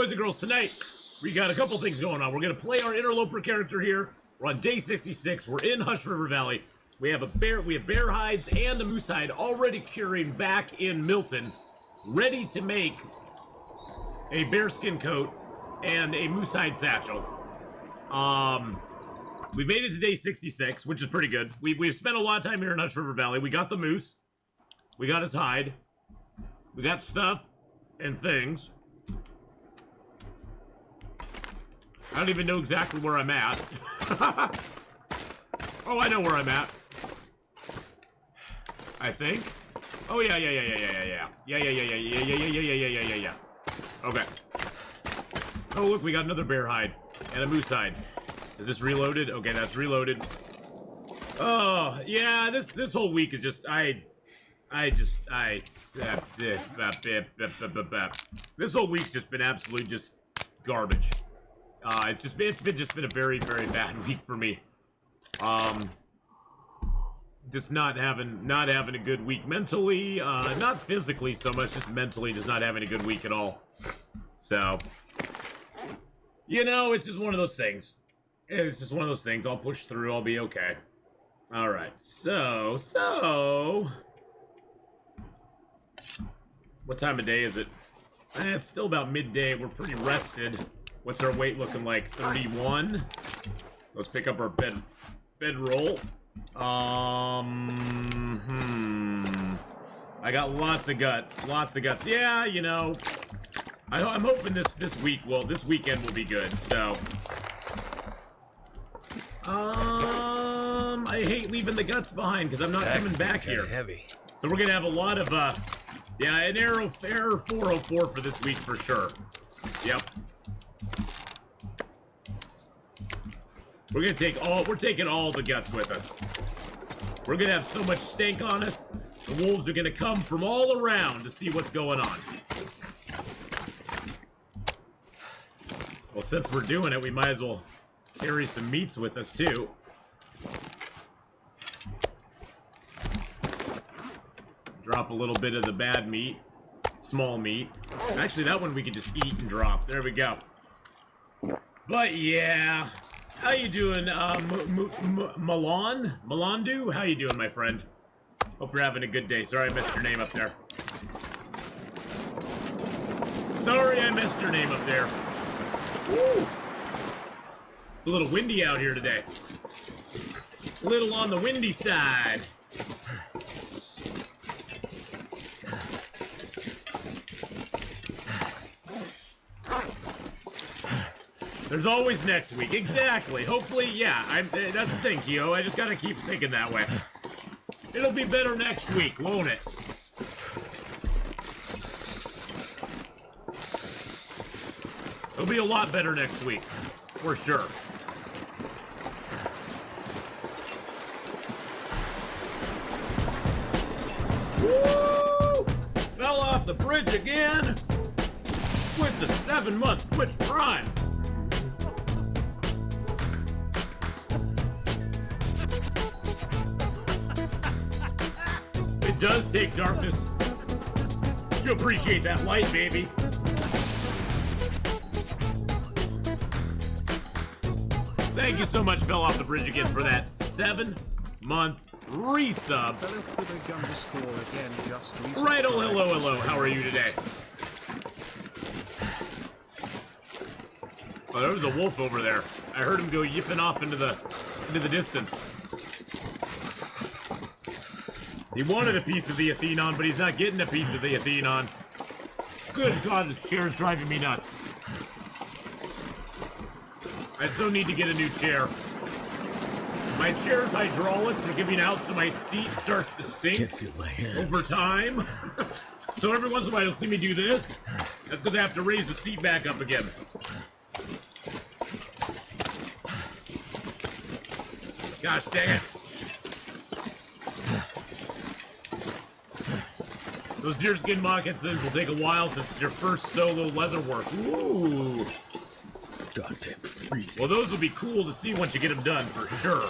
boys and girls, tonight we got a couple things going on. We're going to play our Interloper character here. We're on day 66. We're in Hush River Valley. We have bear hides and a moose hide already curing back in Milton, ready to make a bearskin coat and a moose hide satchel. We made it to day 66, which is pretty good. We've spent a lot of time here in Hush River Valley. We got the moose. We got his hide. We got stuff and things. I don't even know exactly where I'm at. Oh, I know where I'm at. I think. Oh, yeah. Yeah. Okay. Oh, look, we got another bear hide and a moose hide. Is this reloaded? Okay, that's reloaded. Oh, yeah, this whole week is just, this whole week's just been absolute just garbage. It's been a very, very bad week for me. Just not having a good week mentally, not physically so much, just mentally, just not having a good week at all. So, you know, it's just one of those things. It's just one of those things. I'll push through. I'll be okay. All right. So, what time of day is it? It's still about midday. We're pretty rested. What's our weight looking like? 31. Let's pick up our bedroll. I got lots of guts. Yeah, you know, I'm hoping this weekend will be good. So, I hate leaving the guts behind because I'm not coming back here. Heavy. So we're gonna have a lot of yeah, an error 404 for this week for sure. Yep. We're taking all the guts with us. We're gonna have so much stank on us, the wolves are gonna come from all around to see what's going on. Well, since we're doing it, we might as well carry some meats with us too. Drop a little bit of the bad meat, small meat. Actually, that one we can just eat and drop. There we go. But yeah. How you doing, Malandu? How you doing, my friend? Hope you're having a good day. Sorry I missed your name up there. Woo! It's a little windy out here today. A little on the windy side. There's always next week. Exactly. Hopefully, yeah. That's the thing, Kyo. I just gotta keep thinking that way. It'll be better next week, won't it? It'll be a lot better next week. For sure. Woo! Fell off the bridge again with the 7-month Twitch Prime. It does take darkness to appreciate that light, baby. Thank you so much, Fell Off the Bridge again, for that 7-month resub. Right, oh, hello. How are you today? Oh, there was a wolf over there. I heard him go yipping off into the distance. He wanted a piece of the Atheenon, but he's not getting a piece of the Atheenon. Good God, this chair is driving me nuts. I so need to get a new chair. My chair's hydraulics are giving out, so my seat starts to sink over time. So every once in a while you'll see me do this. That's because I have to raise the seat back up again. Gosh dang it. Those deerskin moccasins will take a while since it's your first solo leather work. Ooh. Goddamn freezing. Well, those will be cool to see once you get them done, for sure.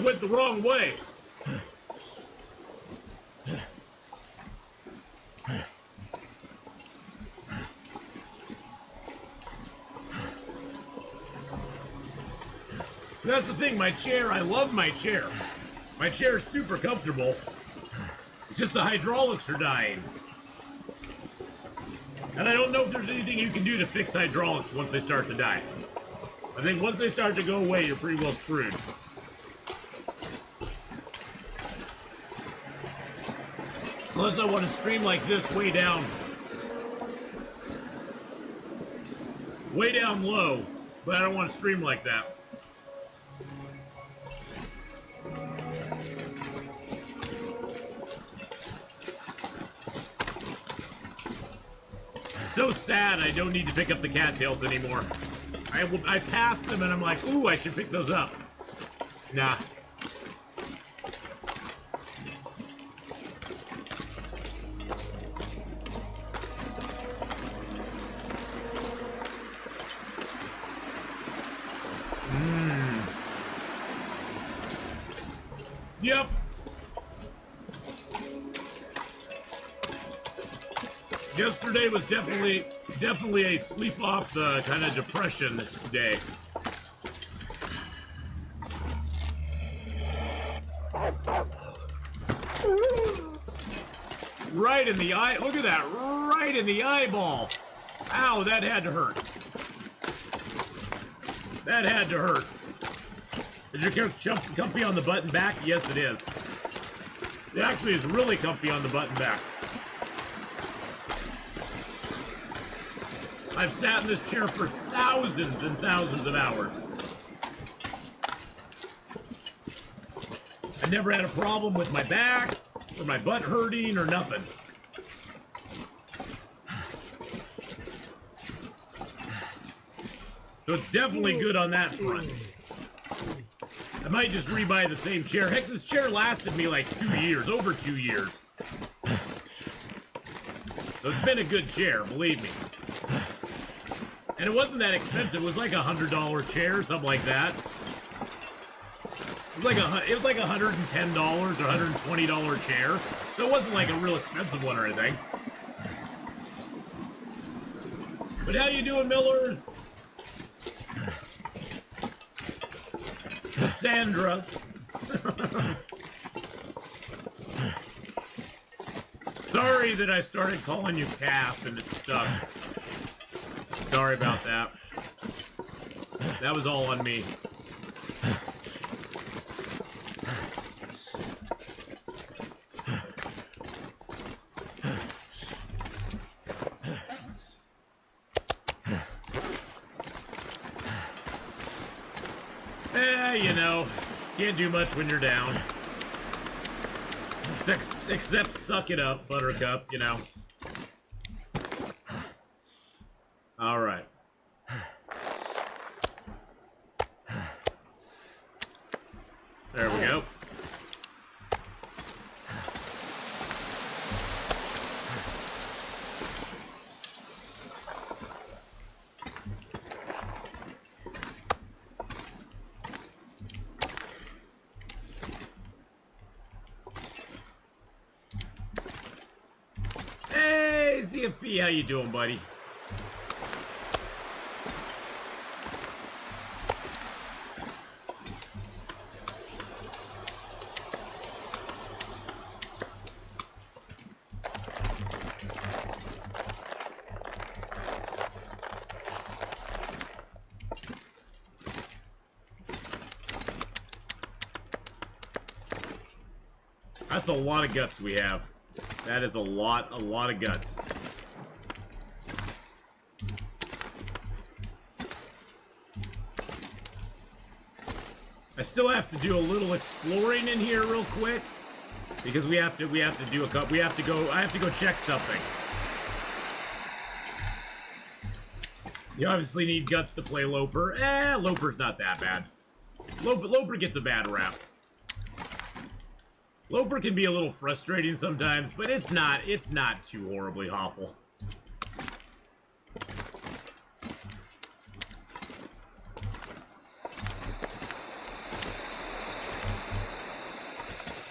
went the wrong way. That's the thing, my chair, I love my chair. My chair is super comfortable. It's just the hydraulics are dying. And I don't know if there's anything you can do to fix hydraulics once they start to die. I think once they start to go away, you're pretty well screwed. Unless I want to stream like this way down. Way down low. But I don't want to stream like that. So sad I don't need to pick up the cattails anymore. I passed them and I'm like, ooh, I should pick those up. Nah. Yep. Yesterday was definitely a sleep off the kind of depression day. Right in the eye. Look at that. Right in the eyeball. Ow, that had to hurt. That had to hurt. Is your character comfy on the button back? Yes, it is. It actually is really comfy on the button back. I've sat in this chair for thousands and thousands of hours. I never had a problem with my back, or my butt hurting, or nothing. So it's definitely good on that front. I might just rebuy the same chair. Heck, this chair lasted me like 2 years, over 2 years. So it's been a good chair, believe me. And it wasn't that expensive. It was like $100 chair, something like that. It was like $110 or $120 chair. So it wasn't like a real expensive one or anything. But how you doing, Miller? Cassandra. Sorry that I started calling you Cass and it stuck. Sorry about that. That was all on me. You know, can't do much when you're down. Except suck it up, Buttercup, you know. Alright. There we go. CFP, how you doing, buddy? That's a lot of guts we have. That is a lot of guts. I still have to do a little exploring in here real quick because I have to go check something. You obviously need guts to play Loper. Loper's not that bad. Loper gets a bad rap. Loper can be a little frustrating sometimes, but it's not too horribly awful.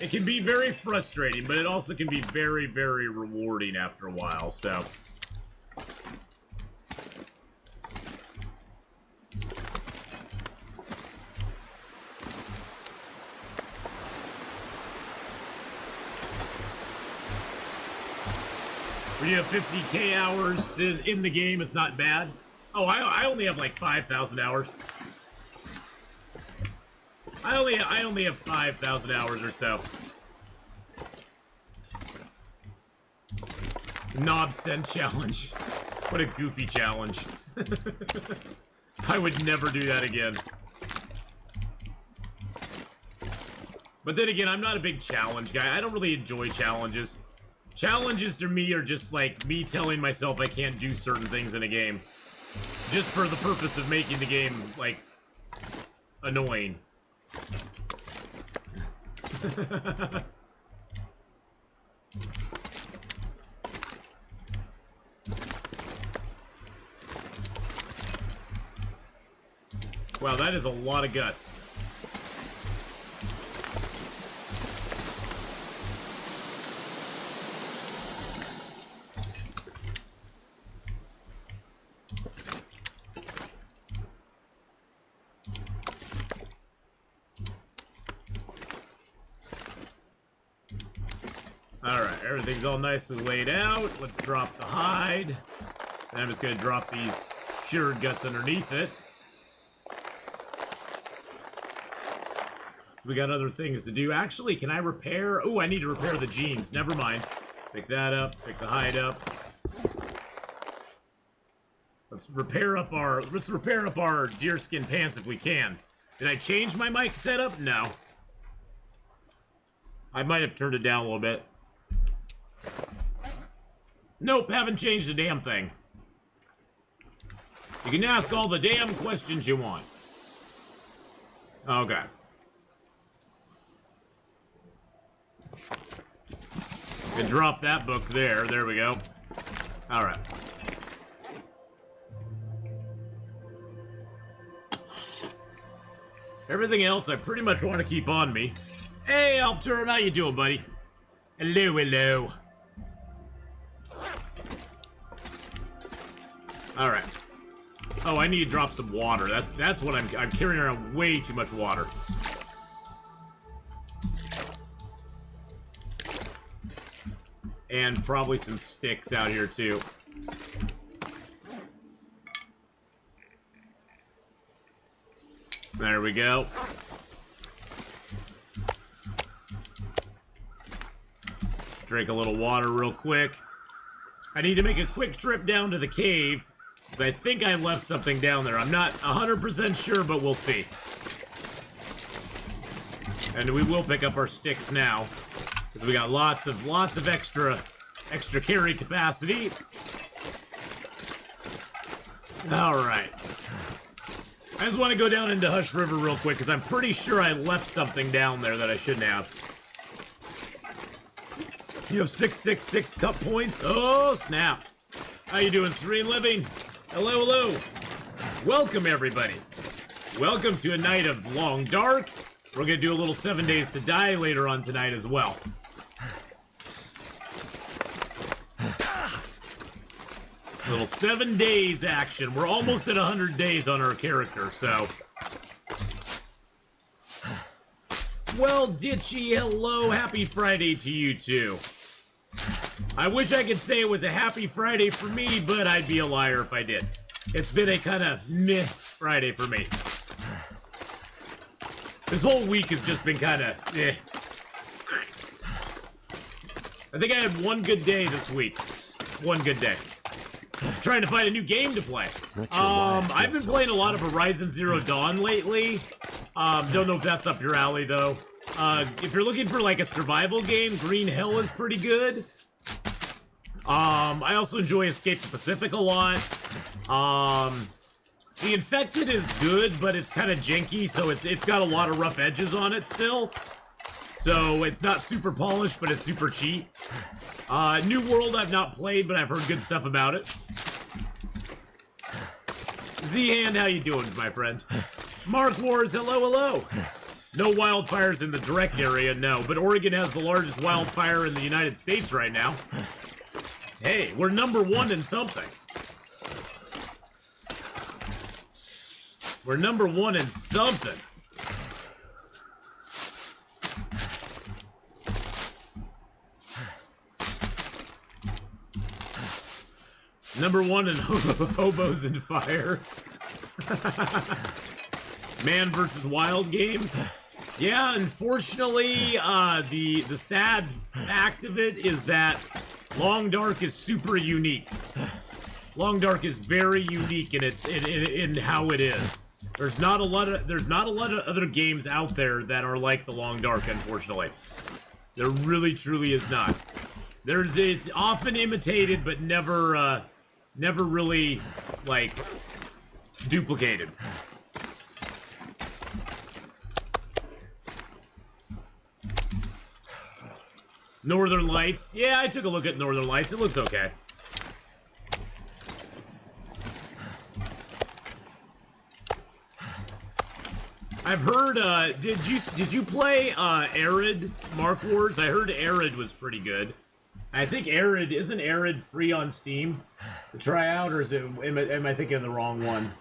It can be very frustrating, but it also can be very, very rewarding after a while, so... When you have 50k hours in the game, it's not bad. Oh, I only have like 5,000 hours. I only have 5,000 hours or so. Knob send challenge. What a goofy challenge. I would never do that again. But then again, I'm not a big challenge guy. I don't really enjoy challenges. Challenges to me are just like me telling myself I can't do certain things in a game. Just for the purpose of making the game, like, annoying. Wow, that is a lot of guts. Alright, everything's all nicely laid out. Let's drop the hide. And I'm just going to drop these cured guts underneath it. We got other things to do. Actually, can I repair? Oh, I need to repair the jeans. Never mind. Pick that up. Pick the hide up. Let's repair up our deerskin pants if we can. Did I change my mic setup? No. I might have turned it down a little bit. Nope, haven't changed a damn thing. You can ask all the damn questions you want. Okay. Can drop that book there. There we go. Alright. Everything else I pretty much want to keep on me. Hey, Alpturn, how you doing, buddy? Hello, hello. Alright. Oh, I need to drop some water. That's what I'm carrying around way too much water. And probably some sticks out here, too. There we go. Drink a little water real quick. I need to make a quick trip down to the cave, because I think I left something down there. I'm not 100% sure, but we'll see. And we will pick up our sticks now, because we got lots of extra carry capacity. Alright. I just want to go down into Hush River real quick, because I'm pretty sure I left something down there that I shouldn't have. You have 666 cup points? Oh, snap. How you doing, Serene Living? Hello, hello. Welcome, everybody. Welcome to a night of Long Dark. We're going to do a little 7 Days to Die later on tonight as well. Little 7 days action. We're almost at 100 days on our character, so... Well, Ditchy, hello. Happy Friday to you, too. I wish I could say it was a happy Friday for me, but I'd be a liar if I did. It's been a kind of meh Friday for me. This whole week has just been kind of eh. I think I had one good day this week. One good day. Trying to find a new game to play. I've been playing a lot of Horizon Zero Dawn lately. Don't know if that's up your alley, though. If you're looking for, like, a survival game, Green Hill is pretty good. I also enjoy Escape the Pacific a lot. The Infected is good, but it's kind of janky, so it's got a lot of rough edges on it still. So it's not super polished, but it's super cheap. New World I've not played, but I've heard good stuff about it. Z-Hand, how you doing, my friend? Mark Wars, hello, hello. No wildfires in the direct area, no. But Oregon has the largest wildfire in the United States right now. Hey, we're #1 in something. We're #1 in something. #1 in hobos and fire. Man versus wild games. Yeah, unfortunately, the sad fact of it is that Long Dark is super unique. Long Dark is very unique in how it is. There's not a lot of other games out there that are like the Long Dark, unfortunately. There really truly is not. It's often imitated but never really like duplicated. Northern Lights. Yeah, I took a look at Northern Lights. It looks okay. I've heard, did you play, Arid Mark Wars? I heard Arid was pretty good. I think isn't Arid free on Steam to try out, or am I thinking of the wrong one?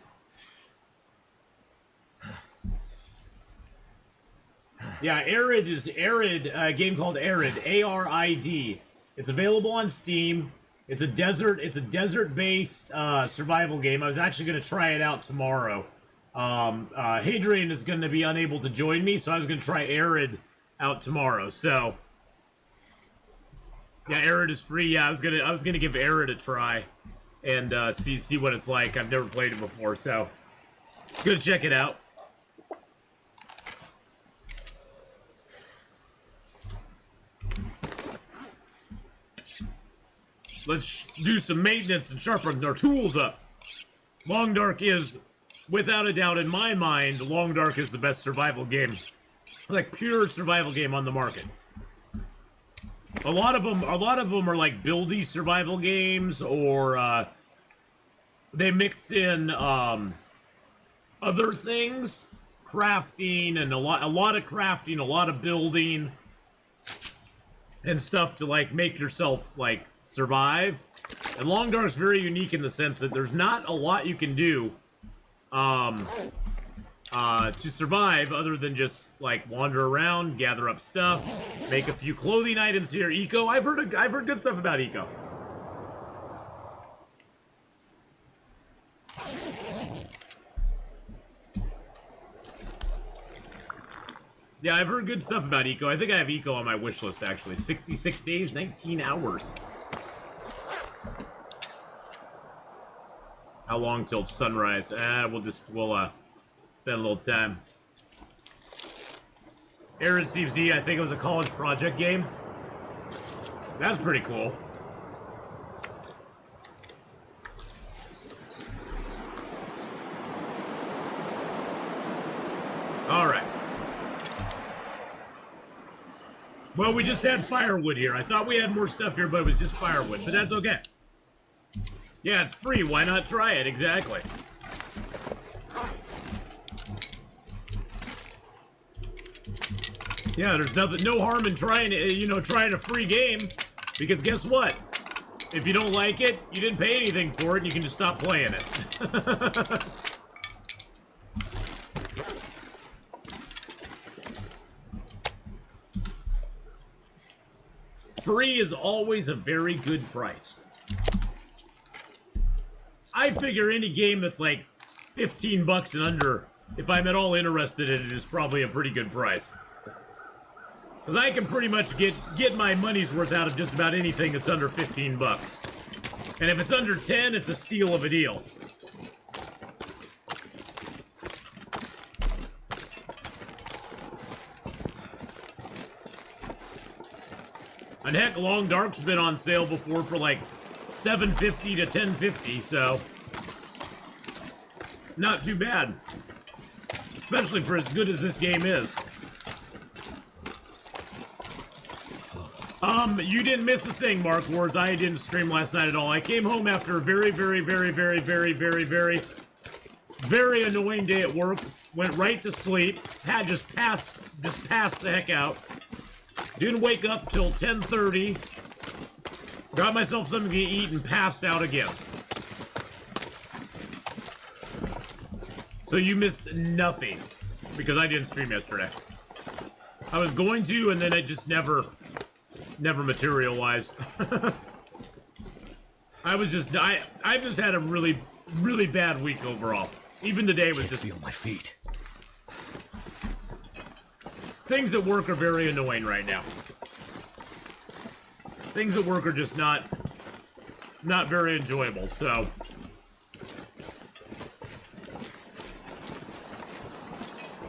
Yeah, a game called Arid, A-R-I-D. It's available on Steam. It's a desert-based survival game. I was actually going to try it out tomorrow. Hadrian is going to be unable to join me, so I was going to try Arid out tomorrow. So, yeah, Arid is free. Yeah, I was gonna give Arid a try and see what it's like. I've never played it before, so gonna check it out. Let's do some maintenance and sharpen our tools up. Long Dark is, without a doubt in my mind, Long Dark is the best survival game. Like, pure survival game on the market. A lot of them are like buildy survival games, or they mix in other things, crafting, and a lot of crafting, a lot of building, and stuff to like make yourself like survive. And Long Dark's very unique in the sense that there's not a lot you can do to survive other than just like wander around, gather up stuff, make a few clothing items here. Eco, I've heard good stuff about Eco. Yeah, I've heard good stuff about Eco. I think I have Eco on my wish list actually. 66 days, 19 hours. How long till sunrise? We'll spend a little time. Arid Seems D, I think it was a college project game. That's pretty cool. Alright. Well, we just had firewood here. I thought we had more stuff here, but it was just firewood. But that's okay. Yeah, it's free. Why not try it? Exactly. Yeah, there's no harm in trying a free game, because guess what? If you don't like it, you didn't pay anything for it, and you can just stop playing it. Free is always a very good price. I figure any game that's like 15 bucks and under, if I'm at all interested in it, is probably a pretty good price. Because I can pretty much get my money's worth out of just about anything that's under 15 bucks. And if it's under 10, it's a steal of a deal. And heck, Long Dark's been on sale before for like $7.50 to $10.50, so not too bad. Especially for as good as this game is. You didn't miss a thing, Mark Wars. I didn't stream last night at all. I came home after a very Very annoying day at work. Went right to sleep. Had just passed the heck out. Didn't wake up till 10:30. Got myself something to eat and passed out again. So you missed nothing because I didn't stream yesterday. I was going to, and then it just never materialized. I just had a really bad week overall. Even today was just feel my feet. Things at work are very annoying right now. Things at work are just not very enjoyable, so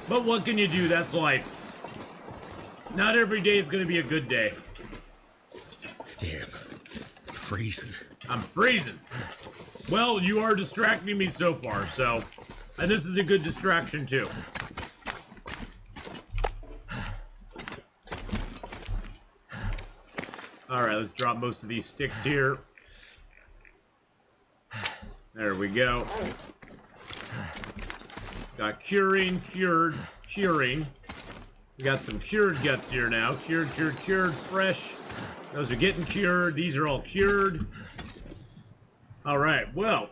but what can you do? That's life. Not every day is going to be a good day. Damn. I'm freezing. I'm freezing. Well, you are distracting me so far, so... And this is a good distraction, too. Alright, let's drop most of these sticks here. There we go. Got curing, cured, curing. We got some cured guts here now. Cured, fresh. Those are getting cured. These are all cured. Alright, well,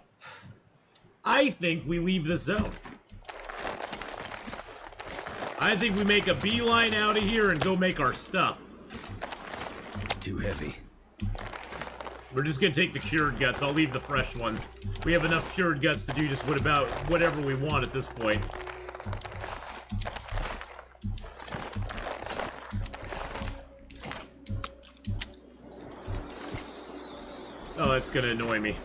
I think we leave the zone. I think we make a beeline out of here and go make our stuff. Too heavy. We're just gonna take the cured guts. I'll leave the fresh ones. We have enough cured guts to do just whatever we want at this point. Oh, that's gonna annoy me.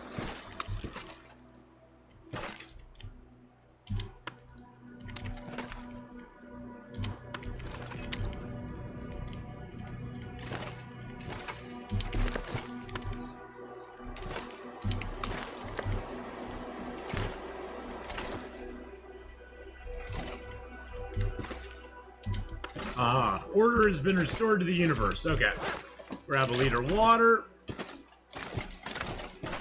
Order has been restored to the universe. Okay. Grab a liter of water.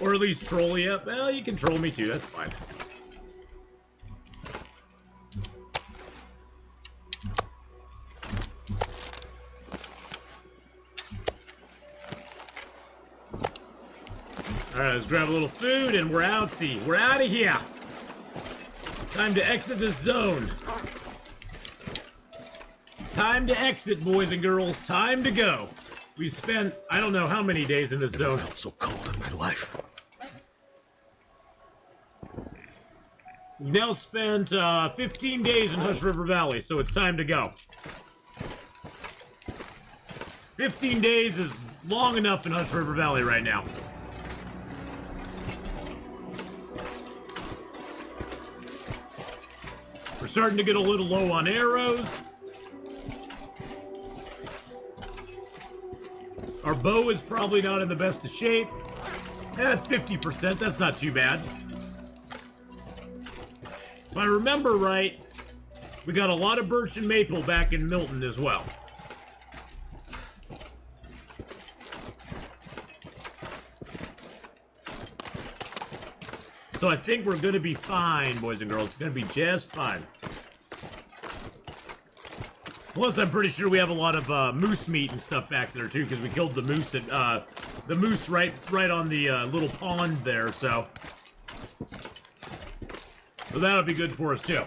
Or at least troll you up. Well, you can troll me too, that's fine. Alright, let's grab a little food and we're out, see. We're out of here. Time to exit this zone. Time to exit, boys and girls. Time to go. We spent, I don't know how many days in this zone. I felt so cold in my life. We've now spent 15 days in Hush River Valley, so it's time to go. 15 days is long enough in Hush River Valley right now. We're starting to get a little low on arrows. Our bow is probably not in the best of shape. That's 50%, that's not too bad. If I remember right, we got a lot of birch and maple back in Milton as well. So I think we're gonna be fine, boys and girls. It's gonna be just fine. Plus, I'm pretty sure we have a lot of moose meat and stuff back there too, because we killed the moose at right on the little pond there. So that'll be good for us too.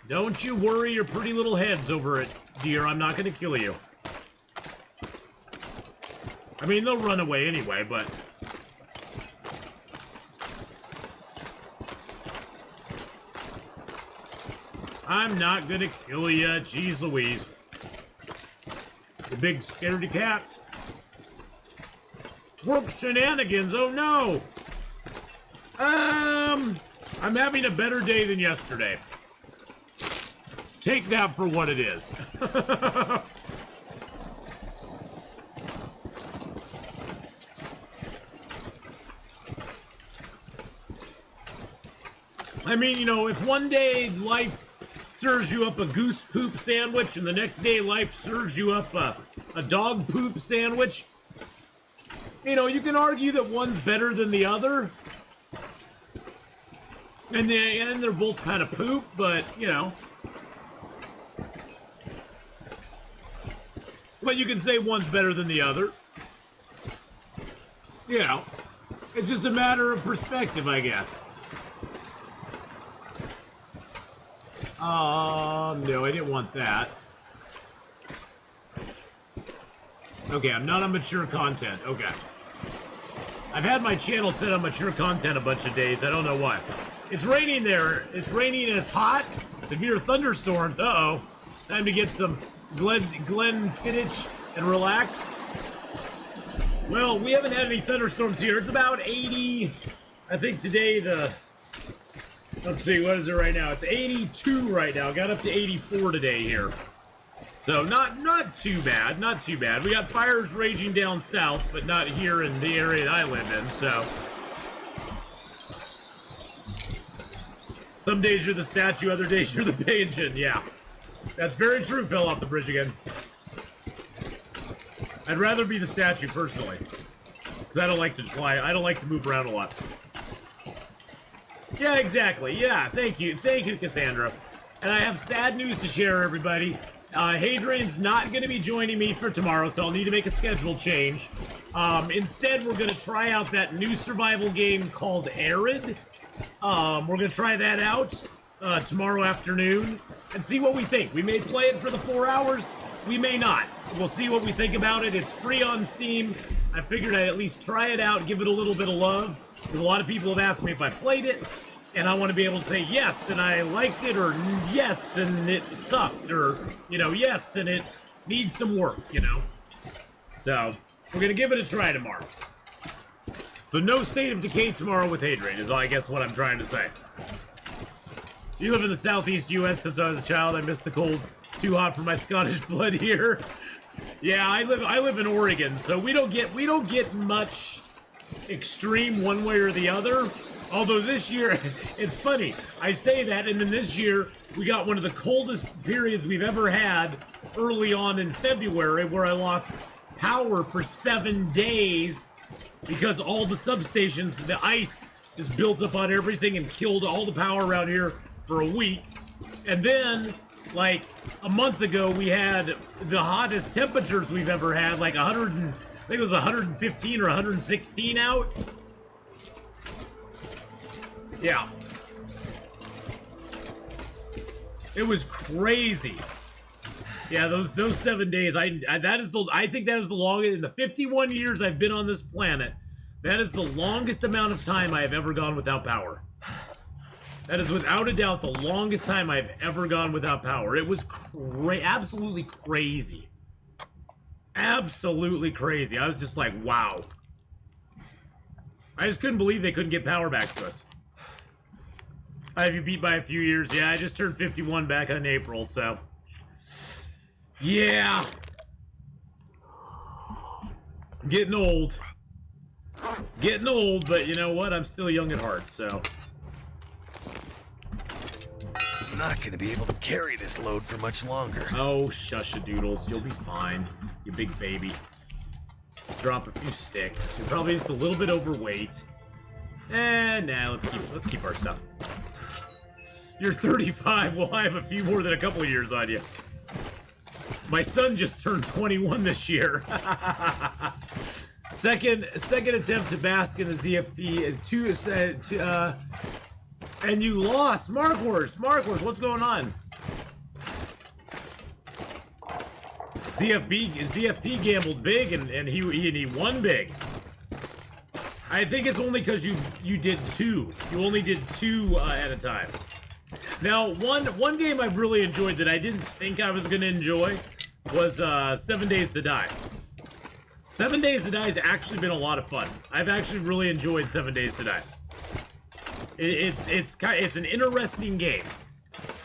Don't you worry your pretty little heads over it, dear. I'm not going to kill you. I mean, they'll run away anyway, but... I'm not gonna kill ya, jeez Louise. The big scaredy cats. Work shenanigans, oh no! I'm having a better day than yesterday. Take that for what it is. I mean, you know, if one day life serves you up a goose poop sandwich and the next day life serves you up a dog poop sandwich, You know, you can argue that one's better than the other. And they're both kind of poop, but, you know. But you can say one's better than the other. You know. It's just a matter of perspective, I guess. No, I didn't want that. Okay, I'm not on mature content. Okay. I've had my channel set on mature content a bunch of days. I don't know why. It's raining there. It's raining and it's hot. Severe thunderstorms. Uh-oh. Time to get some Glenfiddich and relax. Well, we haven't had any thunderstorms here. It's about 80. I think today let's see, what is it right now? It's 82 right now. Got up to 84 today here. So not too bad. Not too bad. We got fires raging down south, but not here in the area that I live in, so. Some days you're the statue, other days you're the pigeon. Yeah. That's very true, fell off the bridge again. I'd rather be the statue, personally. Because I don't like to fly. I don't like to move around a lot. Yeah, exactly. Yeah, thank you. Thank you, Cassandra. And I have sad news to share, everybody. Hadrian's not going to be joining me for tomorrow, so I'll need to make a schedule change. Instead, we're going to try out that new survival game called Arid. We're going to try that out tomorrow afternoon and see what we think. We may play it for the 4 hours. We may not. We'll see what we think about it. It's free on Steam. I figured I'd at least try it out, give it a little bit of love. Because a lot of people have asked me if I played it. And I want to be able to say yes, and I liked it, or yes, and it sucked, or, you know, yes, and it needs some work, you know? So, we're going to give it a try tomorrow. So no State of Decay tomorrow with Hadrian is, I guess, what I'm trying to say. You live in the southeast U.S. since I was a child. I miss the cold. Too hot for my Scottish blood here. Yeah, I live in Oregon, so we don't get much extreme one way or the other. Although this year, it's funny, I say that, and then this year, we got one of the coldest periods we've ever had early on in February, where I lost power for 7 days because all the substations, the ice just built up on everything and killed all the power around here for a week. And then, like, a month ago, we had the hottest temperatures we've ever had, like I think it was 115 or 116 out. Yeah. It was crazy. Yeah, those 7 days. I think that is the longest in the 51 years I've been on this planet. That is the longest amount of time I have ever gone without power. That is without a doubt the longest time I've ever gone without power. It was absolutely crazy. Absolutely crazy. I was just like, wow. I just couldn't believe they couldn't get power back to us. I have you beat by a few years. Yeah, I just turned 51 back in April, so. Yeah. Getting old. Getting old, but you know what? I'm still young at heart, so. I'm not going to be able to carry this load for much longer. Oh, shush-a-doodles. You'll be fine, you big baby. Drop a few sticks. You're probably just a little bit overweight. And nah, let's keep our stuff. You're 35. Well, I have a few more than a couple of years on you. My son just turned 21 this year. Second attempt to bask in the ZFP. And you lost. Markhorst, what's going on? ZFP gambled big and he won big. I think it's only because you did two. You only did two at a time. Now, one game I've really enjoyed that I didn't think I was going to enjoy was 7 Days to Die. 7 Days to Die has actually been a lot of fun. I've actually really enjoyed 7 Days to Die. It's an interesting game.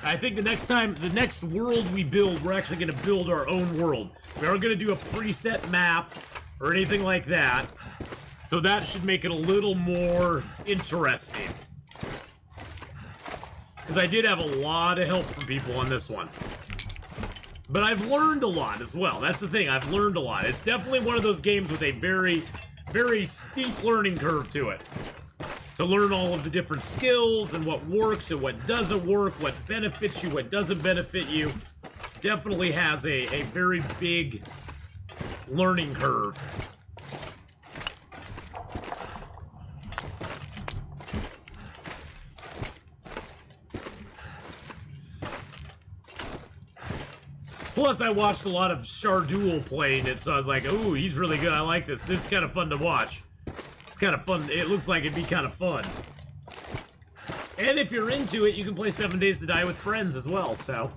I think the next world we build, we're actually going to build our own world. We aren't going to do a preset map or anything like that. So that should make it a little more interesting. Because I did have a lot of help from people on this one. But I've learned a lot as well. That's the thing. I've learned a lot. It's definitely one of those games with a very very steep learning curve to it. To learn all of the different skills and what works and what doesn't work, what benefits you, what doesn't benefit you. Definitely has a very big learning curve. Plus, I watched a lot of Shardul playing it, so I was like, ooh, he's really good. I like this. This is kind of fun to watch. It's kind of fun. It looks like it'd be kind of fun. And if you're into it, you can play 7 Days to Die with friends as well, so.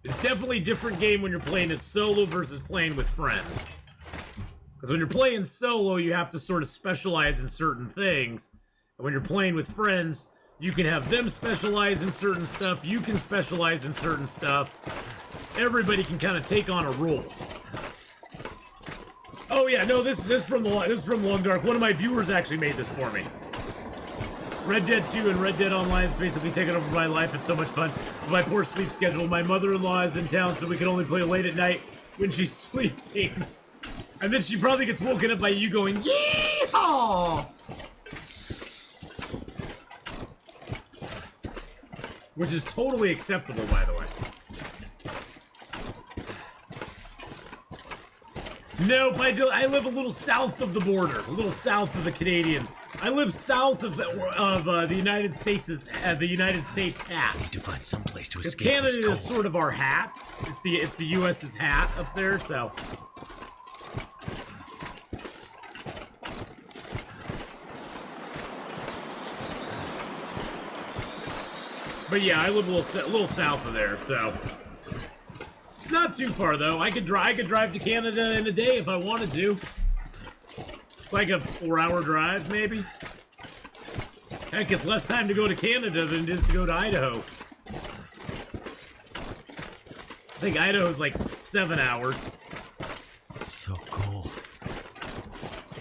It's definitely a different game when you're playing it solo versus playing with friends. Because when you're playing solo, you have to sort of specialize in certain things. And when you're playing with friends, you can have them specialize in certain stuff. You can specialize in certain stuff. Everybody can kind of take on a role. Oh yeah, no, this is from Long Dark. One of my viewers actually made this for me. Red Dead 2 and Red Dead Online is basically taking over my life. It's so much fun. My poor sleep schedule. My mother-in-law is in town, so we can only play late at night when she's sleeping. And then she probably gets woken up by you going, "Yeehaw!" Which is totally acceptable, by the way. Nope, I live a little south of the border, a little south of the Canadian. I live south of the United States' hat. I need to find some place to escape Canada this cold. is sort of our hat. It's the U.S.'s hat up there, so. But yeah, I live a little south of there, so not too far though. I could drive to Canada in a day if I wanted to. Like a 4-hour drive, maybe. Heck, it's less time to go to Canada than it is to go to Idaho. I think Idaho's like 7 hours. So cold.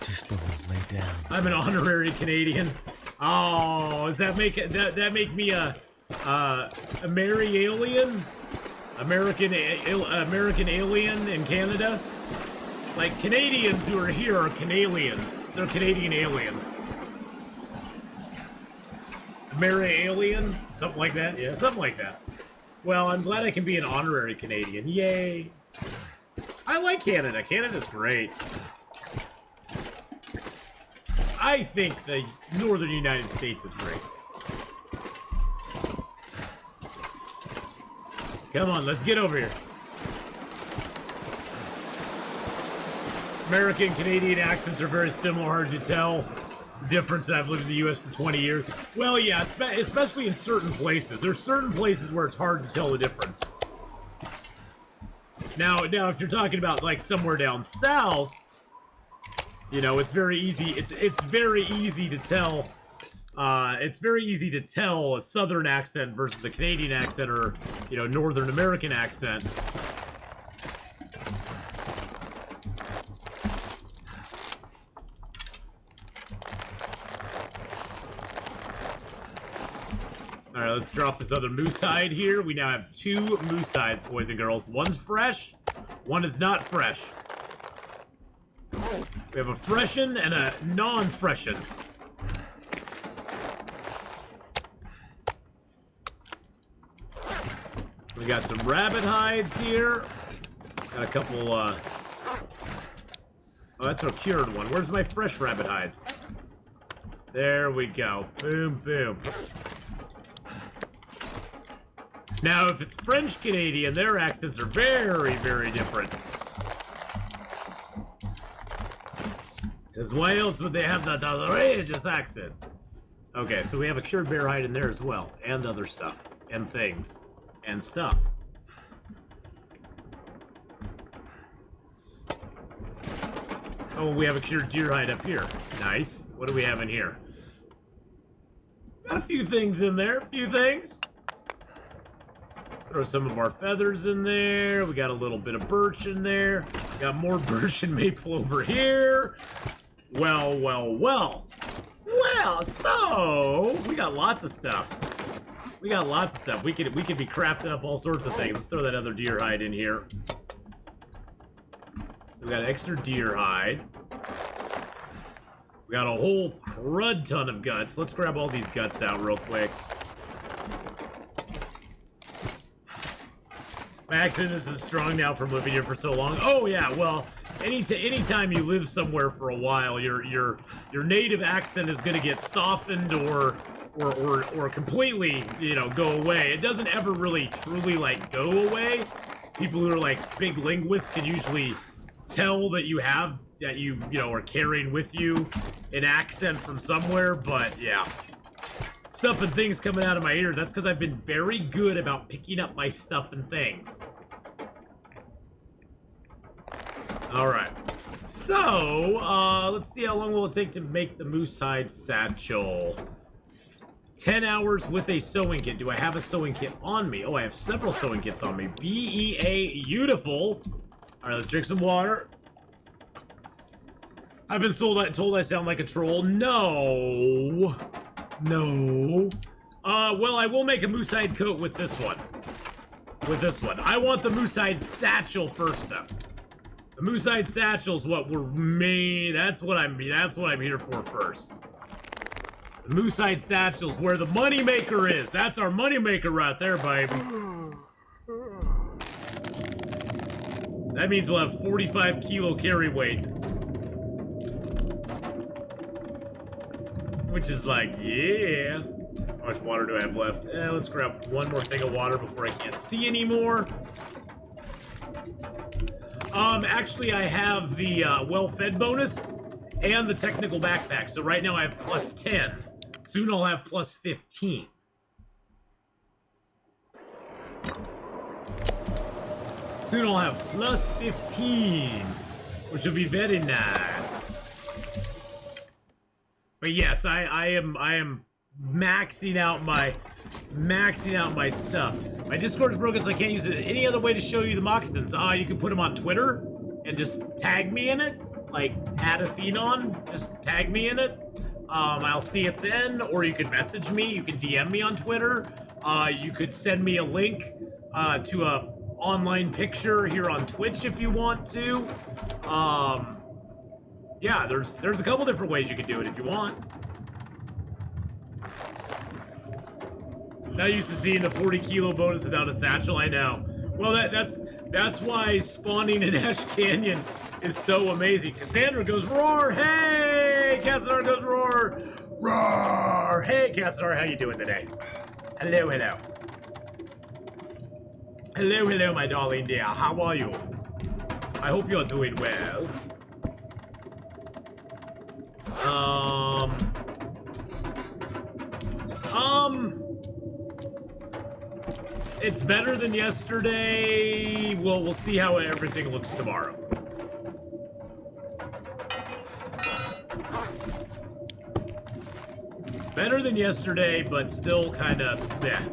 Just want to lay down. I'm an honorary Canadian. Oh, does that make me a merry alien? American alien in Canada? Like, Canadians who are here are Canalians. They're Canadian aliens. Merry alien? Something like that? Yeah, something like that. Well, I'm glad I can be an honorary Canadian. Yay! I like Canada. Canada's great. I think the northern United States is great. Come on, let's get over here. American, Canadian accents are very similar, hard to tell. Difference that I've lived in the U.S. for 20 years. Well, yeah, especially in certain places. There's certain places where it's hard to tell the difference. Now, if you're talking about like somewhere down south, you know, it's very easy. It's very easy to tell. It's very easy to tell a Southern accent versus a Canadian accent, or you know, Northern American accent. Alright, let's drop this other moose hide here. We now have 2 moose hides, boys and girls. One's fresh, one is not fresh. We have a freshen and a non-freshen. We got some rabbit hides here. Got a couple, oh, that's a cured one. Where's my fresh rabbit hides? There we go. Boom, boom. Now, if it's French-Canadian, their accents are very, very different. Because why else would they have that outrageous accent? Okay, so we have a cured bear hide in there as well. And other stuff. And things. And stuff. Oh, we have a cured deer hide up here. Nice. What do we have in here? Got a few things in there. A few things. Throw some of our feathers in there. We got a little bit of birch in there. Got more birch and maple over here. Well, well, well. Well, so we got lots of stuff. We got lots of stuff. We could be crafting up all sorts of things. Let's throw that other deer hide in here. So we got extra deer hide. We got a whole crud ton of guts. Let's grab all these guts out real quick. My accent is strong now from living here for so long. Oh yeah, well, anytime you live somewhere for a while, your native accent is gonna get softened or completely, you know, go away. It doesn't ever really truly like go away. People who are like big linguists can usually tell that you know are carrying with you an accent from somewhere, but yeah. Stuff and things coming out of my ears. That's because I've been very good about picking up my stuff and things. Alright. So, let's see how long will it take to make the moose hide satchel. 10 hours with a sewing kit. Do I have a sewing kit on me? Oh, I have several sewing kits on me. BEA, beautiful. Alright, let's drink some water. I've been told I sound like a troll. No. No. Well, I will make a moose hide coat with this one. I want the moose hide satchel first, though. The moose hide satchel's what we're that's what I'm here for first. The moose hide satchel's where the money maker is. That's our money maker right there, baby. That means we'll have 45 kilo carry weight. Which is like, yeah. How much water do I have left? Let's grab one more thing of water before I can't see anymore. Actually, I have the well-fed bonus and the technical backpack. So right now I have plus 10. Soon I'll have plus 15. Soon I'll have plus 15, which will be very nice. But yes, I am maxing out my stuff. My Discord's broken, so I can't use it. Any other way to show you the moccasins? You can put them on Twitter and just tag me in it, like @Atheenon. Just tag me in it. I'll see it then, or you could message me. You can DM me on Twitter. You could send me a link to a online picture here on Twitch if you want to. Yeah, there's a couple different ways you can do it if you want. Not used to seeing the 40 kilo bonus without a satchel, I know. Well, that's why spawning in Ash Canyon is so amazing. Cassandra goes roar, hey! Cassandra goes roar, roar, hey Cassandra, how you doing today? Hello, hello. Hello, hello, my darling dear. How are you? I hope you're doing well. It's better than yesterday. Well, we'll see how everything looks tomorrow. Better than yesterday, but still kind of, yeah.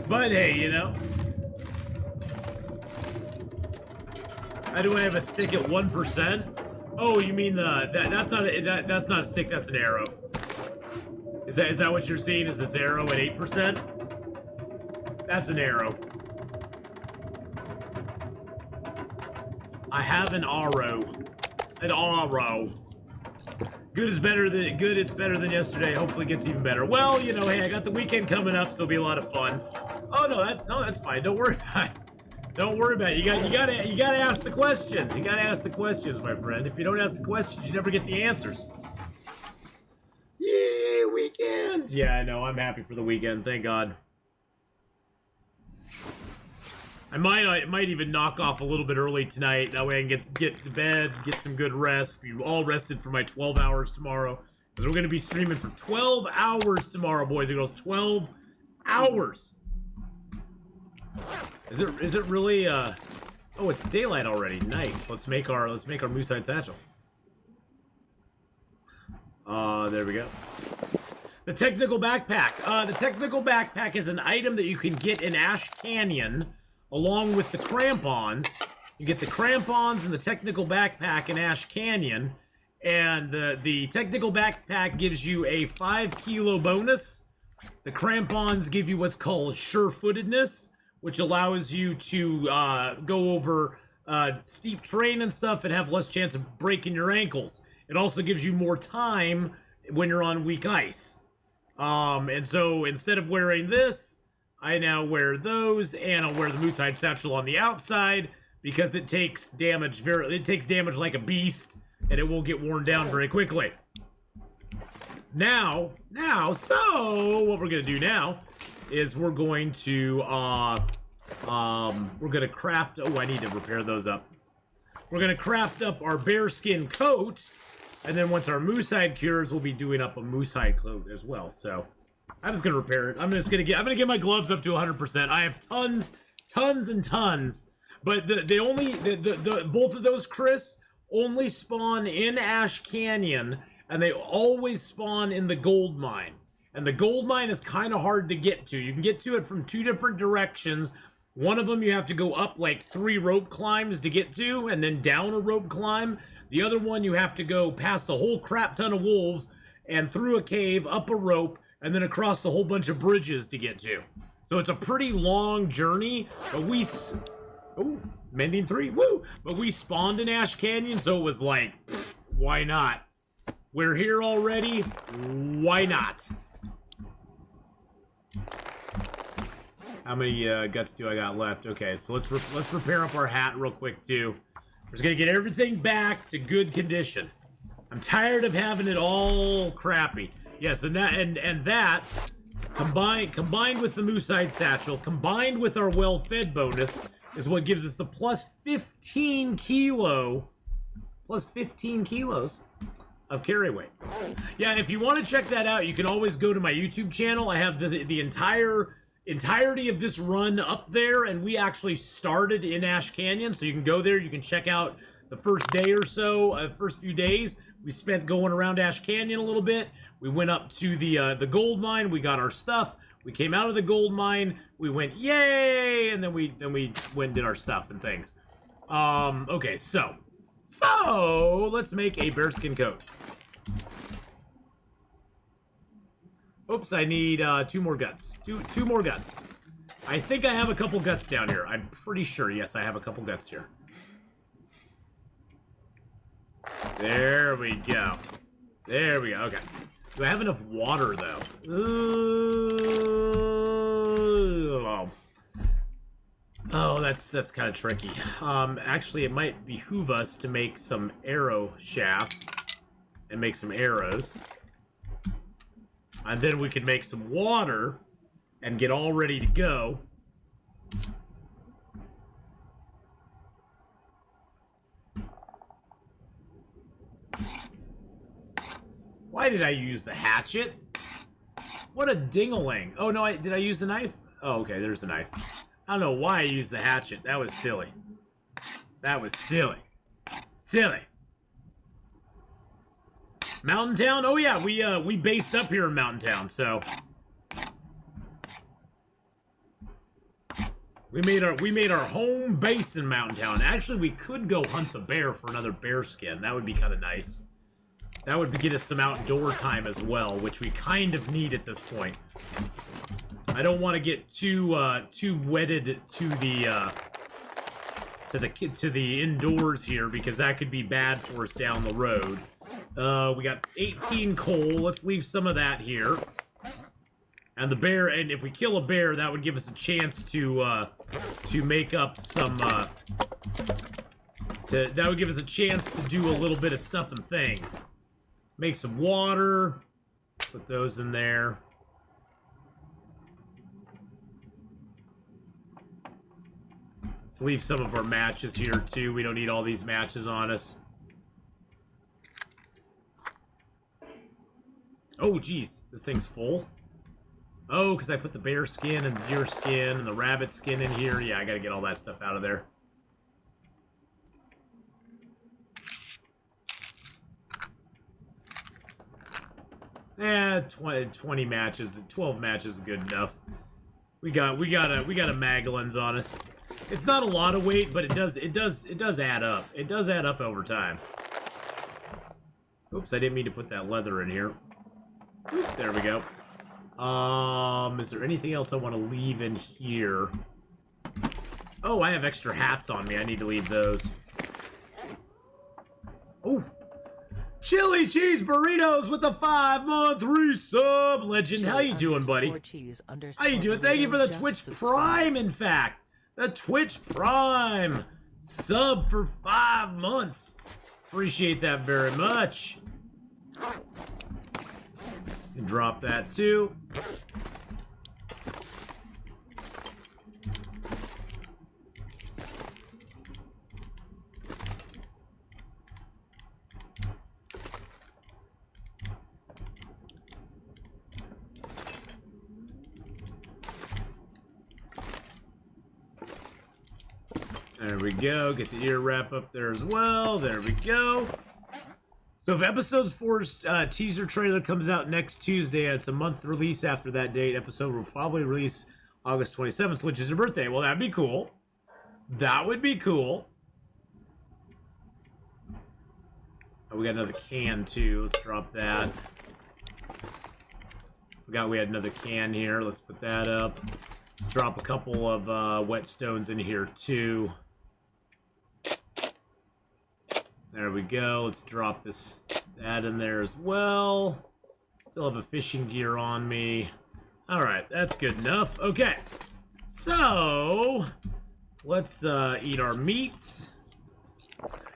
But hey, you know, how do I have a stick at 1%? Oh, you mean that's not a stick, that's an arrow. Is that what you're seeing? Is this arrow at 8%? That's an arrow. I have an arrow. An arrow. Good is better than good. It's better than yesterday. Hopefully, it gets even better. Well, you know, hey, I got the weekend coming up, so it'll be a lot of fun. Oh no, that's fine. Don't worry about it. Don't worry about it. You gotta ask the questions. You gotta ask the questions, my friend. If you don't ask the questions, you never get the answers. Yeah, weekend. Yeah, I know. I'm happy for the weekend. Thank God. I might even knock off a little bit early tonight. That way I can get to bed, get some good rest, be all rested for my 12 hours tomorrow. Because we're going to be streaming for 12 hours tomorrow, boys and girls. 12 hours. Is it really oh, it's daylight already. Nice. Let's make our moose hide satchel. There we go. The technical backpack. The technical backpack is an item that you can get in Ash Canyon along with the crampons. You get the crampons and the technical backpack in Ash Canyon. And the technical backpack gives you a 5 kilo bonus. The crampons give you what's called sure-footedness, which allows you to go over steep terrain and stuff and have less chance of breaking your ankles. It also gives you more time when you're on weak ice. And so instead of wearing this, I now wear those, and I'll wear the Moosehide Satchel on the outside because it takes damage like a beast, and it won't get worn down very quickly. So what we're gonna do now is we're going to craft. Oh, I need to repair those up. We're gonna craft up our bearskin coat. And then once our moosehide cures, we'll be doing up a moosehide coat as well. So I'm just gonna repair it. I'm gonna get my gloves up to 100%. I have tons and tons. But both of those, Chris, only spawn in Ash Canyon, and they always spawn in the gold mine. And the gold mine is kind of hard to get to. You can get to it from 2 different directions. One of them you have to go up like 3 rope climbs to get to, and then down a rope climb. The other one, you have to go past a whole crap ton of wolves and through a cave, up a rope, and then across a whole bunch of bridges to get to. So it's a pretty long journey, but mending 3, woo! But we spawned in Ash Canyon, so it was like, why not? We're here already, why not? How many guts do I got left? Okay, so let's repair up our hat real quick, too. We're just gonna get everything back to good condition. I'm tired of having it all crappy. Yes, and that combined with the Moosehide Satchel, combined with our well-fed bonus, is what gives us the plus 15 kilos of carry weight. Yeah, if you want to check that out, you can always go to my YouTube channel. I have the entirety of this run up there, and we actually started in Ash Canyon, so you can go there. You can check out the first day or so, first few days. We spent going around Ash Canyon a little bit. We went up to the gold mine. We got our stuff. We came out of the gold mine. We went yay, and then we went and did our stuff and things. Okay, so let's make a bearskin coat. Oops, I need 2 more guts. Two more guts. I think I have a couple guts down here. I'm pretty sure. Yes, I have a couple guts here. There we go. There we go. Okay. Do I have enough water, though? Oh, that's kind of tricky. Actually, it might behoove us to make some arrow shafts and make some arrows. And then we could make some water and get all ready to go. Why did I use the hatchet? What a ding-a-ling. Oh, no, did I use the knife? Oh, okay, there's the knife. I don't know why I used the hatchet. That was silly. That was silly. Silly. Mountain Town? Oh yeah, we based up here in Mountain Town, so we made our home base in Mountain Town. Actually, we could go hunt the bear for another bear skin. That would be kind of nice. That would get us some outdoor time as well, which we kind of need at this point. I don't want to get too wedded to the indoors here, because that could be bad for us down the road. We got 18 coal. Let's leave some of that here. And the bear, and if we kill a bear, that would give us a chance to make up some, that would give us a chance to do a little bit of stuff and things. Make some water. Put those in there. Let's leave some of our matches here, too. We don't need all these matches on us. Oh, geez. This thing's full. Oh, because I put the bear skin and the deer skin and the rabbit skin in here. Yeah, I gotta get all that stuff out of there. 20 matches, 12 matches is good enough. We got a mag lens on us. It's not a lot of weight, but it does add up. It does add up over time. Oops, I didn't mean to put that leather in here. Oop, there we go. Is there anything else I want to leave in here? Oh, I have extra hats on me. I need to leave those. Oh, chili cheese burritos with a 5-month resub. Legend, how you doing, buddy? How you doing? Thank you for the Twitch Prime, in fact. The Twitch Prime sub for 5 months. Appreciate that very much. And drop that too. There we go. Get the ear wrap up there as well. There we go. So if episode 4's teaser trailer comes out next Tuesday, and it's a month release after that date, episode will probably release August 27th, which is your birthday. Well, that'd be cool. That would be cool. Oh, we got another can, too. Let's drop that. Forgot we had another can here. Let's put that up. Let's drop a couple of whetstones in here, too. There we go. Let's drop that in there as well. Still have a fishing gear on me. Alright, that's good enough. Okay. So, let's eat our meats.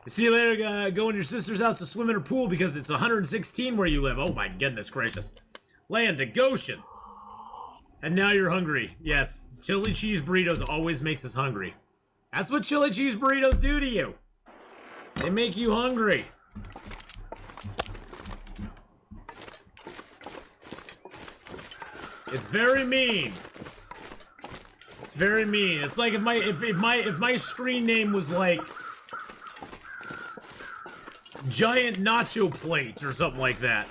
See you later. Go in your sister's house to swim in her pool because it's 116 where you live. Oh my goodness gracious. Land to Goshen. And now you're hungry. Yes, chili cheese burritos always makes us hungry. That's what chili cheese burritos do to you. They make you hungry. It's very mean. It's very mean. It's like if my screen name was like Giant Nacho Plate or something like that.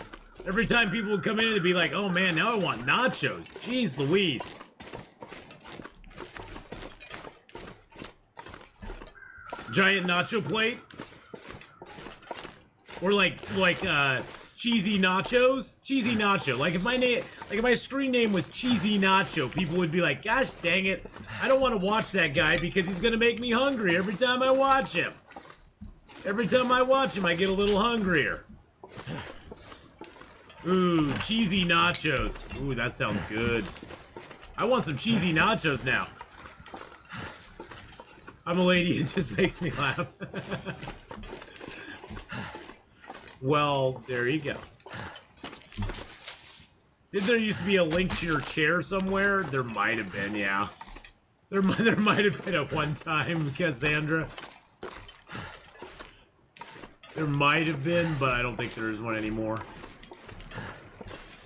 Every time people would come in, it'd be like, oh man, now I want nachos. Jeez Louise. Giant Nacho Plate? Or like cheesy nachos? Cheesy nacho. Like if my screen name was Cheesy Nacho, people would be like, gosh dang it, I don't want to watch that guy because he's gonna make me hungry every time I watch him. Every time I watch him, I get a little hungrier. Ooh, cheesy nachos. Ooh, that sounds good. I want some cheesy nachos now. I'm a lady, it just makes me laugh. Well, there you go. Did there used to be a link to your chair somewhere? There might have been, yeah. There might have been at one time, Cassandra. There might have been, but I don't think there is one anymore.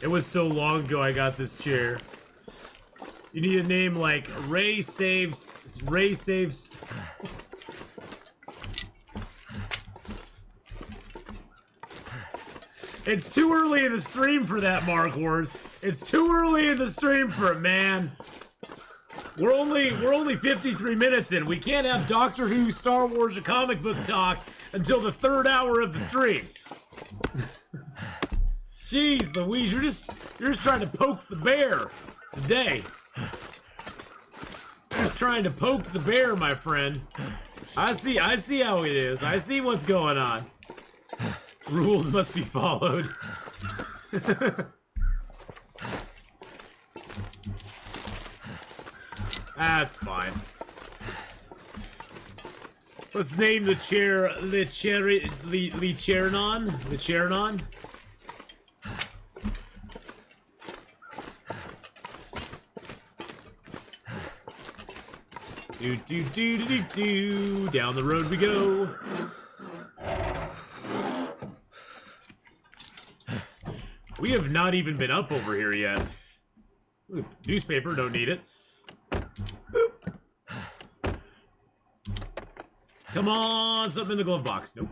It was so long ago I got this chair. You need a name like Ray Saves... It's too early in the stream for that, Mark Wars. It's too early in the stream for it, man. We're only 53 minutes in. We can't have Doctor Who, Star Wars, or comic book talk until the 3rd hour of the stream. Jeez Louise, you're just trying to poke the bear today. Just trying to poke the bear, my friend. I see how it is. I see what's going on. Rules must be followed. That's fine. Let's name the chair Lichernon. Do. Down the road we go. We have not even been up over here yet. Ooh, newspaper, don't need it. Boop. Come on, something in the glove box. Nope.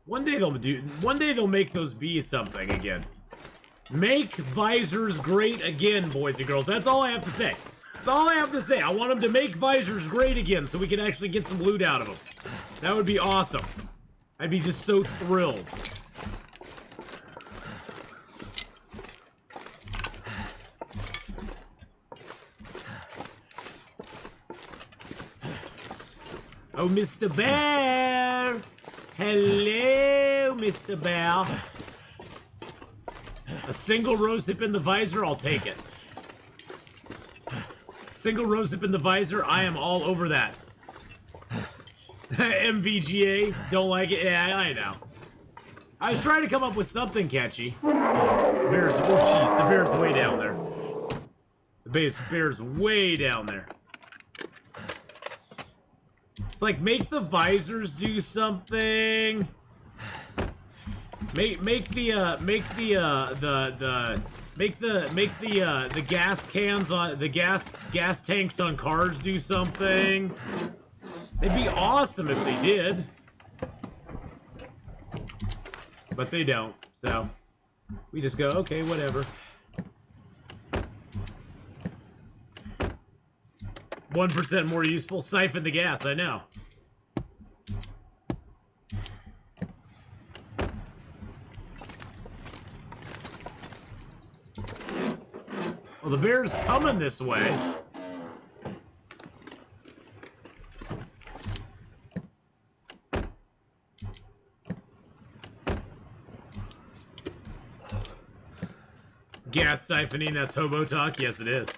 One day they'll make those be something again. Make visors great again, boys and girls. That's all I have to say. That's all I have to say. I want them to make visors great again so we can actually get some loot out of them. That would be awesome. I'd be just so thrilled. Oh, Mr. Bear! Hello, Mr. Bear. A single rose hip in the visor, I'll take it. Single rose hip in the visor, I am all over that. MVGA, don't like it? Yeah, I know. I was trying to come up with something catchy. Bear's, oh jeez, the bear's way down there. The bear's way down there. It's like, make the visors do something. Make the gas cans on the gas tanks on cars do something. It'd be awesome if they did. But they don't, so we just go, okay, whatever. 1% more useful. Siphon the gas, I know. Well, the bear's coming this way. Gas siphoning, that's hobo talk? Yes, it is.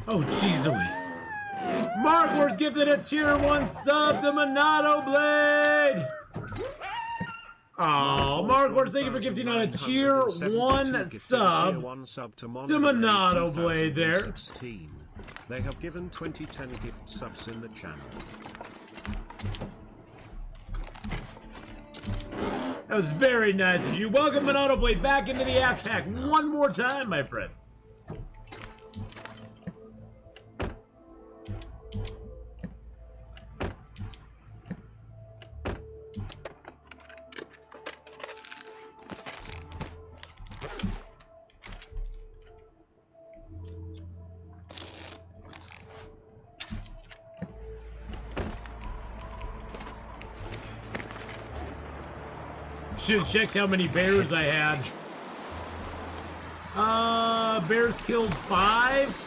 Oh, jeez Louise. Markwor's gifted a tier 1 sub to Monado Blade! Oh, Markwor's, thank you for gifting on a tier 1 sub to Monado Blade there. They have given 2010 gift subs in the channel. That was very nice of you. Welcome Monado Blade back into the app pack one more time, my friend. Should have checked how many bears I had. Bears killed 5.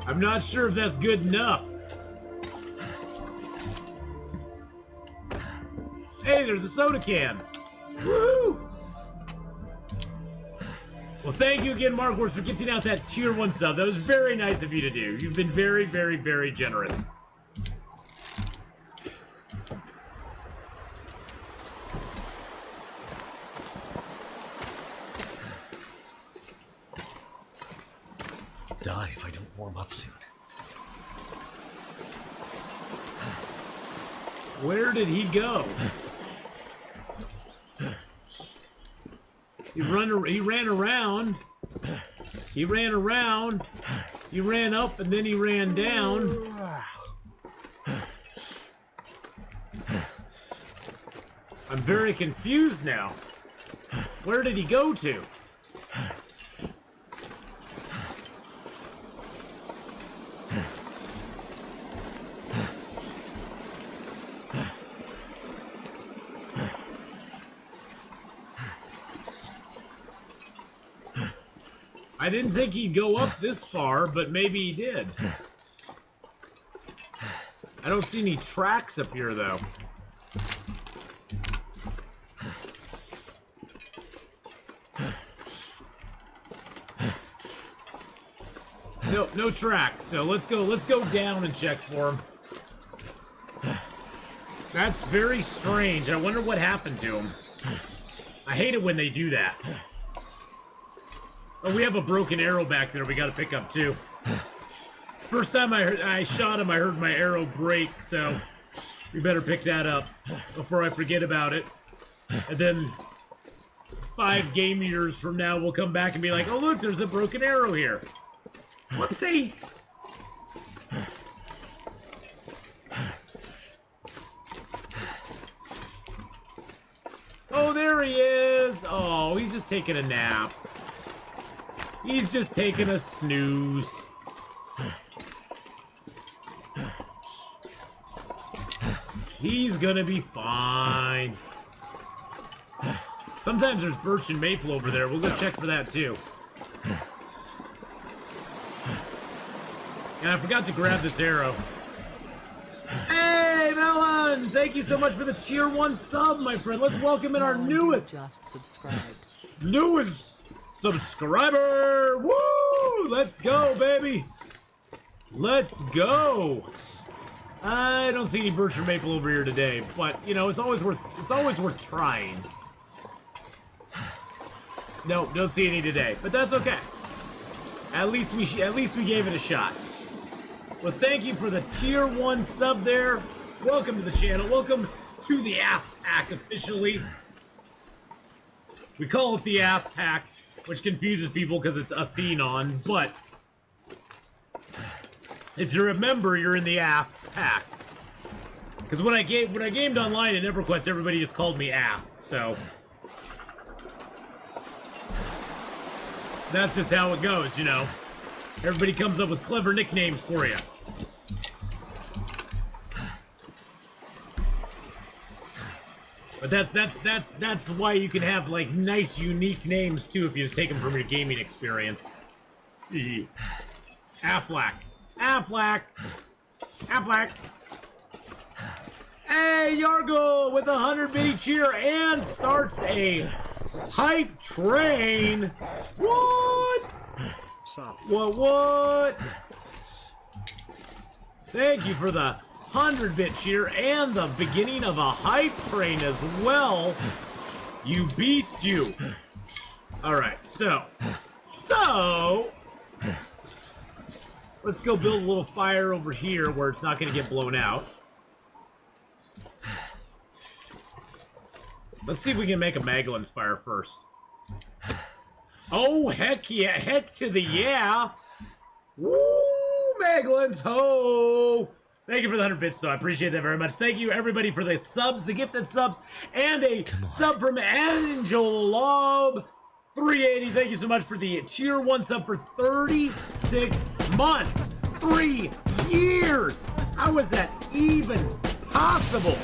I'm not sure if that's good enough. Hey, there's a soda can. Woo! Well, thank you again, Markworth, for gifting out that tier 1 sub. That was very nice of you to do. You've been very, very, very generous. Die if I don't warm up soon. Where did he go? He ran around. He ran around. He ran up and then he ran down. I'm very confused now. Where did he go to? I didn't think he'd go up this far, but maybe he did. I don't see any tracks up here, though. No tracks. So let's go down and check for him. That's very strange. I wonder what happened to him. I hate it when they do that. Oh, we have a broken arrow back there we gotta pick up, too. First time I shot him, I heard my arrow break, so we better pick that up before I forget about it. And then 5 game years from now, we'll come back and be like, oh, look, there's a broken arrow here. Whoopsie! Oh, there he is! Oh, he's just taking a nap. He's just taking a snooze. He's gonna be fine. Sometimes there's birch and maple over there. We'll go check for that, too. And I forgot to grab this arrow. Hey, Melon! Thank you so much for the tier 1 sub, my friend. Let's welcome in our newest subscriber! Woo! Let's go, baby! Let's go! I don't see any birch or maple over here today, but you know it's always worth trying. Nope, don't see any today, but that's okay. At least we gave it a shot. Well, thank you for the tier 1 sub there. Welcome to the channel. Welcome to the AF Pack officially. We call it the AF Pack, which confuses people because it's Atheenon, but if you're a member, you're in the AF Pack. Because when I gamed online in EverQuest, everybody just called me AF, so that's just how it goes, you know. Everybody comes up with clever nicknames for you. But that's why you can have like nice, unique names too if you just take them from your gaming experience. Affleck. Affleck. Affleck. Hey, Yargo with 100 bitty cheer and starts a hype train. What? What? Thank you for the 100-bit cheer and the beginning of a hype train as well. You beast, you. Alright, so let's go build a little fire over here where it's not going to get blown out. Let's see if we can make a Magellan's fire first. Oh, heck yeah. Heck to the yeah. Woo, Magellan's ho. Thank you for the 100 bits, though. I appreciate that very much. Thank you, everybody, for the subs, the gifted subs, and a sub from Angel Lob 380. Thank you so much for the tier 1 sub for 36 months. 3 years. How is that even possible?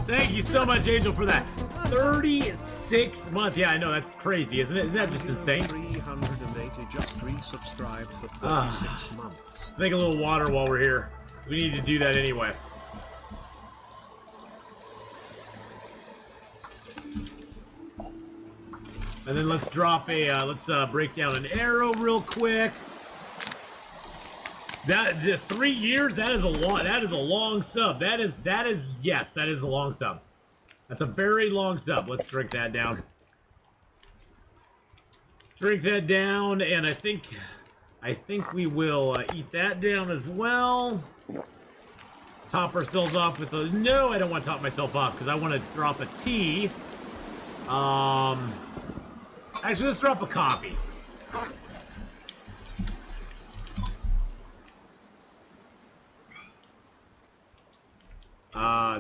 Thank you so much, Angel, for that. 36 months. Yeah, I know, that's crazy, isn't it? Isn't that just insane? 380 just resubscribed for 36 months. Let's make a little water while we're here. We need to do that anyway. And then let's drop a, let's break down an arrow real quick. The 3 years, that is a long sub. That is yes, that is a long sub. That's a very long sub. Let's drink that down. Drink that down, and I think we will eat that down as well. Top ourselves off with a, no, I don't want to top myself off because I want to drop a tea. Actually, let's drop a coffee.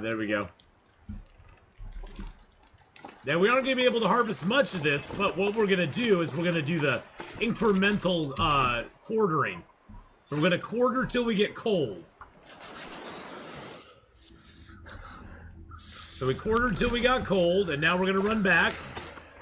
There we go. Now, we aren't going to be able to harvest much of this, but what we're going to do is we're going to do the incremental quartering. So So we're gonna quarter till we get cold. So we quartered till we got cold, and now we're gonna run back.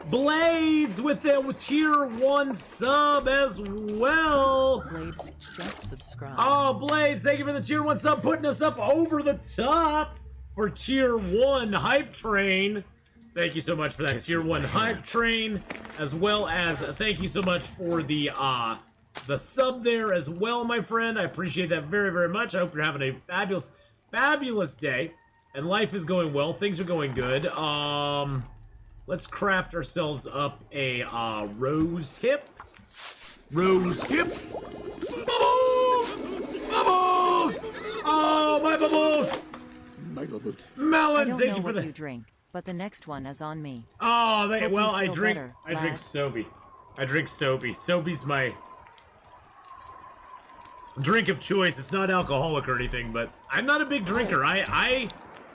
Blades with the tier 1 sub as well. Blades just subscribe. Oh, Blades, thank you for the tier 1 sub, putting us up over the top for tier 1 hype train. Thank you so much for that tier 1 hype train, as well as thank you so much for the sub there as well, my friend. I appreciate that very, very much. I hope you're having a fabulous, fabulous day, and life is going well. Things are going good. Let's craft ourselves up a rose hip. Rose hip. Bubbles! Bubbles! Oh, my bubbles! My bubbles. Melon, I don't thank know you for what the. you drink, but the next one is on me. Oh, Hope well, you I feel drink. better, I drink lad. Sobe. I drink Sobe. Sobe's my drink of choice. It's not alcoholic or anything, but I'm not a big drinker.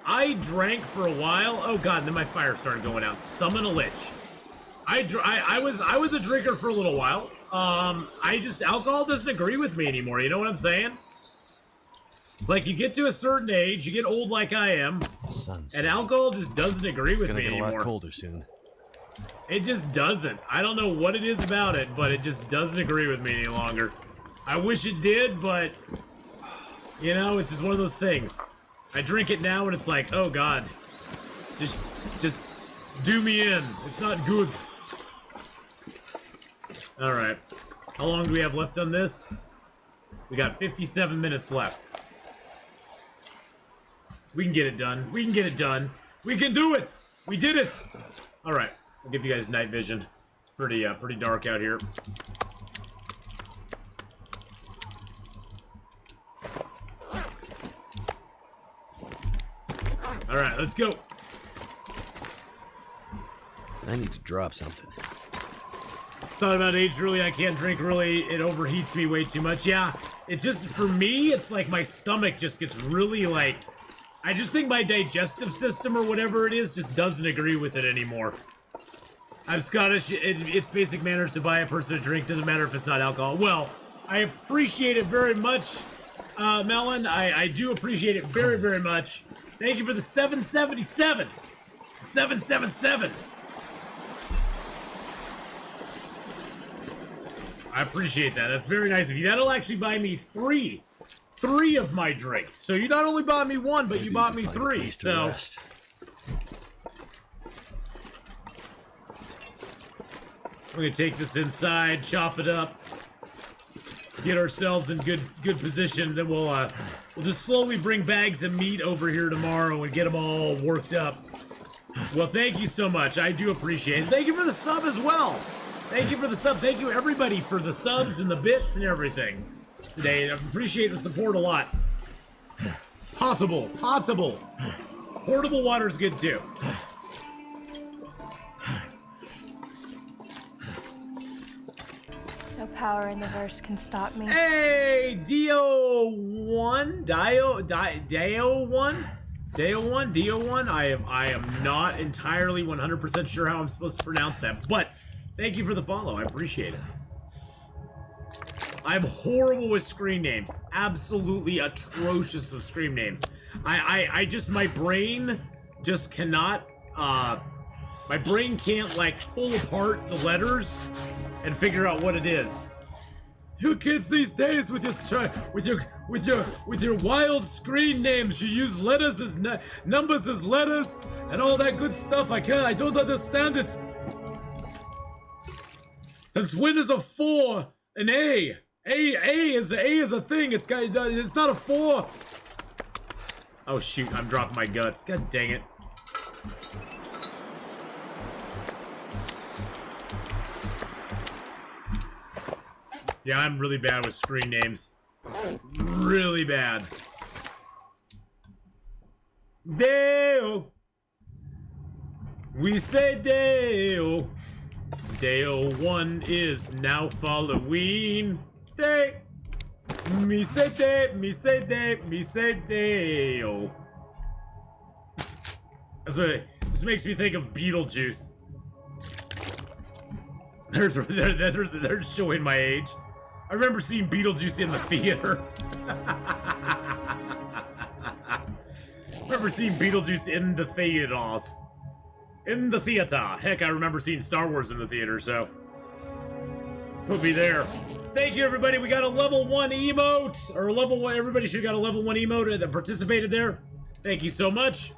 I drank for a while. Oh god, and then my fire started going out. Summon a lich. I was a drinker for a little while. Alcohol doesn't agree with me anymore. You know what I'm saying? It's like you get to a certain age, you get old like I am, and alcohol just doesn't agree with me It's gonna get a anymore. lot colder soon. It just doesn't. I don't know what it is about it, but it just doesn't agree with me any longer. I wish it did, but you know, it's just one of those things. I drink it now and it's like, oh god, just do me in. It's not good. All right, how long do we have left on this? We got 57 minutes left. We can get it done. We can get it done. We can do it. We did it. All right, I'll give you guys night vision. It's pretty dark out here. All right, let's go. I need to drop something. Thought about age really. I can't drink really. It overheats me way too much. Yeah, it's just, for me, it's like my stomach just gets really like, I just think my digestive system or whatever it is just doesn't agree with it anymore. I'm Scottish. It's basic manners to buy a person a drink. Doesn't matter if it's not alcohol. Well, I appreciate it very much, Melon. I do appreciate it very, very much. Thank you for the 777. 777. I appreciate that. That's very nice of you. That'll actually buy me three of my drinks. So you not only bought me one, but you bought me three. So we're gonna take this inside, chop it up, get ourselves in good position. Then we'll just slowly bring bags of meat over here tomorrow and get them all worked up. Well, thank you so much. I do appreciate it. Thank you for the sub as well. Thank you for the sub. Thank you everybody for the subs and the bits and everything today. I appreciate the support a lot. Potable. Portable water's good too. No power in the verse can stop me. Hey, Dio1. I am not entirely 100% sure how I'm supposed to pronounce that, but thank you for the follow. I appreciate it. I'm horrible with screen names. Absolutely atrocious with screen names. I just, my brain just cannot, my brain can't like pull apart the letters and figure out what it is. You kids these days with your wild screen names, you use letters as numbers as letters and all that good stuff. I don't understand it. Since when is a 4 an A? A is a thing. It's not a 4. Oh shoot, I'm dropping my guts. God dang it. Yeah, I'm really bad with screen names. Really bad. Deo. We say Deo. Deo 1 is now Halloween day. Me say Deo. That's what this makes me think of Beetlejuice. They're showing my age. I remember seeing Beetlejuice in the theater. I remember seeing Beetlejuice in the theaters. In the theater. Heck, I remember seeing Star Wars in the theater, so... Put me there. Thank you, everybody. We got a level 1 emote. Or a level 1... Everybody should have got a level 1 emote that participated there. Thank you so much.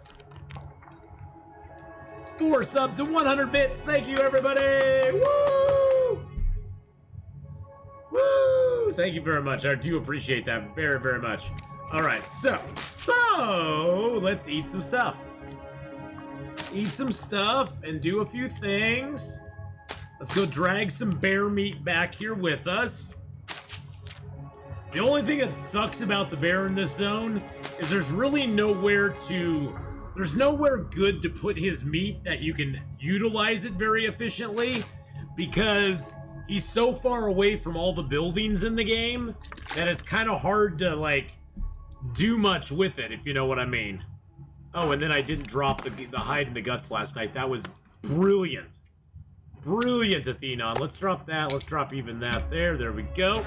4 subs and 100 bits. Thank you, everybody. Woo! Woo! Thank you very much. I do appreciate that very, very much. All right, so let's eat some stuff. Eat some stuff and do a few things. Let's go drag some bear meat back here with us. The only thing that sucks about the bear in this zone is there's really nowhere good to put his meat that you can utilize it very efficiently, because he's so far away from all the buildings in the game that it's kind of hard to, like, do much with it, if you know what I mean. Oh, and then I didn't drop the hide in the guts last night. That was brilliant. Brilliant, Atheenon. Let's drop that. Let's drop even that there. There we go.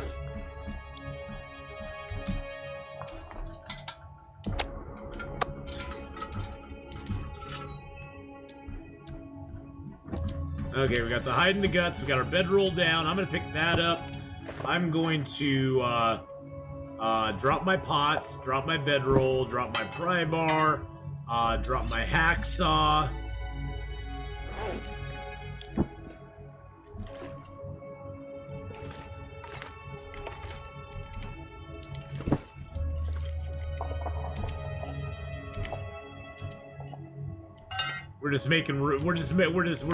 Okay, we got the hide in the guts. We got our bedroll down. I'm going to pick that up. I'm going to drop my pots, drop my bedroll, drop my pry bar, drop my hacksaw. We're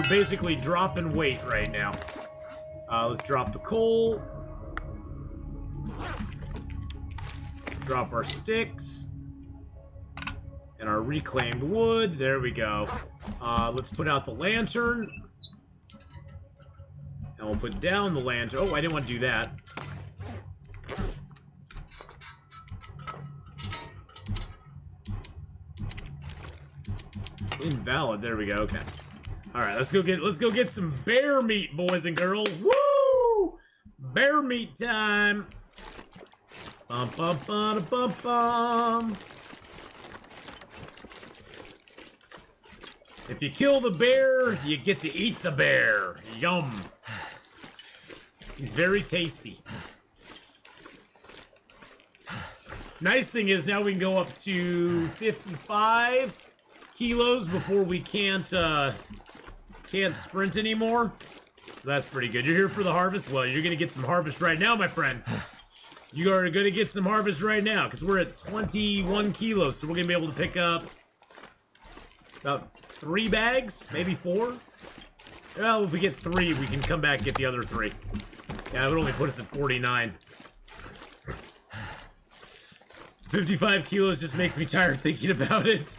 basically dropping weight right now. Let's drop the coal. Drop our sticks. And our reclaimed wood. There we go. Let's put out the lantern. And we'll put down the lantern. Oh, I didn't want to do that. Invalid. There we go. Okay. All right. Let's go get some bear meat, boys and girls. Woo! Bear meat time. Bum bum bum bum bum. If you kill the bear, you get to eat the bear. Yum. He's very tasty. Nice thing is now we can go up to 55 kilos before we can't sprint anymore. So that's pretty good. You're here for the harvest? Well, you're gonna get some harvest right now, my friend. You are gonna get some harvest right now, because we're at 21 kilos, so we're gonna be able to pick up about 3 bags, maybe 4. Well, if we get 3, we can come back and get the other 3. Yeah, it would only put us at 49. 55 kilos just makes me tired thinking about it.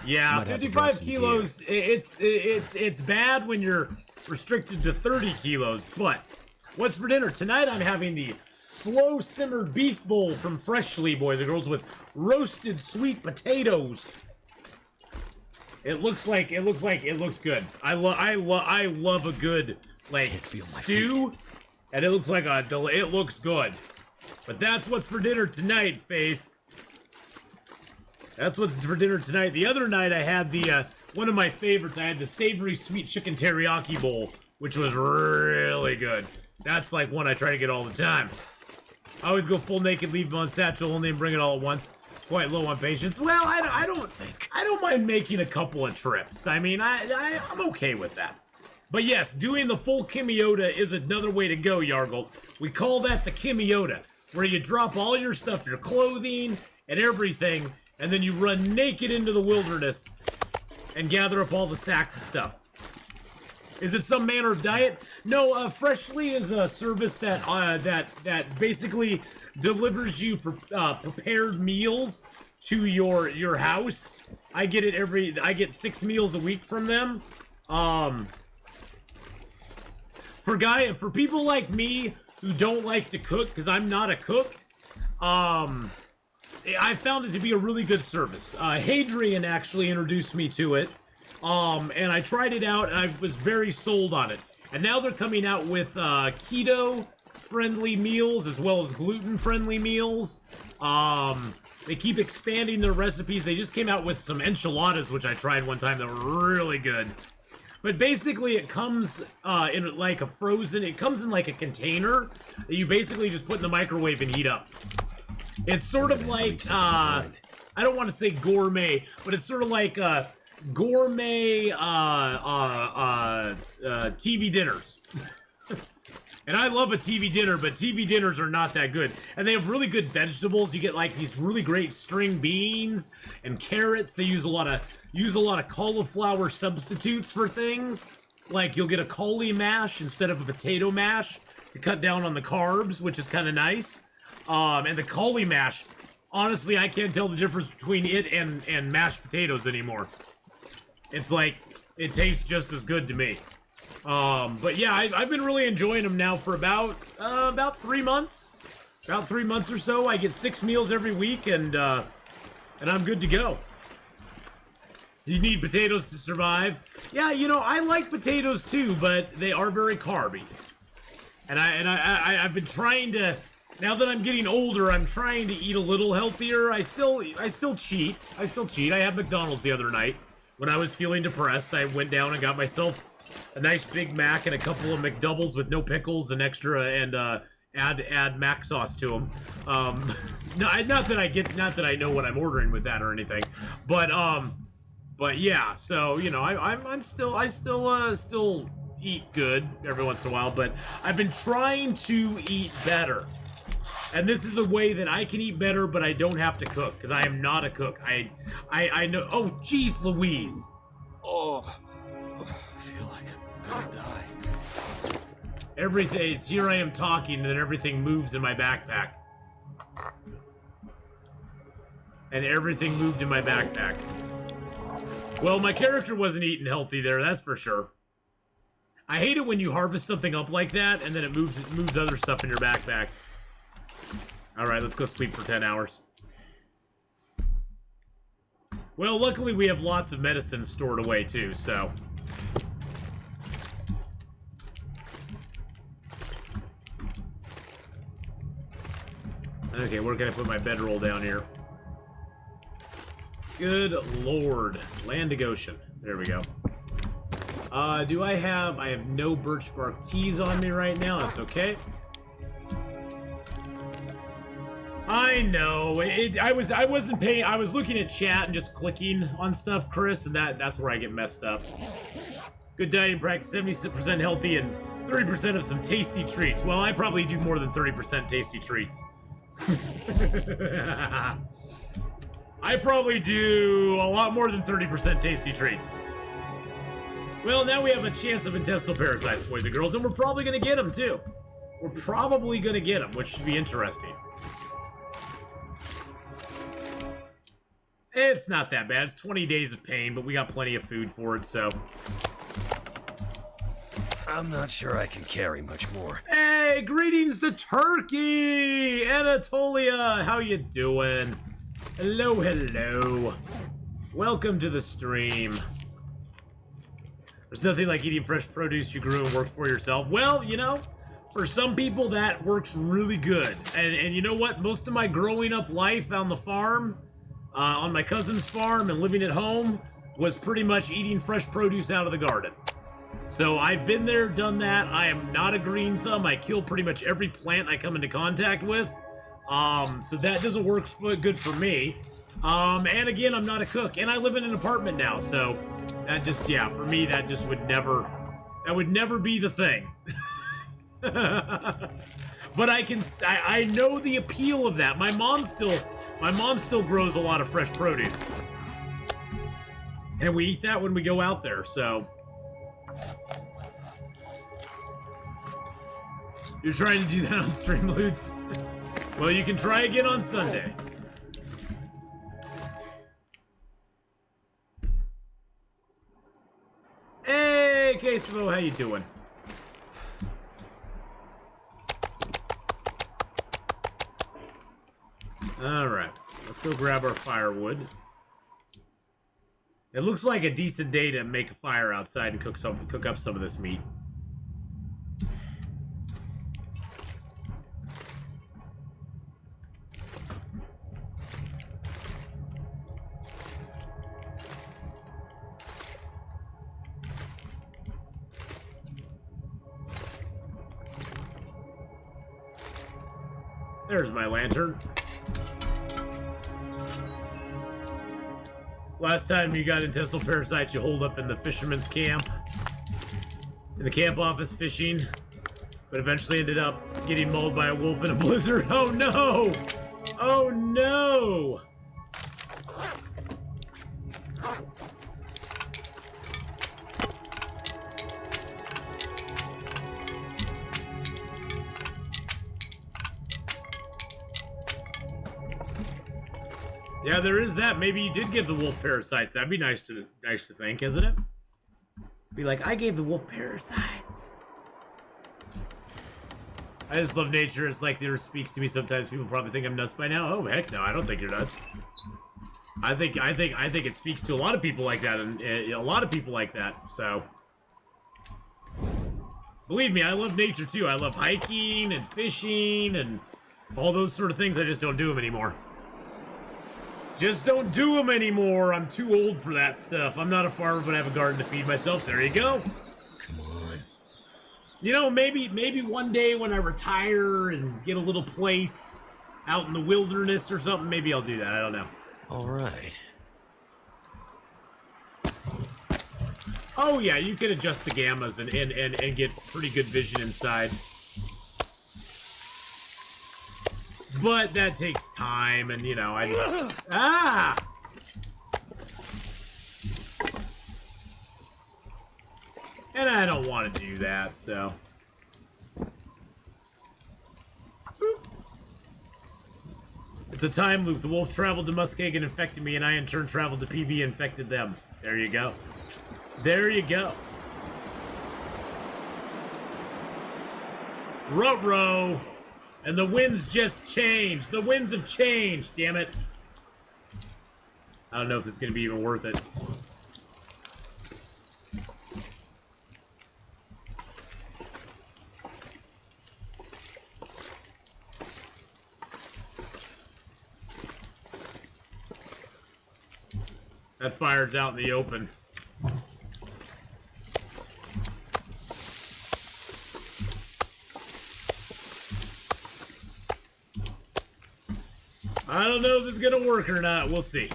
Yeah, 55 kilos, it's bad when you're restricted to 30 kilos, but what's for dinner? Tonight I'm having the slow simmered beef bowl from Freshly, boys and girls, with roasted sweet potatoes. It looks good. I love a good, like, stew, and it looks like it looks good. But that's what's for dinner tonight, Faith. That's what's for dinner tonight. The other night I had the, one of my favorites. I had the savory sweet chicken teriyaki bowl, which was really good. That's like one I try to get all the time. I always go full naked, leave on satchel only, and bring it all at once. Quite low on patience. Well, I don't mind making a couple of trips. I mean, I'm okay with that. But yes, doing the full Kimiota is another way to go, Yargle. We call that the Kimiota, where you drop all your stuff, your clothing and everything, and then you run naked into the wilderness and gather up all the sacks of stuff. Is it some manner of diet? No, Freshly is a service that basically delivers you prepared meals to your house. I get 6 meals a week from them. For people like me who don't like to cook, because I'm not a cook, I found it to be a really good service. Hadrian actually introduced me to it, and I tried it out, and I was very sold on it. And now they're coming out with keto friendly meals as well as gluten-friendly meals. They keep expanding their recipes. They just came out with some enchiladas, which I tried one time that were really good. But basically, it comes in like a frozen... It comes in like a container that you basically just put in the microwave and heat up. It's sort of like, I don't want to say gourmet, but it's sort of like gourmet TV dinners. And I love a TV dinner, but TV dinners are not that good. And they have really good vegetables. You get like these really great string beans and carrots. They use a lot of cauliflower substitutes for things. Like you'll get a cauli mash instead of a potato mash to cut down on the carbs, which is kind of nice. And the cauli mash, honestly, I can't tell the difference between it and mashed potatoes anymore. It's like, it tastes just as good to me. But yeah, I've been really enjoying them now for about 3 months. About 3 months or so. I get 6 meals every week, and I'm good to go. You need potatoes to survive. Yeah, you know, I like potatoes too, but they are very carby. And I've been trying to, now that I'm getting older, I'm trying to eat a little healthier. I still cheat. I had McDonald's the other night. When I was feeling depressed, I went down and got myself a nice Big Mac and a couple of McDoubles with no pickles and extra, and add Mac sauce to them. Not that I know what I'm ordering with that or anything, but yeah. So you know, I still eat good every once in a while, but I've been trying to eat better. And this is a way that I can eat better, but I don't have to cook, because I am not a cook. I know. Oh, jeez Louise. Oh, I feel like I'm gonna die. Everything, here I am talking, and then everything moves in my backpack. And everything moved in my backpack. Well, my character wasn't eating healthy there, that's for sure. I hate it when you harvest something up like that, and then it moves other stuff in your backpack. Alright, let's go sleep for 10 hours. Well, luckily we have lots of medicine stored away, too, so... Okay, where can I put my bedroll down here? Good lord. Land to Goshen. There we go. Do I have no birch bark keys on me right now. That's okay. I know. I wasn't paying. I was looking at chat and just clicking on stuff, Chris, and that's where I get messed up. Good dieting practice, 70% healthy and 30% of some tasty treats. Well, I probably do more than 30% tasty treats. I probably do a lot more than 30% tasty treats. Well, now we have a chance of intestinal parasites, boys and girls, and we're probably going to get them, too. We're probably going to get them, which should be interesting. It's not that bad. It's 20 days of pain, but we got plenty of food for it, so... I'm not sure I can carry much more. Hey, greetings to Turkey! Anatolia, how you doing? Hello, hello. Welcome to the stream. There's nothing like eating fresh produce you grew and worked for yourself. Well, you know, for some people that works really good. And you know what? Most of my growing up life on the farm, on my cousin's farm and living at home, was pretty much eating fresh produce out of the garden. So I've been there, done that. I am not a green thumb. I kill pretty much every plant I come into contact with. So that doesn't work good for me. And again, I'm not a cook. And I live in an apartment now, so that just, yeah, for me, that just would never be the thing. But I know the appeal of that. My mom still grows a lot of fresh produce. And we eat that when we go out there, so. You're trying to do that on stream, Lutz? Well, you can try again on Sunday. Hey, Queso, how you doing? Alright, let's go grab our firewood. It looks like a decent day to make a fire outside and cook up some of this meat. There's my lantern. Last time you got intestinal parasites, you hold up in the fisherman's camp. In the camp office fishing. But eventually ended up getting mauled by a wolf in a blizzard. Oh no! Oh no! Yeah, there is that. Maybe you did give the wolf parasites. That'd be nice to think, isn't it? Be like, I gave the wolf parasites. I just love nature. It's like there speaks to me sometimes. People probably think I'm nuts by now. Oh heck no, I don't think you're nuts. I think it speaks to a lot of people like that, and a lot of people like that. So, believe me, I love nature too. I love hiking and fishing and all those sort of things. I just don't do them anymore. Just don't do them anymore. I'm too old for that stuff. I'm not a farmer, but I have a garden to feed myself. There you go. Come on. You know, maybe one day when I retire and get a little place out in the wilderness or something, maybe I'll do that. I don't know. All right. Oh yeah, you can adjust the gammas and get pretty good vision inside. But that takes time, and you know, I just... Ah! And I don't want to do that, so... It's a time loop. The wolf traveled to Muskeg and infected me, and I in turn traveled to PV and infected them. There you go. There you go. Ruh-roh! And the winds just changed. The winds have changed, damn it. I don't know if it's going to be even worth it. That fire's out in the open. I don't know if it's gonna work or not. We'll see.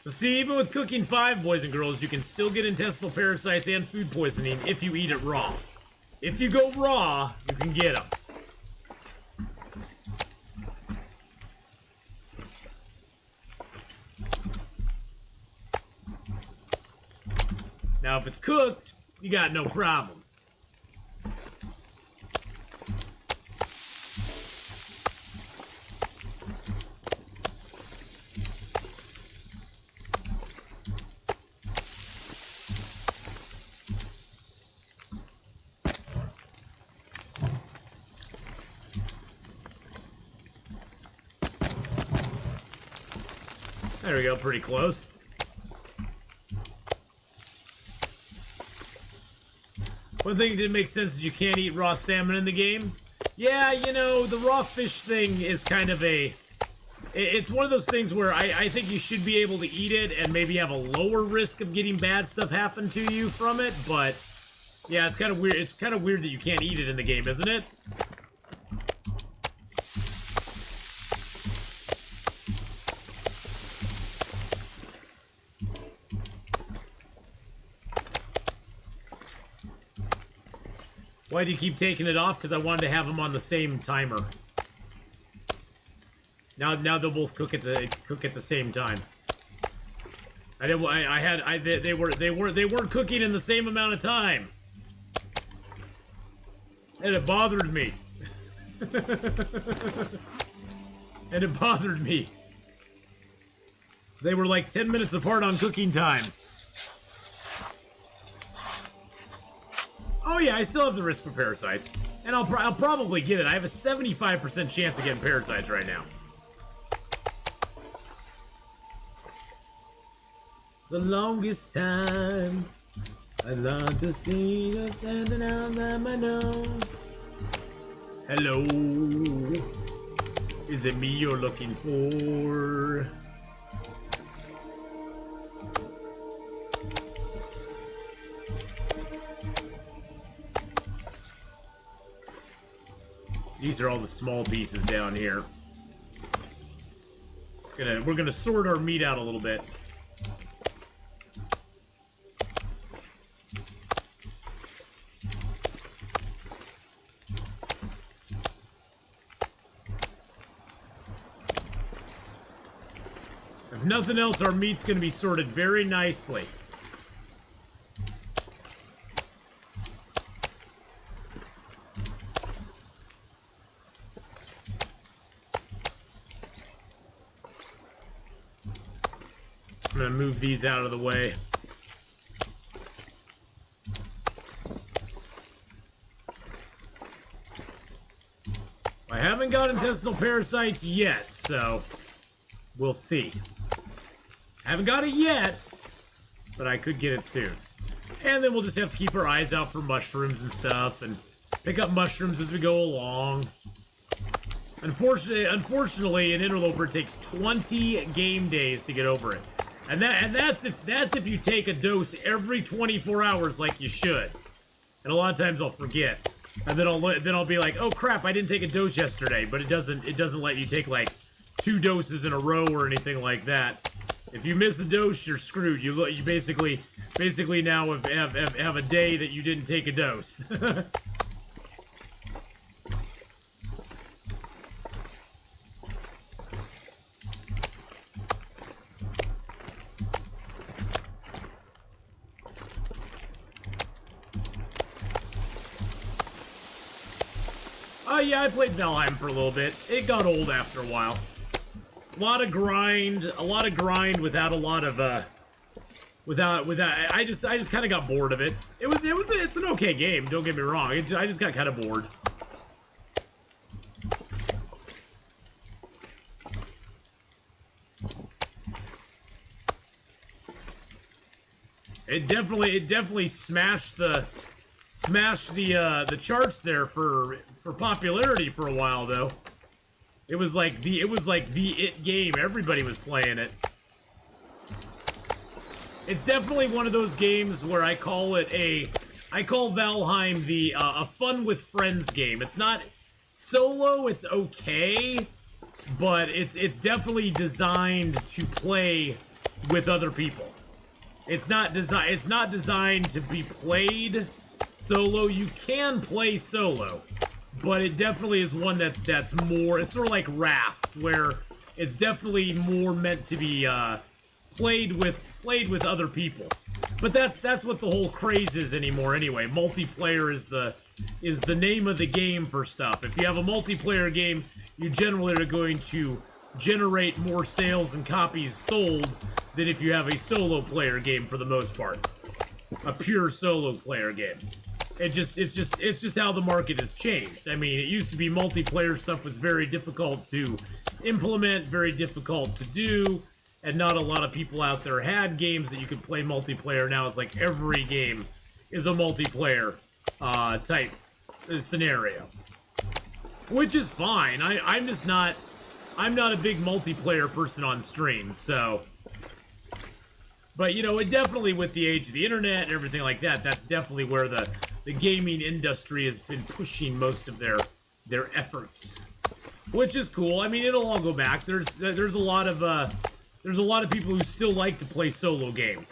So see, even with cooking 5, boys and girls, you can still get intestinal parasites and food poisoning if you eat it raw. If you go raw, you can get them. Now, if it's cooked, you got no problems. There we go, pretty close. One thing that didn't make sense is you can't eat raw salmon in the game. Yeah, you know, the raw fish thing is kind of a... It's one of those things where I think you should be able to eat it and maybe have a lower risk of getting bad stuff happen to you from it, but... Yeah, it's kind of weird. It's kind of weird that you can't eat it in the game, isn't it? Why do you keep taking it off? Because I wanted to have them on the same timer. Now they'll both cook at the same time. They weren't cooking in the same amount of time. And it bothered me. And it bothered me. They were like 10 minutes apart on cooking times. Oh yeah, I still have the risk for parasites. And I'll probably get it. I have a 75% chance of getting parasites right now. The longest time I love to see you standing out on my nose. Hello. Is it me you're looking for? These are all the small pieces down here. We're gonna sort our meat out a little bit. If nothing else, our meat's gonna be sorted very nicely. I'm gonna move these out of the way. I haven't got intestinal parasites yet, so we'll see. Haven't got it yet, but I could get it soon. And then we'll just have to keep our eyes out for mushrooms and stuff, and pick up mushrooms as we go along. Unfortunately, an Interloper takes 20 game days to get over it. And that's if you take a dose every 24 hours like you should. And a lot of times I'll forget. And then I'll be like, "Oh crap, I didn't take a dose yesterday." But it doesn't let you take like 2 doses in a row or anything like that. If you miss a dose, you're screwed. You basically now have a day that you didn't take a dose. Yeah, I played Valheim for a little bit. It got old after a while. A lot of grind without a lot of I just kind of got bored of it. It's an okay game, don't get me wrong. I just got kind of bored. It definitely smashed the charts there for popularity for a while though. It was like the it game. Everybody was playing it. It's definitely one of those games where I call Valheim a fun with friends game. It's not solo, it's okay, but it's definitely designed to play with other people. It's not designed to be played solo. You can play solo, but it definitely is one that's more. It's sort of like Raft, where it's definitely more meant to be played with other people. But that's what the whole craze is anymore. Anyway, multiplayer is the name of the game for stuff. If you have a multiplayer game, you generally are going to generate more sales and copies sold than if you have a solo player game for the most part. A pure solo player game. It's just how the market has changed. I mean, it used to be multiplayer stuff was very difficult to implement, very difficult to do, and not a lot of people out there had games that you could play multiplayer. Now it's like every game is a multiplayer type scenario, which is fine. I'm not a big multiplayer person on stream, so. But you know, it definitely, with the age of the internet and everything like that, that's definitely where the gaming industry has been pushing most of their efforts, which is cool. I mean, it'll all go back. There's a lot of people who still like to play solo games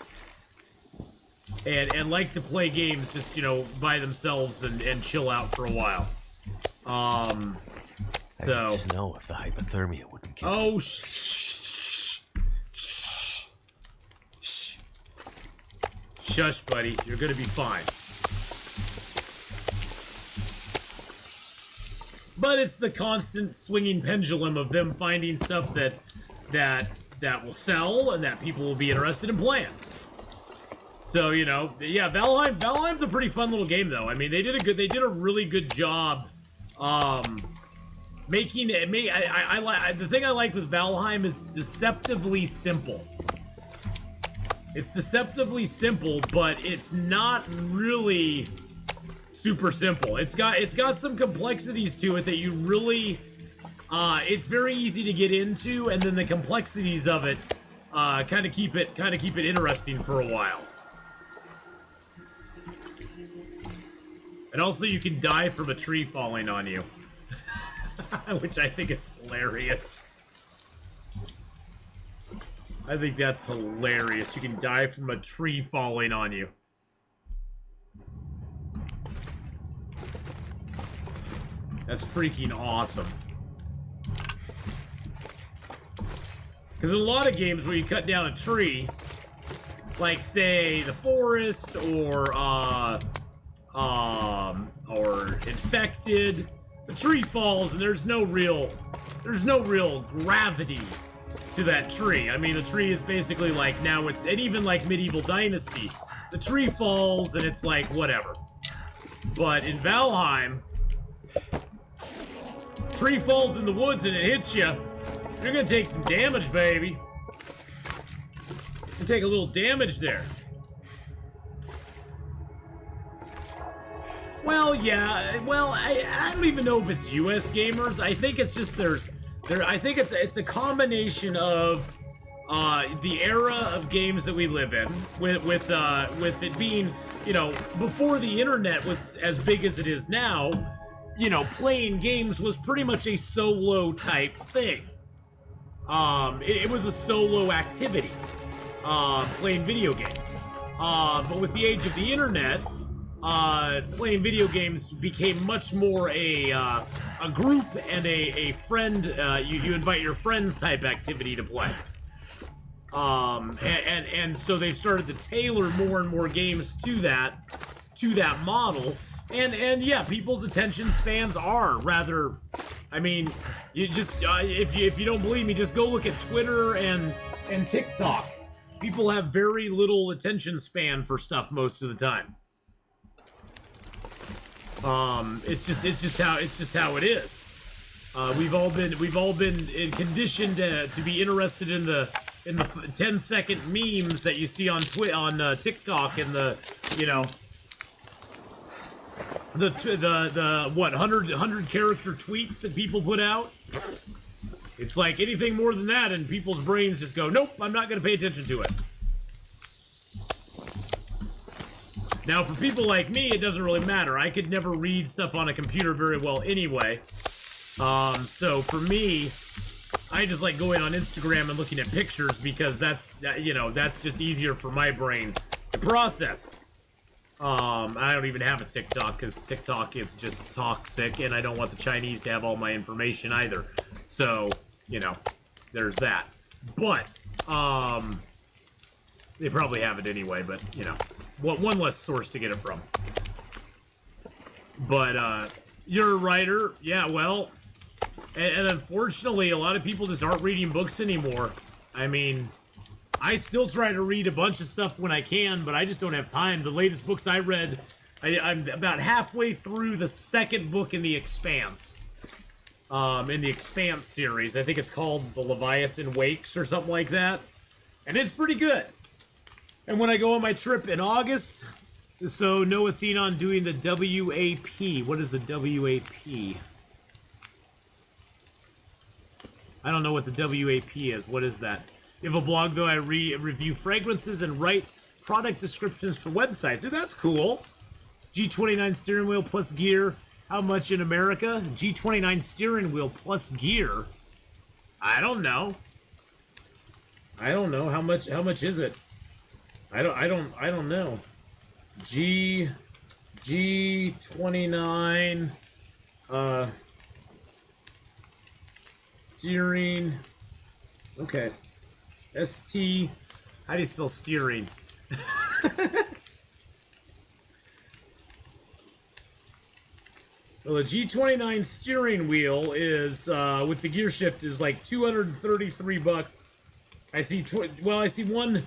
and like to play games just, you know, by themselves and chill out for a while. So I need to know if the hypothermia wouldn't kill me. Oh, shush, buddy. You're gonna be fine. But it's the constant swinging pendulum of them finding stuff that will sell and that people will be interested in playing. So, you know, yeah, Valheim's a pretty fun little game though. I mean, they did a really good job making it. The thing I like with Valheim is deceptively simple. It's deceptively simple, but it's not really super simple. It's got some complexities to it that you really it's very easy to get into, and then the complexities of it kind of keep it interesting for a while. And also, you can die from a tree falling on you. Which I think is hilarious. I think that's hilarious. You can die from a tree falling on you. That's freaking awesome. Because in a lot of games where you cut down a tree, like say The Forest or Infected, the tree falls and there's no real gravity to that tree. I mean, the tree is basically like, now it's, and even like Medieval Dynasty, the tree falls and it's like whatever. But in Valheim, tree falls in the woods and it hits you, you're gonna take some damage, baby. You take a little damage there. Well, yeah. Well, I don't even know if it's U.S. gamers. I think it's just I think it's a combination of the era of games that we live in, with it being, you know, before the internet was as big as it is now. You know, playing games was pretty much a solo type thing. It was a solo activity, playing video games. But with the age of the internet, playing video games became much more a group and a friend, you invite your friends type activity to play. And so they've started to tailor more and more games to that model. And yeah, people's attention spans are rather, I mean, you just, if you don't believe me, just go look at Twitter and TikTok. People have very little attention span for stuff most of the time. It's just how it is. We've all been conditioned to be interested in the 10-second memes that you see on TikTok and the, you know, the what 100 character tweets that people put out. It's like anything more than that and people's brains just go, nope, I'm not going to pay attention to it. Now, for people like me, it doesn't really matter. I could never read stuff on a computer very well anyway. So for me, I just like going on Instagram and looking at pictures because that's just easier for my brain to process. I don't even have a TikTok because TikTok is just toxic and I don't want the Chinese to have all my information either. So, you know, there's that. But, they probably have it anyway, but, you know, one less source to get it from. But, you're a writer. Yeah, well, and unfortunately, a lot of people just aren't reading books anymore. I mean, I still try to read a bunch of stuff when I can, but I just don't have time. The latest books I read, I'm about halfway through the second book in The Expanse. In the Expanse series. I think it's called The Leviathan Wakes or something like that. And it's pretty good. And when I go on my trip in August, so no Atheenon doing the WAP. What is the WAP? I don't know what the WAP is. What is that? You have a blog, though. I review fragrances and write product descriptions for websites. So that's cool. G29 steering wheel plus gear. How much in America? G29 steering wheel plus gear. I don't know. I don't know how much is it? I don't know. G29 steering. Okay. ST. How do you spell steering? Well, the G29 steering wheel is, with the gear shift, is like $233. I see, I see one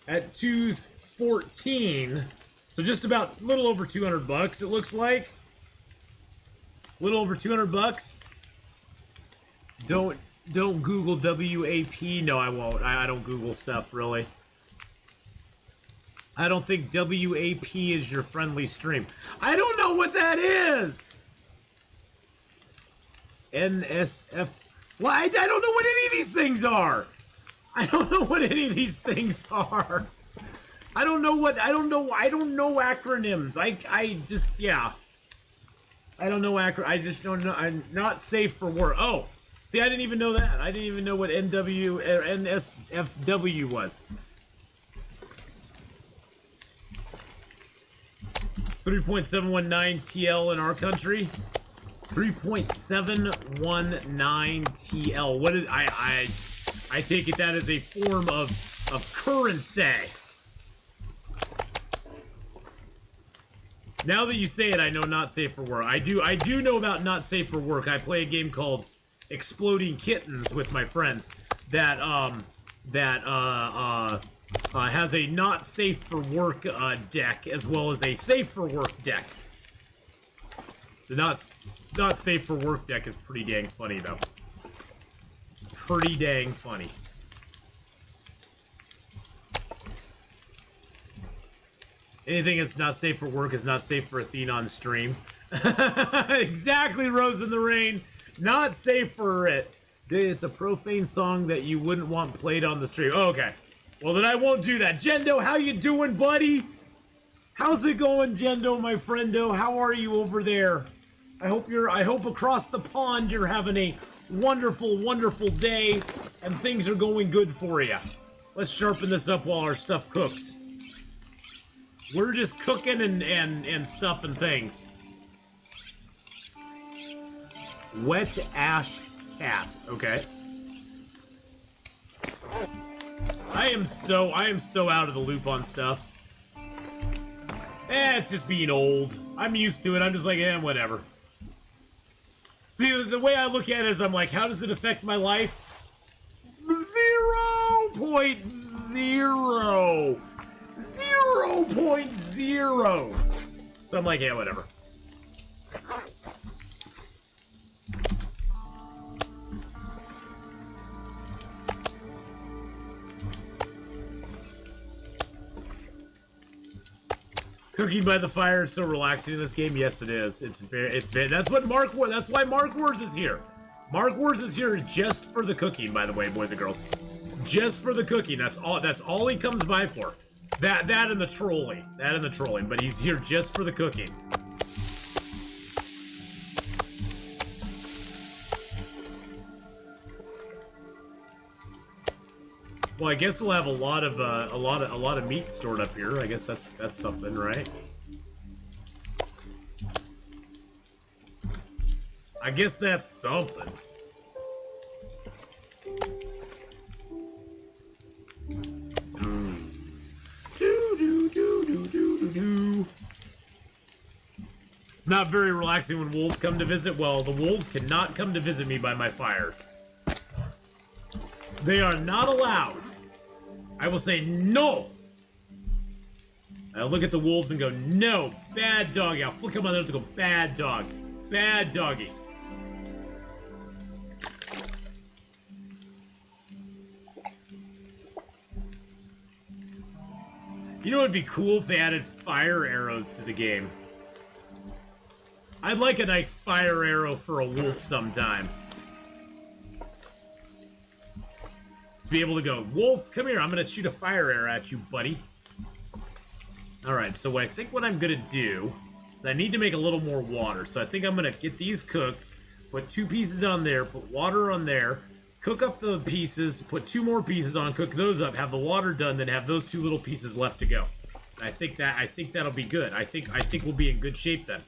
at $214, so just about a little over $200. It looks like a little over $200. Don't Google WAP. No, I won't. I don't Google stuff really. I don't think WAP is your friendly stream. I don't know what that is. NSF. Well, I don't know what any of these things are. I don't know what any of these things are. I don't know acronyms. I just, yeah. I don't know I just don't know. I'm not safe for work. Oh, see, I didn't even know that. I didn't even know what NW or NSFW was. 3.719 TL in our country. 3.719 TL. What is I take it that as a form of currency. Now that you say it, I know not safe for work. I do know about not safe for work. I play a game called Exploding Kittens with my friends that has a not safe for work deck as well as a safe for work deck. The not safe for work deck is pretty dang funny though. Pretty dang funny. Anything that's not safe for work is not safe for Atheenon stream. Exactly, Rose in the Rain. Not safe for it. Dude, it's a profane song that you wouldn't want played on the stream. Oh, okay. Well, then I won't do that. Jendo, how you doing, buddy? How's it going, Jendo, my friendo? How are you over there? I hope across the pond you're having a wonderful, wonderful day and things are going good for you. Let's sharpen this up while our stuff cooks. We're just cooking and stuff and things. Wet ash cat. Okay. I am so out of the loop on stuff. It's just being old. I'm used to it. I'm just like, whatever. See, the way I look at it is I'm like, how does it affect my life? 0.0. 0.0. So I'm like, yeah, whatever. Cooking by the fire is so relaxing in this game. Yes, it is. It's very. That's what Mark. That's why Mark Wars is here. Mark Wars is here just for the cooking. By the way, boys and girls, just for the cooking. That's all. That's all he comes by for. That and the trolling. That and the trolling. But he's here just for the cooking. Well, I guess we'll have a lot of meat stored up here. I guess that's something, right? I guess that's something. It's not very relaxing when wolves come to visit. Well, the wolves cannot come to visit me by my fires. They are not allowed. I will say no. I'll look at the wolves and go, no, bad doggy. I'll flick them on the nose and go, bad dog. Bad doggy. You know what would be cool if they added fire arrows to the game? I'd like a nice fire arrow for a wolf sometime. To be able to go, wolf, come here, I'm gonna shoot a fire arrow at you, buddy. Alright, so I think what I'm gonna do is I need to make a little more water. So I think I'm gonna get these cooked, put 2 pieces on there, put water on there, cook up the pieces, put 2 more pieces on, cook those up, have the water done, then have those 2 little pieces left to go. I think that'll be good. I think we'll be in good shape then.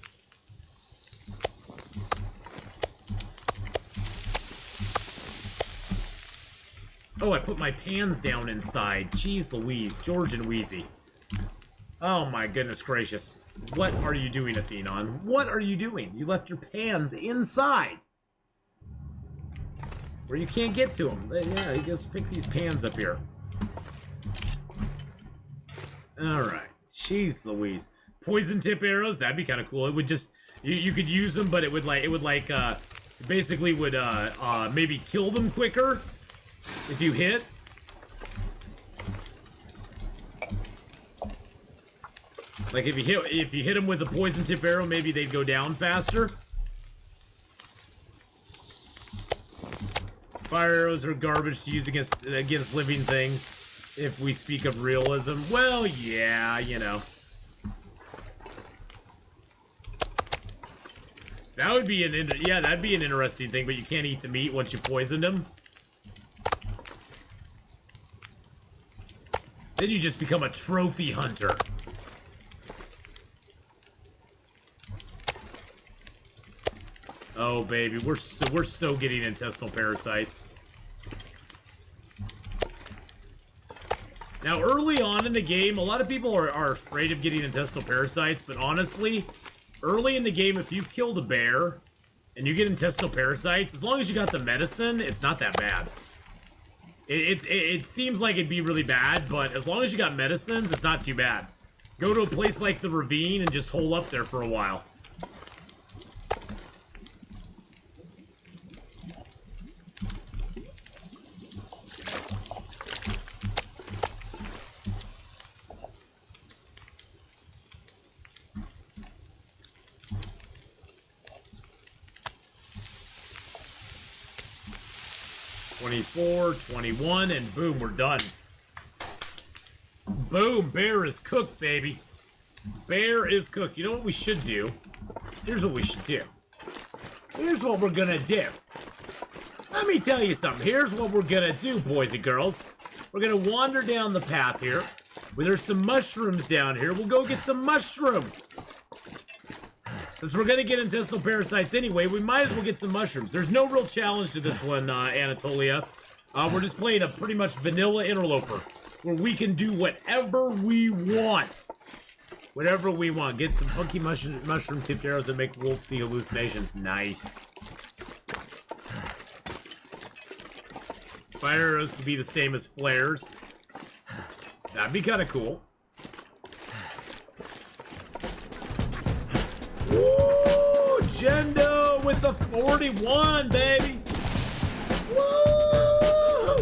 Oh, I put my pans down inside. Jeez Louise, George and Wheezy. Oh my goodness gracious. What are you doing, Atheenon? What are you doing? You left your pans inside. Where you can't get to them. Yeah, you just pick these pans up here. Alright. Jeez Louise. Poison tip arrows, that'd be kind of cool. It would just, you could use them, but it would basically would, maybe kill them quicker if you hit. Like if you hit them with a poison tip arrow, maybe they'd go down faster. Fire arrows are garbage to use against living things. If we speak of realism, well, yeah, you know. That would be yeah, that'd be an interesting thing, but you can't eat the meat once you poisoned him. Then you just become a trophy hunter. Oh baby, we're so getting intestinal parasites. Now, early on in the game, a lot of people are afraid of getting intestinal parasites, but honestly, early in the game, if you've killed a bear and you get intestinal parasites, as long as you got the medicine, it's not that bad. It seems like it'd be really bad, but as long as you got medicines, it's not too bad. Go to a place like the ravine and just hole up there for a while. $24, $21, and boom, we're done. Boom, bear is cooked, baby. Bear is cooked. You know what we should do? Here's what we should do. Here's what we're gonna do. Let me tell you something. Here's what we're gonna do, boys and girls. We're gonna wander down the path here. Where there's some mushrooms down here. We'll go get some mushrooms. Since we're gonna get intestinal parasites anyway, we might as well get some mushrooms. There's no real challenge to this one, Anatolia. We're just playing a pretty much vanilla interloper, where we can do whatever we want. Whatever we want. Get some funky mushroom-tipped arrows that make wolves see hallucinations. Nice. Fire arrows could be the same as flares. That'd be kind of cool. Woo! Jendo with the 41, baby! Woo!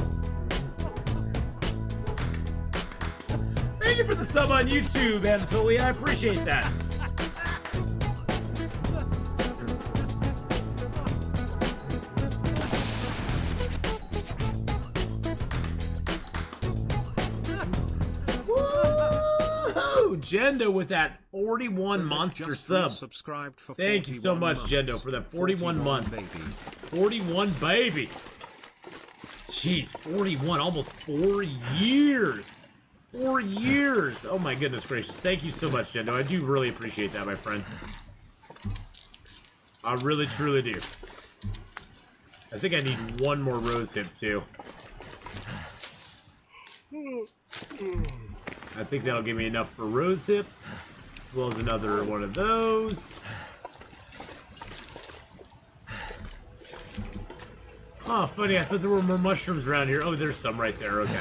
Thank you for the sub on YouTube, Anatolia. I appreciate that. Jendo with that 41 monster sub. Thank you so much, Jendo, for that 41 months. 41 baby. Jeez, 41, almost 4 years. 4 years. Oh my goodness gracious. Thank you so much, Jendo. I do really appreciate that, my friend. I really, truly do. I think I need one more rose hip, too. I think that'll give me enough for rose hips, as well as another one of those. Oh, funny, I thought there were more mushrooms around here. Oh, there's some right there, okay.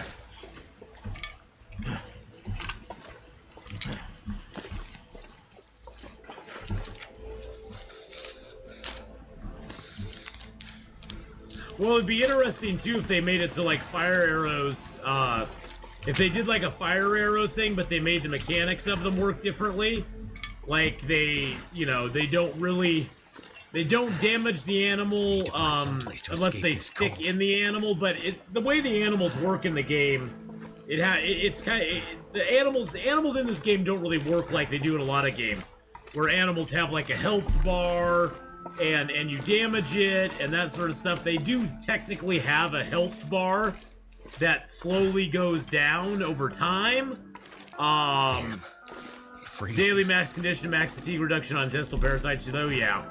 Well, it'd be interesting, too, if they made it so, like, fire arrows, if they did like a fire arrow thing, but they made the mechanics of them work differently, like they, you know, they don't damage the animal unless they stick in the animal. But the way the animals work in the game, it's kind of the animals in this game don't really work like they do in a lot of games, where animals have like a health bar and you damage it and that sort of stuff. They do technically have a health bar that slowly goes down over time. Daily max condition, max fatigue reduction on intestinal parasites. Oh yeah,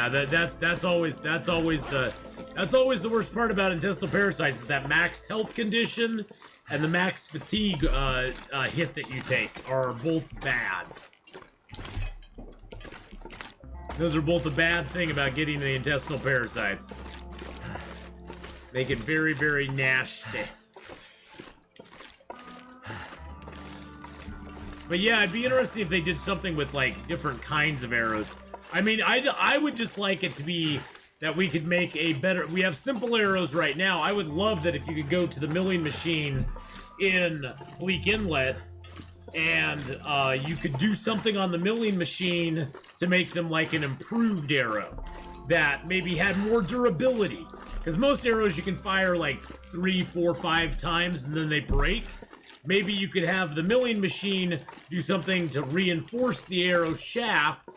that's always the worst part about intestinal parasites is that max health condition and the max fatigue hit that you take are both bad. Those are both a bad thing about getting the intestinal parasites. Make it very, very nasty. But yeah, it'd be interesting if they did something with, like, different kinds of arrows. I mean, I would just like it to be that we could make a better... We have simple arrows right now. I would love that if you could go to the milling machine in Bleak Inlet and you could do something on the milling machine to make them like an improved arrow that maybe had more durability. Because most arrows you can fire like 3, 4, 5 times and then they break. Maybe you could have the milling machine do something to reinforce the arrow shaft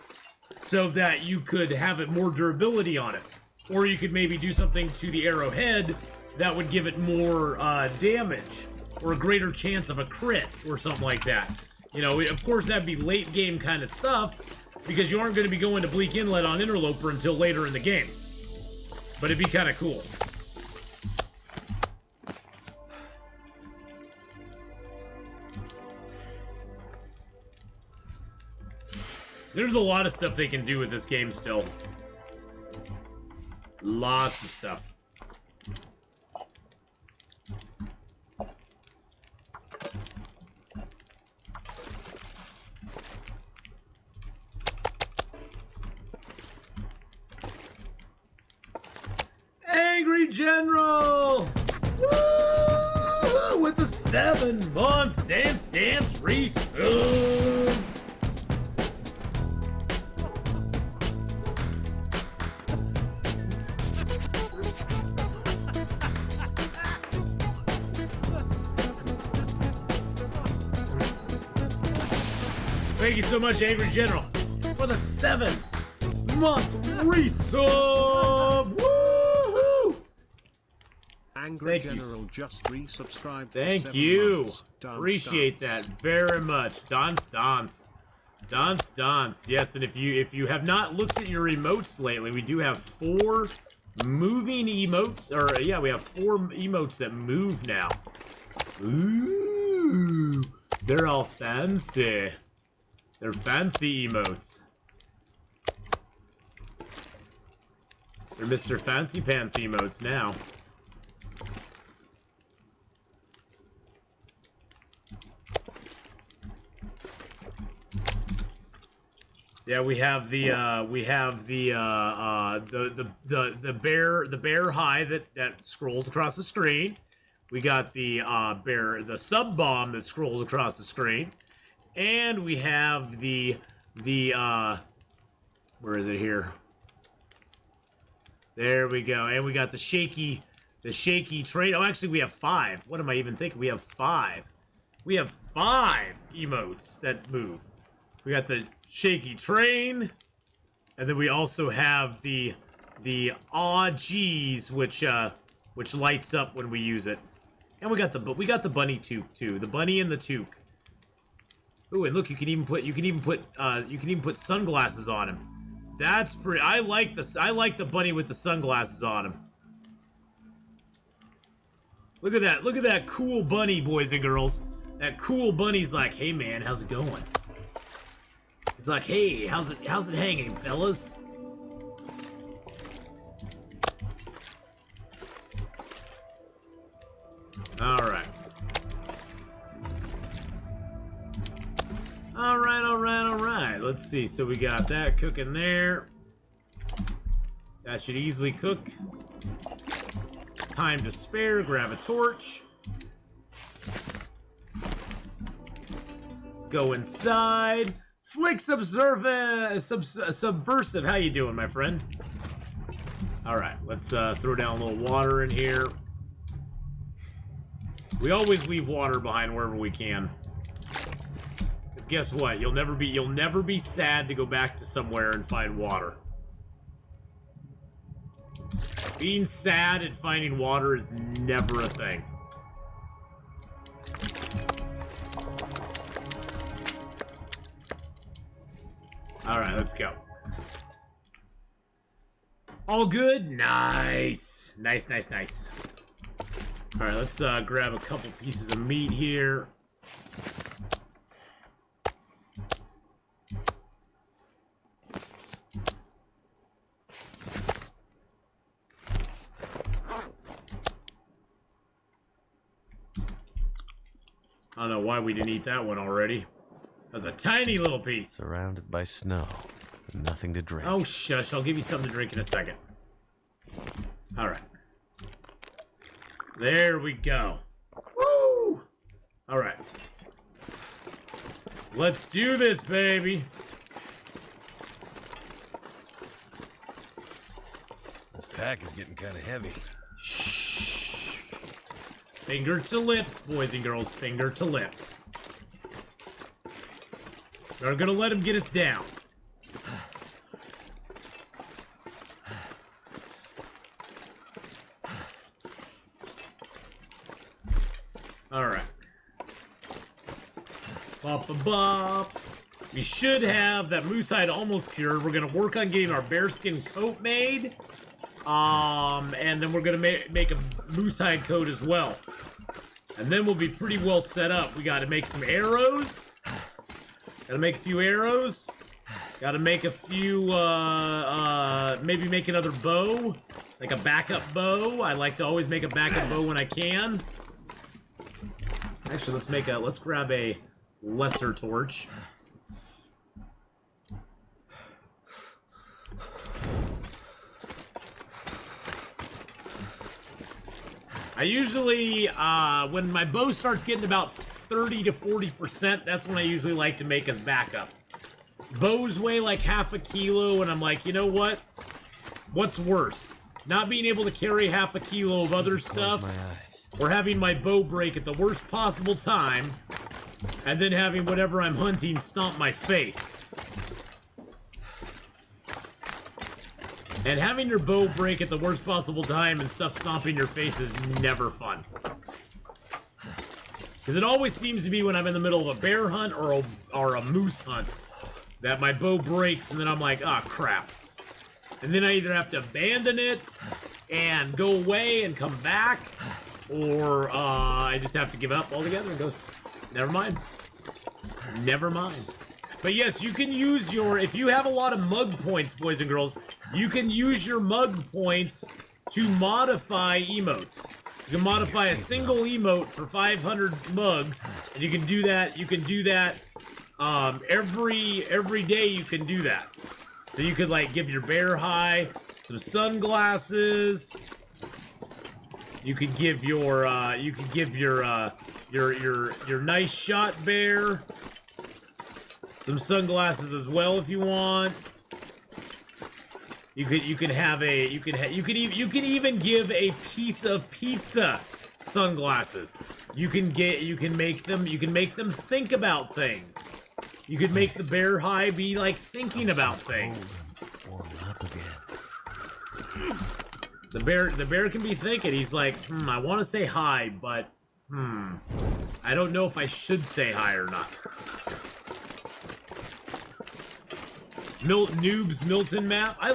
so that you could have it more durability on it. Or you could maybe do something to the arrowhead that would give it more damage, or a greater chance of a crit, or something like that. You know, of course that'd be late game kind of stuff, because you aren't going to be going to Bleak Inlet on Interloper until later in the game. But it'd be kind of cool. There's a lot of stuff they can do with this game still. Lots of stuff. Angry General! Woo! With the 7-month Dance resub! Thank you so much, Angry General, for the 7-month resub! Woohoo! Angry General just resubscribed. Thank you. Appreciate that very much. Dance. Yes, and if you have not looked at your emotes lately, we do have 4 moving emotes, or yeah, we have 4 emotes that move now. Ooh, they're all fancy. They're fancy emotes. They're Mr. Fancy Pants emotes now. Yeah, we have the bear high that scrolls across the screen. We got the sub bomb that scrolls across the screen. And we have the where is it here? There we go. And we got the shaky train. Oh, actually we have 5. What am I even thinking? We have 5. We have 5 emotes that move. We got the shaky train, and then we also have the aw geez, which lights up when we use it. And we got the bunny toque too. The bunny and the toque. Ooh, and look, you can even put sunglasses on him. That's pretty. I like the bunny with the sunglasses on him. Look at that. Look at that cool bunny, boys and girls. That cool bunny's like, "Hey man, how's it going?" He's like, "Hey, how's it hanging, fellas?" All right. All right. Let's see. So we got that cooking there. That should easily cook. Time to spare. Grab a torch. Let's go inside. Slick Subversive. How you doing, my friend? All right. Let's throw down a little water in here. We always leave water behind wherever we can. Guess what? You'll never be sad to go back to somewhere and find water. Being sad and finding water is never a thing. All right, let's go. All good? Nice. Nice. All right, let's grab a couple pieces of meat here. I don't know why we didn't eat that one already. That was a tiny little piece. Surrounded by snow. Nothing to drink. Oh, shush. I'll give you something to drink in a second. All right. There we go. Woo! All right. Let's do this, baby. This pack is getting kind of heavy. Finger to lips, boys and girls. Finger to lips. We're gonna let him get us down. Alright. Bop, bop, bop. We should have that moose hide almost cured. We're gonna work on getting our bearskin coat made. And then we're gonna make a moose hide coat as well. And then we'll be pretty well set up. We gotta make some arrows. Gotta make a few arrows. Gotta make a few, maybe make another bow. Like a backup bow. I like to always make a backup bow when I can. Actually, let's grab a lesser torch. I usually, when my bow starts getting about 30 to 40%, that's when I usually like to make a backup. Bows weigh like half a kilo, and I'm like, you know what? What's worse? Not being able to carry half a kilo of other stuff, or having my bow break at the worst possible time, and then having whatever I'm hunting stomp my face. And having your bow break at the worst possible time and stuff stomping your face is never fun. Because it always seems to be when I'm in the middle of a bear hunt or a moose hunt that my bow breaks, and then I'm like, ah, crap. And then I either have to abandon it and go away and come back, or I just have to give up altogether and go, never mind. Never mind. But yes, you can use your, if you have a lot of mug points, boys and girls, you can use your mug points to modify emotes. You can modify a single emote for 500 mugs, and you can do that. You can do that every day. You can do that. So you could like give your bear high some sunglasses. You could give your your nice shot bear some sunglasses as well if you want. You could even give a piece of pizza sunglasses. You can make them think about things. You could make the bear high be like thinking about things. Warm up again. The bear can be thinking. He's like, I want to say hi, but I don't know if I should say hi or not. Milton map. I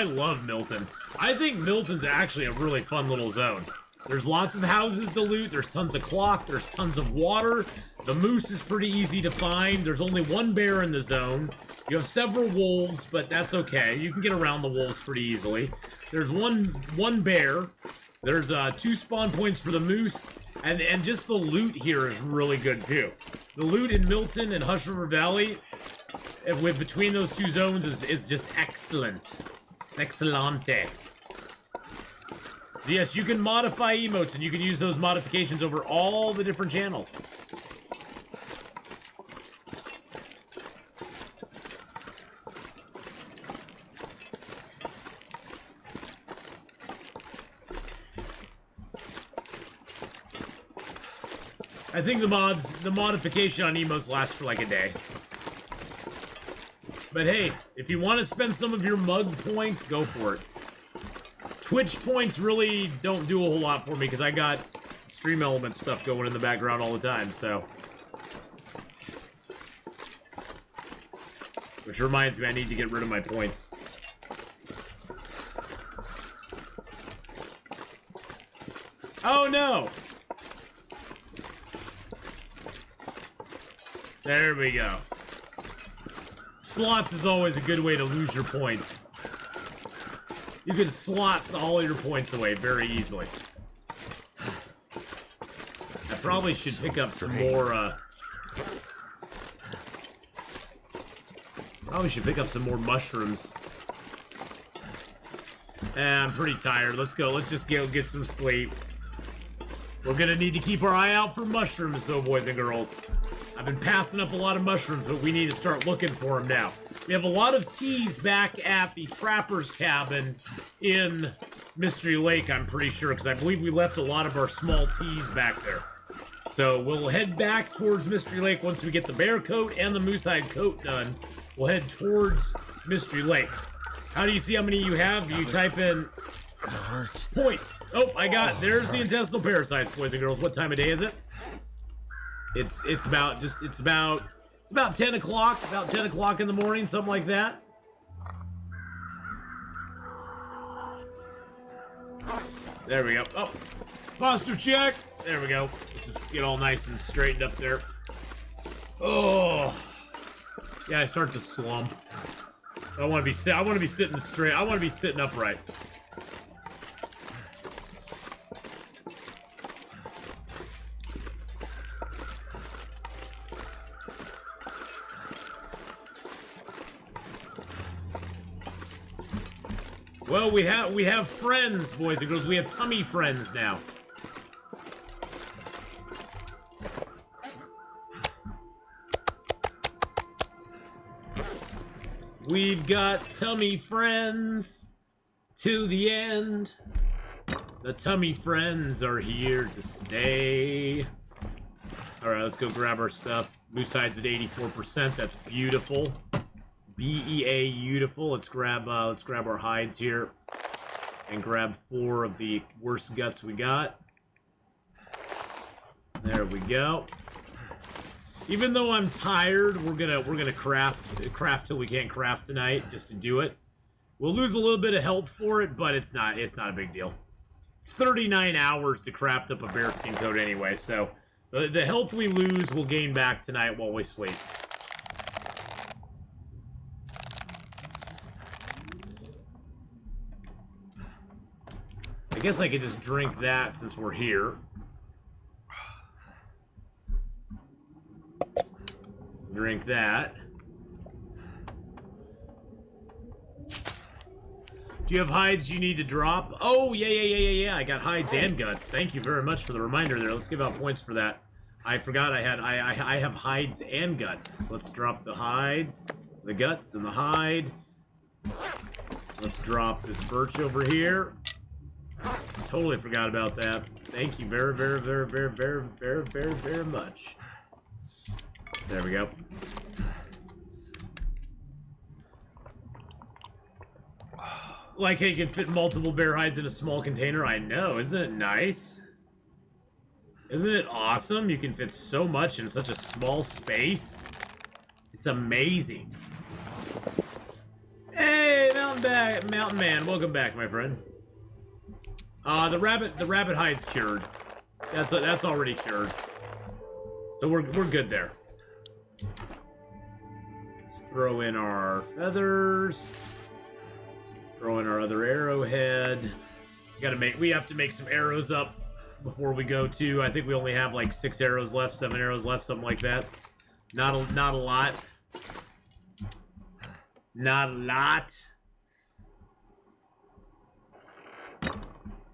love Milton. I think Milton's actually a really fun little zone. There's lots of houses to loot. There's tons of cloth. There's tons of water. The moose is pretty easy to find. There's only one bear in the zone. You have several wolves, but that's okay. You can get around the wolves pretty easily. There's one bear. There's 2 spawn points for the moose, and just the loot here is really good too. The loot in Milton and Hush River Valley, with between those 2 zones, is just excellent. Excellente. Yes, you can modify emotes, and you can use those modifications over all the different channels. I think the modification on emotes lasts for like a day. But hey, if you want to spend some of your mug points, go for it. Twitch points really don't do a whole lot for me because I got Stream Element stuff going in the background all the time, so. Which reminds me, I need to get rid of my points. Oh no! There we go. Slots is always a good way to lose your points. You can slots all your points away very easily. I probably should pick up some more, probably should pick up some more mushrooms. I'm pretty tired. Let's go. Let's just go get some sleep. We're gonna need to keep our eye out for mushrooms, though, boys and girls. I've been passing up a lot of mushrooms, but we need to start looking for them now. We have a lot of teas back at the Trapper's Cabin in Mystery Lake, I'm pretty sure, because I believe we left a lot of our small teas back there. So we'll head back towards Mystery Lake once we get the bear coat and the moose hide coat done. We'll head towards Mystery Lake. How do you see how many you have? You type in points. Oh, there's the intestinal parasites, boys and girls. What time of day is it? It's about 10 o'clock, about 10 o'clock in the morning, something like that. There we go. Oh, posture check. There we go. Let's just get all nice and straightened up there. Oh, yeah, I start to slump. I want to be sitting straight. I want to be sitting upright. Well, we have friends, boys and girls. We have tummy friends now. We've got tummy friends to the end. The tummy friends are here to stay. All right, let's go grab our stuff. Moose hide's at 84%. That's beautiful. BEA beautiful. Let's grab our hides here and grab 4 of the worst guts we got. There we go. Even though I'm tired, we're gonna craft till we can't craft tonight just to do it. We'll lose a little bit of health for it, but it's not a big deal. It's 39 hours to craft up a bearskin coat anyway, so the health we lose we'll gain back tonight while we sleep. I guess I could just drink that since we're here. Drink that. Do you have hides you need to drop? Oh, yeah. I got hides and guts. Thank you very much for the reminder there. Let's give out points for that. I forgot I have hides and guts. Let's drop the hides, the guts, and the hide. Let's drop this birch over here. Totally forgot about that. Thank you very much. There we go. Like how you can fit multiple bear hides in a small container. I know, isn't it nice? Isn't it awesome? You can fit so much in such a small space. It's amazing. Hey, Mountain Man, welcome back, my friend. The rabbit hide's cured. That's already cured. So we're good there. Let's throw in our feathers. Throw in our other arrowhead. We have to make some arrows up before we go to. I think we only have like 6 arrows left, 7 arrows left, something like that. Not a lot. Not a lot.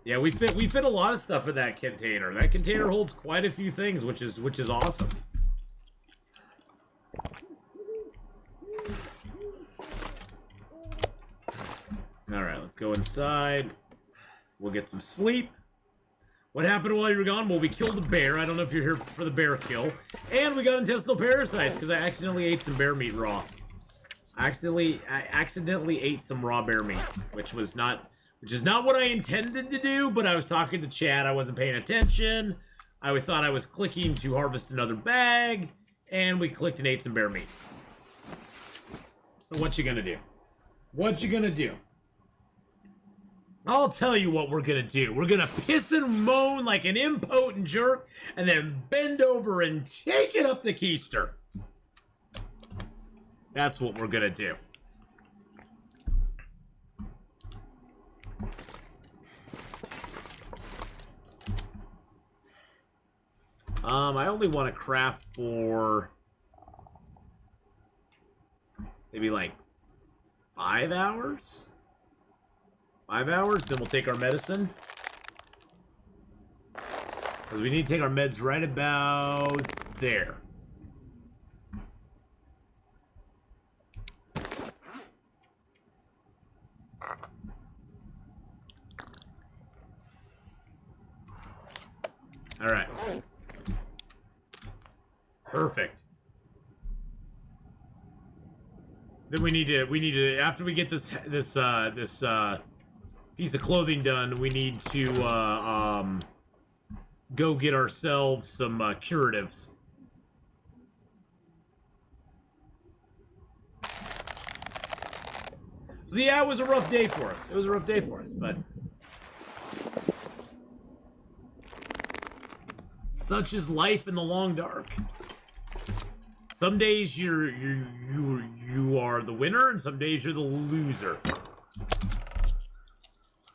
Yeah, we fit a lot of stuff in that container. That container holds quite a few things, which is awesome. All right, let's go inside. We'll get some sleep. What happened while you were gone? Well, we killed a bear. I don't know if you're here for the bear kill. And we got intestinal parasites because I accidentally ate some bear meat raw. I accidentally ate some raw bear meat, which is not what I intended to do, but I was talking to Chad. I wasn't paying attention. I thought I was clicking to harvest another bag, and we clicked and ate some bear meat. So what you gonna do? What you gonna do? I'll tell you what we're gonna do. We're gonna piss and moan like an impotent jerk, and then bend over and take it up the keister. That's what we're gonna do. I only want to craft for maybe like 5 hours. 5 hours, then we'll take our medicine. Because we need to take our meds right about there. All right. Perfect. Then we need to after we get this piece of clothing done, we need to go get ourselves some curatives. So yeah, it was a rough day for us. It was a rough day for us, but such is life in the long dark. Some days you are the winner, and some days you're the loser.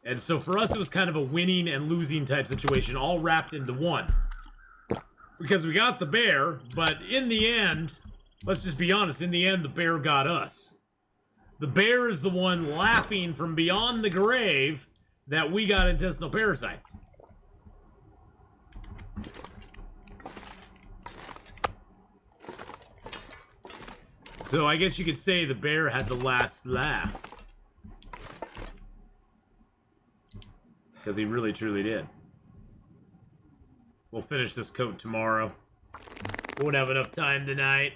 And so for us, it was kind of a winning and losing type situation, all wrapped into one. Because we got the bear, but in the end, let's just be honest, in the end, the bear got us. The bear is the one laughing from beyond the grave that we got intestinal parasites. So I guess you could say the bear had the last laugh. Because he really, truly did. We'll finish this coat tomorrow. Won't have enough time tonight.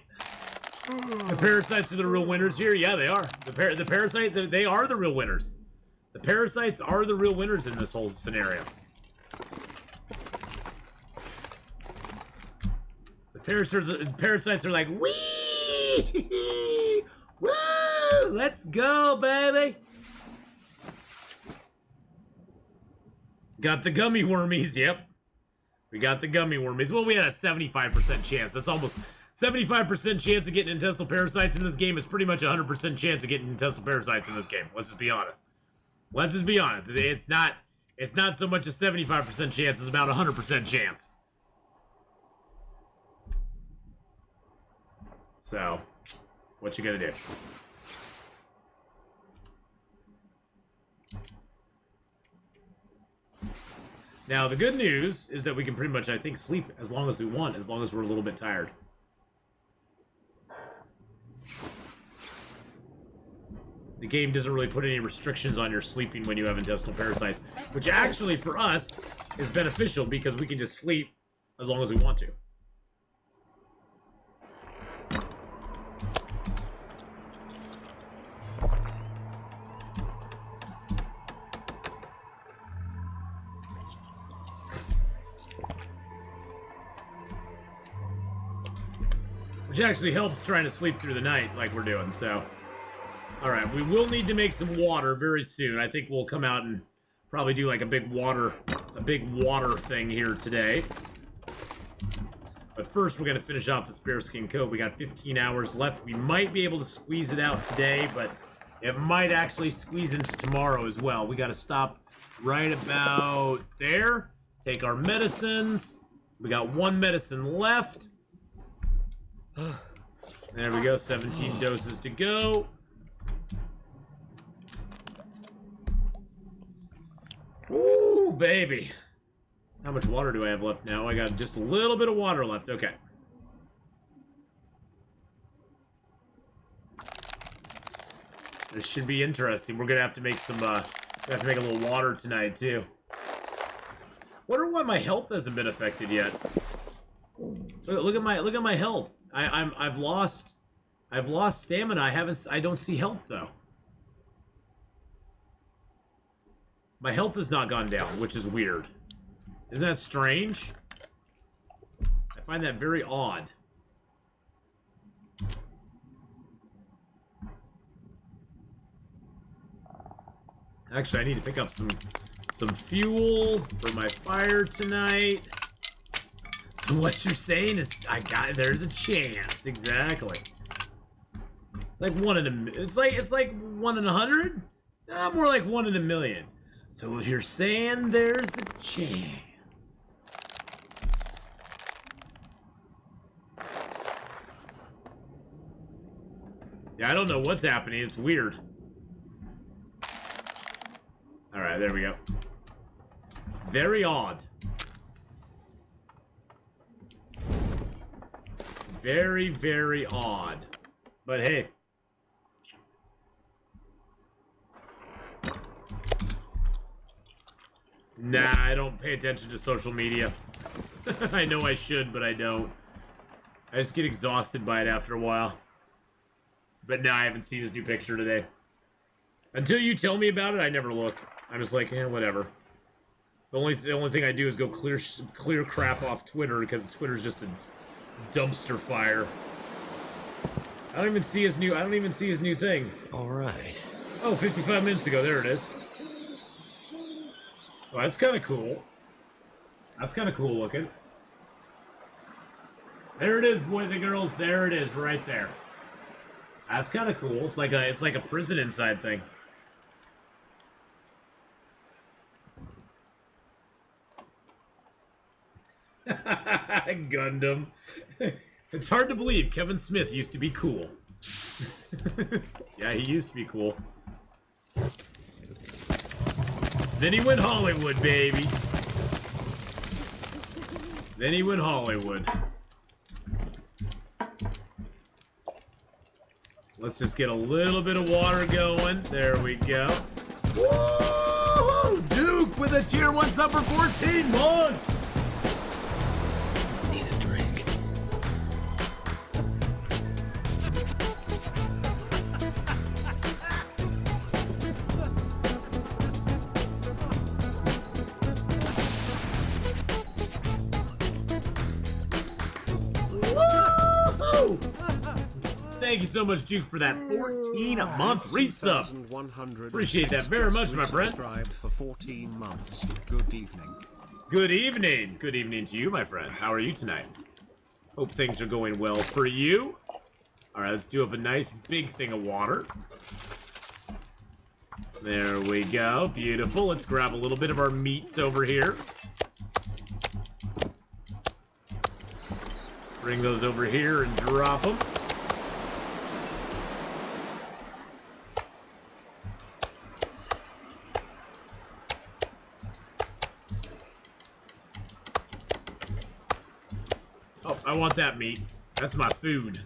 The parasites are the real winners here. Yeah, they are. The parasite, they are the real winners. The parasites are the real winners in this whole scenario. The parasites are like, wee! Woo! Let's go, baby! Got the gummy wormies, yep. We got the gummy wormies. Well, we had a 75% chance. That's almost 75% chance of getting intestinal parasites in this game is pretty much a 100% chance of getting intestinal parasites in this game. Let's just be honest. Let's just be honest. It's not so much a 75% chance, it's about a 100% chance. So, what you gonna do? Now, the good news is that we can pretty much, I think, sleep as long as we want, as long as we're a little bit tired. The game doesn't really put any restrictions on your sleeping when you have intestinal parasites, which actually, for us, is beneficial because we can just sleep as long as we want to. Which actually helps trying to sleep through the night like we're doing, so. Alright, we will need to make some water very soon. I think we'll come out and probably do like a big water thing here today. But first we're gonna finish off this bearskin coat. We got 15 hours left. We might be able to squeeze it out today, but it might actually squeeze into tomorrow as well. We gotta stop right about there. Take our medicines. We got one medicine left. There we go, 17 doses to go. Ooh, baby. How much water do I have left now? I got just a little bit of water left. Okay. This should be interesting. We're gonna have to make some, have to make a little water tonight, too. Wonder why my health hasn't been affected yet. Look at my health. I've lost stamina. I don't see health though. My health has not gone down, which is weird. Isn't that strange? I find that very odd. Actually, I need to pick up some fuel for my fire tonight. So what you're saying is, there's a chance, exactly. It's like one in a, it's like 1 in 100? More like 1 in a million. So if you're saying there's a chance. Yeah, I don't know what's happening, it's weird. Alright, there we go. It's very odd. Very, very odd. But hey. Nah, I don't pay attention to social media. I know I should, but I don't. I just get exhausted by it after a while. But nah, I haven't seen his new picture today. Until you tell me about it, I never look. I'm just like, whatever. The only thing I do is go clear crap off Twitter because Twitter's just a dumpster fire. I don't even see his new thing. All right. Oh, 55 minutes ago. There it is. Well, that's kind of cool. That's kind of cool looking. There it is, boys and girls. There it is, right there. That's kind of cool. It's like a prison inside thing. Gundam. It's hard to believe Kevin Smith used to be cool. Yeah, he used to be cool. Then he went Hollywood, baby. Then he went Hollywood. Let's just get a little bit of water going. There we go. Woo! Duke with a tier 1 sub for 14 months! Need a drink. Woo! Thank you so much, Duke, for that 14-month resub. 2,100 Appreciate that very much, my friend. Subscribed for 14 months. Good evening. Good evening. Good evening to you, my friend. How are you tonight? Hope things are going well for you. All right, let's do up a nice big thing of water. There we go. Beautiful. Let's grab a little bit of our meats over here. Bring those over here and drop them. Oh, I want that meat. That's my food.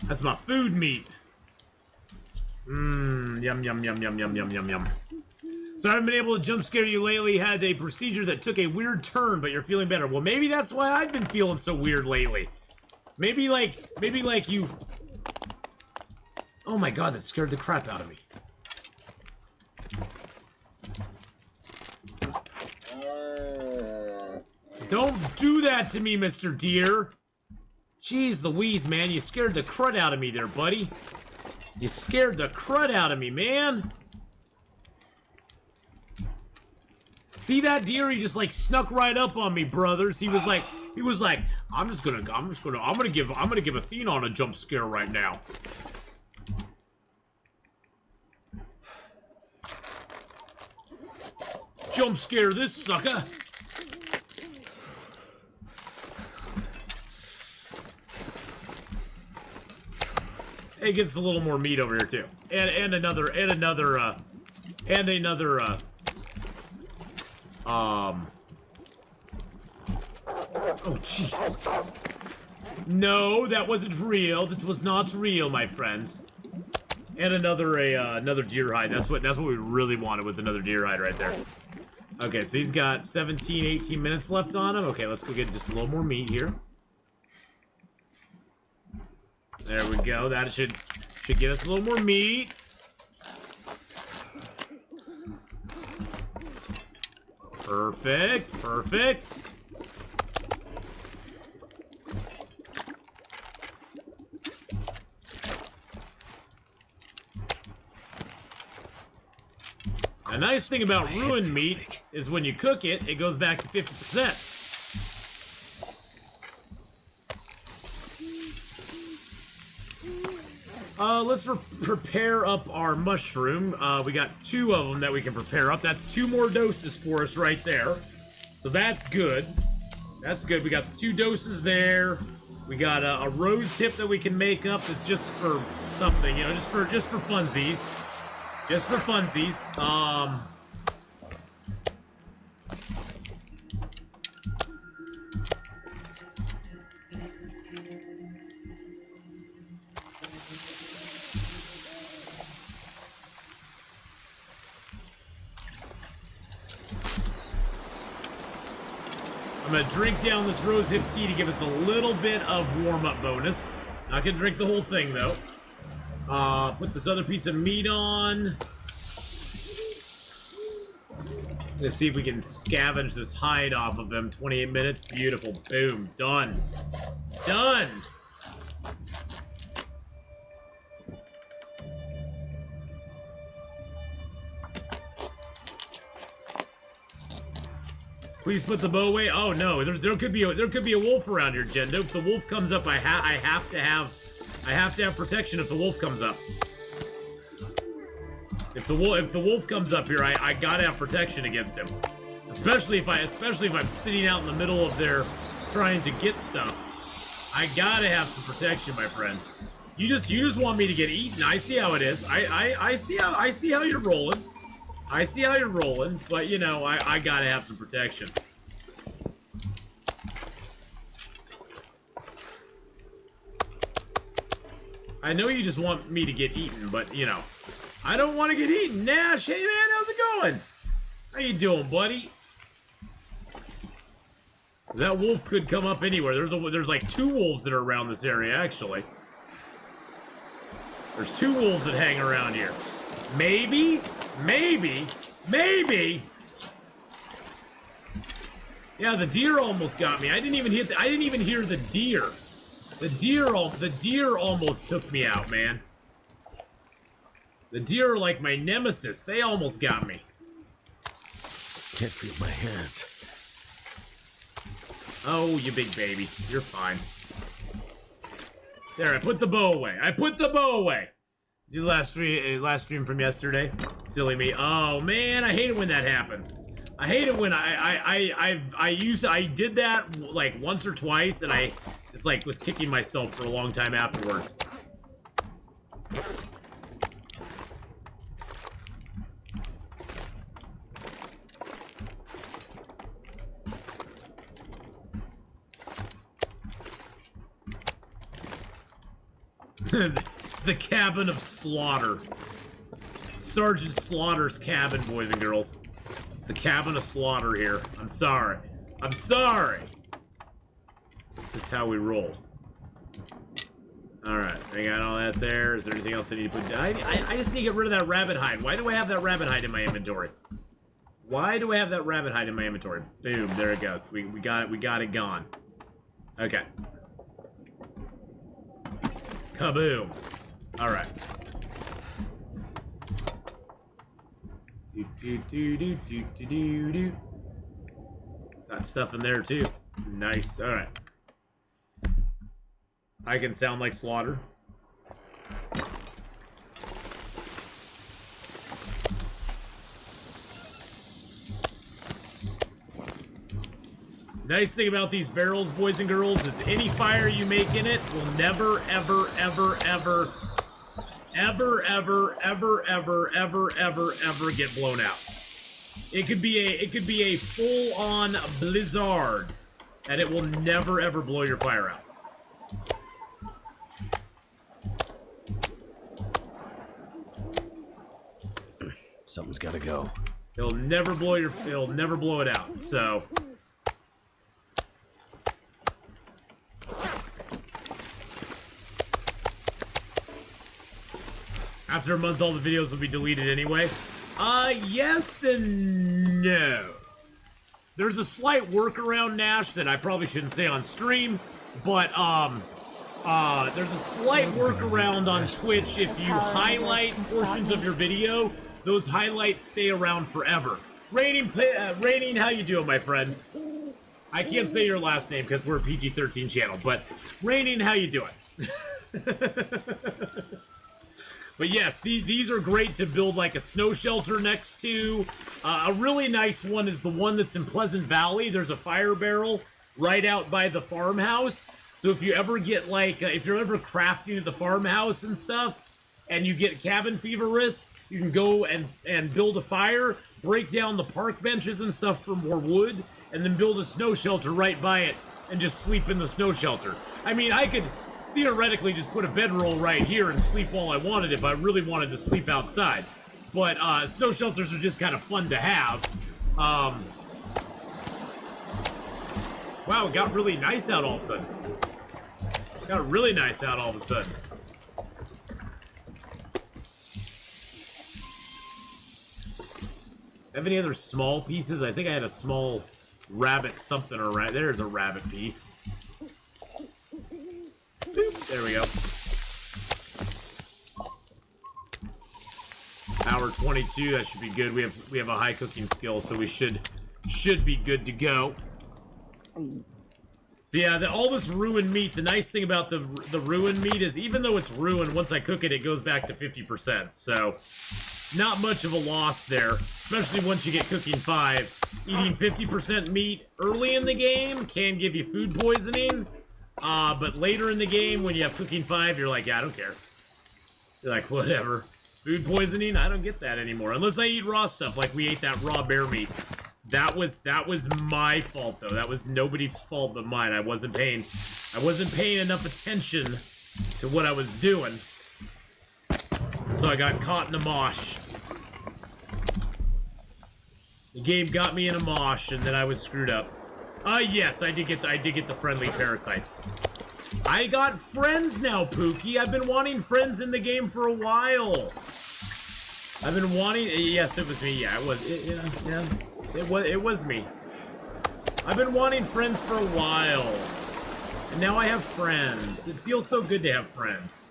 That's my food meat. Mmm, yum, yum, yum, yum, yum, yum, yum, yum. So I haven't been able to jump scare you lately. Had a procedure that took a weird turn, but you're feeling better. Well, maybe that's why I've been feeling so weird lately. Maybe like you... Oh my god, that scared the crap out of me. Don't do that to me, Mr. Deer. Jeez Louise, man. You scared the crud out of me there, buddy. You scared the crud out of me, man. See that deer? He just like snuck right up on me, brothers. He was like, I'm gonna give Atheenon a jump scare right now. Jump scare this sucker. It gets a little more meat over here too, and another. Oh jeez. No, that wasn't real. That was not real, my friends. And another deer hide. That's what we really wanted, was another deer hide right there. Okay, so he's got 17, 18 minutes left on him. Okay, let's go get just a little more meat here. There we go. That should get us a little more meat. Perfect. Perfect. The nice thing about ruined meat is when you cook it, it goes back to 50%. Let's prepare up our mushroom. We got 2 of them that we can prepare up. That's 2 more doses for us right there. So that's good. That's good. We got 2 doses there. We got a rose tip that we can make up. That's just for something, you know, just for funsies. Just for funsies. I'm gonna drink down this rosehip tea to give us a little bit of warm-up bonus. Not gonna drink the whole thing though. Put this other piece of meat on. Let's see if we can scavenge this hide off of him. 28 minutes. Beautiful. Boom. Done. Done! Please put the bow away. Oh no, there could be a wolf around here, Jendo. If the wolf comes up, I have to have protection if the wolf comes up. If the wolf comes up here, I gotta have protection against him. Especially if I'm sitting out in the middle of there trying to get stuff. I gotta have some protection, my friend. You just want me to get eaten. I see how it is. I see how you're rolling. I see how you're rolling, but you know, I gotta have some protection. I know you just want me to get eaten, but you know, I don't want to get eaten. Nash, hey man, how's it going? How you doing, buddy? That wolf could come up anywhere. There's like 2 wolves that are around this area, actually. There's 2 wolves that hang around here. Maybe. Yeah, the deer almost got me. I didn't even hear the deer. The deer almost took me out, man. The deer are like my nemesis. They almost got me. Can't feel my hands. Oh, you big baby. You're fine. There, I put the bow away. I put the bow away. Did last stream from yesterday? Silly me. Oh man, I hate it when that happens. I hate it when I did that like once or twice, and I just like was kicking myself for a long time afterwards. It's the cabin of slaughter. Sergeant Slaughter's cabin, boys and girls. It's the cabin of slaughter here. I'm sorry. I'm sorry. It's just how we roll. Alright, I got all that there. Is there anything else I need to put down? I just need to get rid of that rabbit hide. Why do I have that rabbit hide in my inventory? Why do I have that rabbit hide in my inventory? Boom, there it goes. We got it. We got it gone. Okay. Kaboom. Alright. Got stuff in there too. Nice. Alright. I can sound like slaughter. Nice thing about these barrels, boys and girls, is any fire you make in it will never, ever, ever, ever, ever, ever, ever, ever, ever, ever, ever get blown out. It could be a full-on blizzard, and it will never, ever blow your fire out. Something's gotta go. It'll never blow it out. So. After a month, all the videos will be deleted anyway. Yes and no. There's a slight workaround, Nash, that I probably shouldn't say on stream, but, there's a slight workaround on Twitch. If you highlight portions of your video, those highlights stay around forever. Raining, how you doing, my friend? I can't say your last name because we're a PG-13 channel, but Raining, how you doing? But yes, these are great to build like a snow shelter next to. A really nice one is the one that's in Pleasant Valley. There's a fire barrel right out by the farmhouse. So if you ever get like, if you're ever crafting at the farmhouse and stuff, and you get cabin fever risk, you can go and build a fire, break down the park benches and stuff for more wood, and then build a snow shelter right by it and just sleep in the snow shelter. I mean, I could theoretically just put a bedroll right here and sleep while I wanted if I really wanted to sleep outside. But snow shelters are just kind of fun to have. Wow, it got really nice out all of a sudden. It got really nice out all of a sudden. Have any other small pieces? I think I had a small rabbit something around. There's a rabbit piece. Boop, there we go. Hour 22, that should be good. We have a high cooking skill, so we should should be good to go. So yeah, all this ruined meat, the nice thing about the ruined meat is even though it's ruined, once I cook it, it goes back to 50%. So, not much of a loss there, especially once you get cooking 5. Eating 50% meat early in the game can give you food poisoning, but later in the game, when you have cooking 5, you're like, yeah, I don't care. You're like, whatever. Food poisoning? I don't get that anymore. Unless I eat raw stuff, like we ate that raw bear meat. That was my fault, though. That was nobody's fault but mine. I wasn't paying enough attention to what I was doing. So I got caught in a mosh. The game got me in a mosh, and then I was screwed up. Yes, I did get the friendly parasites. I got friends now, Pookie. I've been wanting friends in the game for a while. I've been wanting. Yes, it was me. Yeah, it was. Yeah. It was me. I've been wanting friends for a while. And now I have friends. It feels so good to have friends.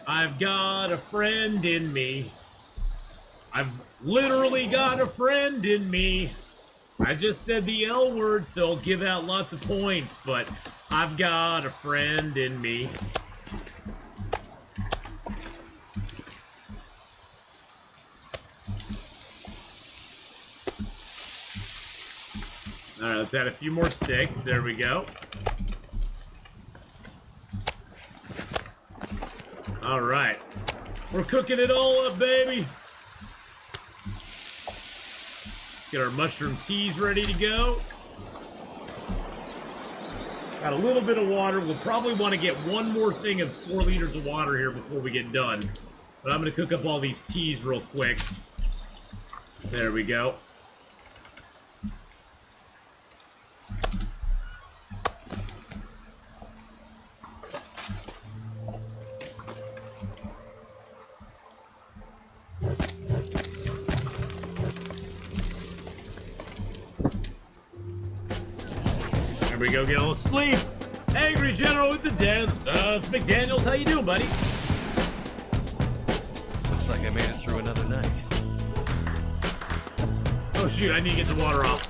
I've got a friend in me. I've literally got a friend in me. I just said the L word, so I'll give out lots of points, but I've got a friend in me. Alright, let's add a few more sticks. There we go. Alright. We're cooking it all up, baby. Get our mushroom teas ready to go. Got a little bit of water. We'll probably want to get one more thing of 4 liters of water here before we get done. But I'm going to cook up all these teas real quick. There we go. There we go, get a little sleep. Angry General with the dance. It's McDaniels. How you doing, buddy? Looks like I made it through another night. Oh shoot, I need to get the water off.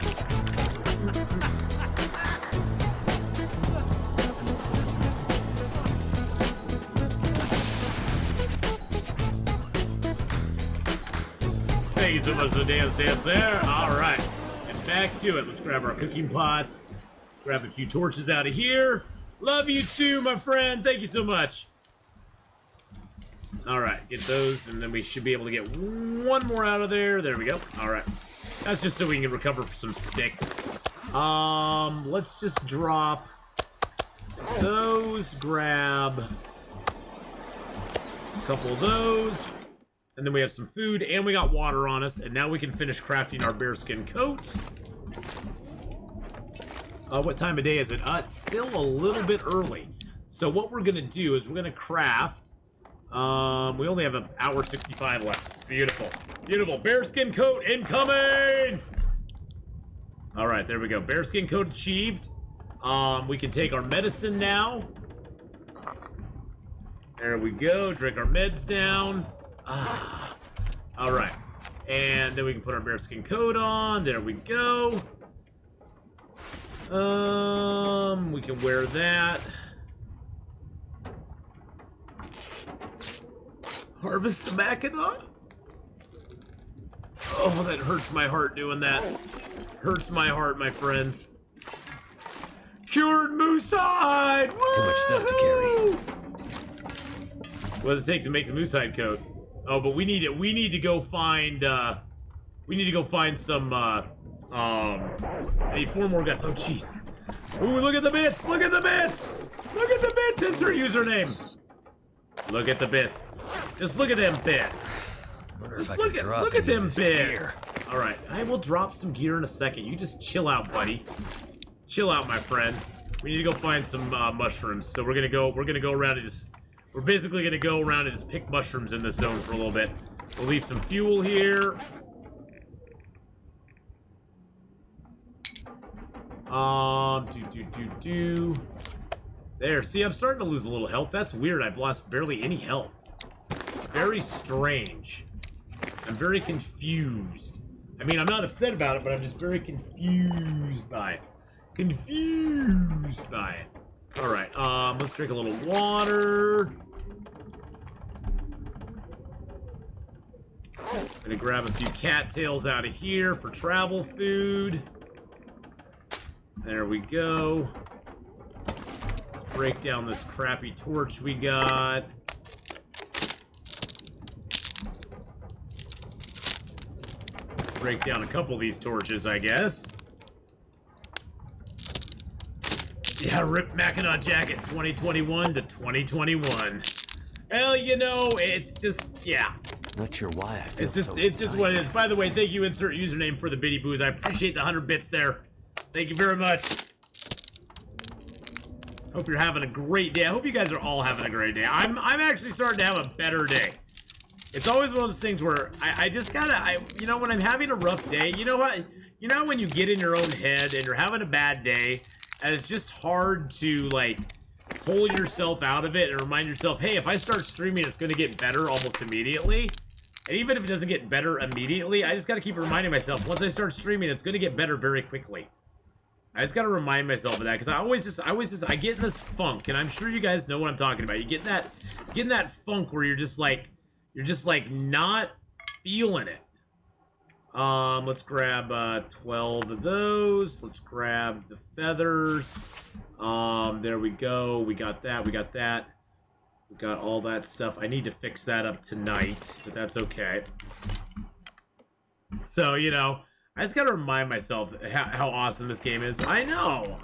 Thank you so much for the dance there. Alright. Get back to it. Let's grab our cooking pots. Grab a few torches out of here. Love you too, my friend. Thank you so much. Alright, get those, and then we should be able to get one more out of there. There we go. Alright. That's just so we can recover some sticks. Let's just drop those, grab a couple of those, and then we have some food, and we got water on us, and now we can finish crafting our bearskin coat. What time of day is it? It's still a little bit early. So what we're going to do is we're going to craft. We only have an hour 65 left. Beautiful. Beautiful. Bearskin coat incoming! Alright, there we go. Bearskin coat achieved. We can take our medicine now. There we go. Drink our meds down. Alright. And then we can put our bearskin coat on. There we go. We can wear that. Harvest the Mackinac? Oh, that hurts my heart doing that. Hurts my heart, my friends. Cured moose hide! Woo! Too much stuff to carry. What does it take to make the moose hide coat? Oh, but we need to go find some I need 4 more guys. Oh jeez. Ooh, look at the bits! Look at the bits! Look at the bits! It's her username. Look at the bits. Just look at them bits. Just look at them bits. All right, I will drop some gear in a second. You just chill out, buddy. Chill out, my friend. We need to go find some mushrooms. So we're gonna go around and just. We're basically gonna go around and just pick mushrooms in this zone for a little bit. We'll leave some fuel here. There, see, I'm starting to lose a little health. That's weird. I've lost barely any health. Very strange. I'm very confused. I mean, I'm not upset about it, but I'm just very confused by it. Confused by it. Alright, let's drink a little water. Gonna grab a few cattails out of here for travel food. There we go. Break down this crappy torch we got. Break down a couple of these torches, I guess. Yeah, rip Mackinac jacket 2021 to 2021. Well, you know, it's just, yeah. Not sure why I feel It's just what it is. By the way, thank you, insert username for the Biddy Boos. I appreciate the 100 bits there. Thank you very much. Hope you're having a great day. I hope you guys are all having a great day. I'm actually starting to have a better day. It's always one of those things where I just gotta, you know, when I'm having a rough day, you know what? You know when you get in your own head and you're having a bad day, and it's just hard to, like, pull yourself out of it and remind yourself, hey, if I start streaming, it's gonna get better almost immediately. And even if it doesn't get better immediately, I just gotta keep reminding myself, once I start streaming, it's gonna get better very quickly. I just gotta remind myself of that, because I get in this funk, and I'm sure you guys know what I'm talking about. You get in that funk where you're just like not feeling it. Let's grab 12 of those. Let's grab the feathers. There we go. We got that. We got that. We got all that stuff. I need to fix that up tonight, but that's okay. So, you know, I just gotta remind myself how awesome this game is. I know.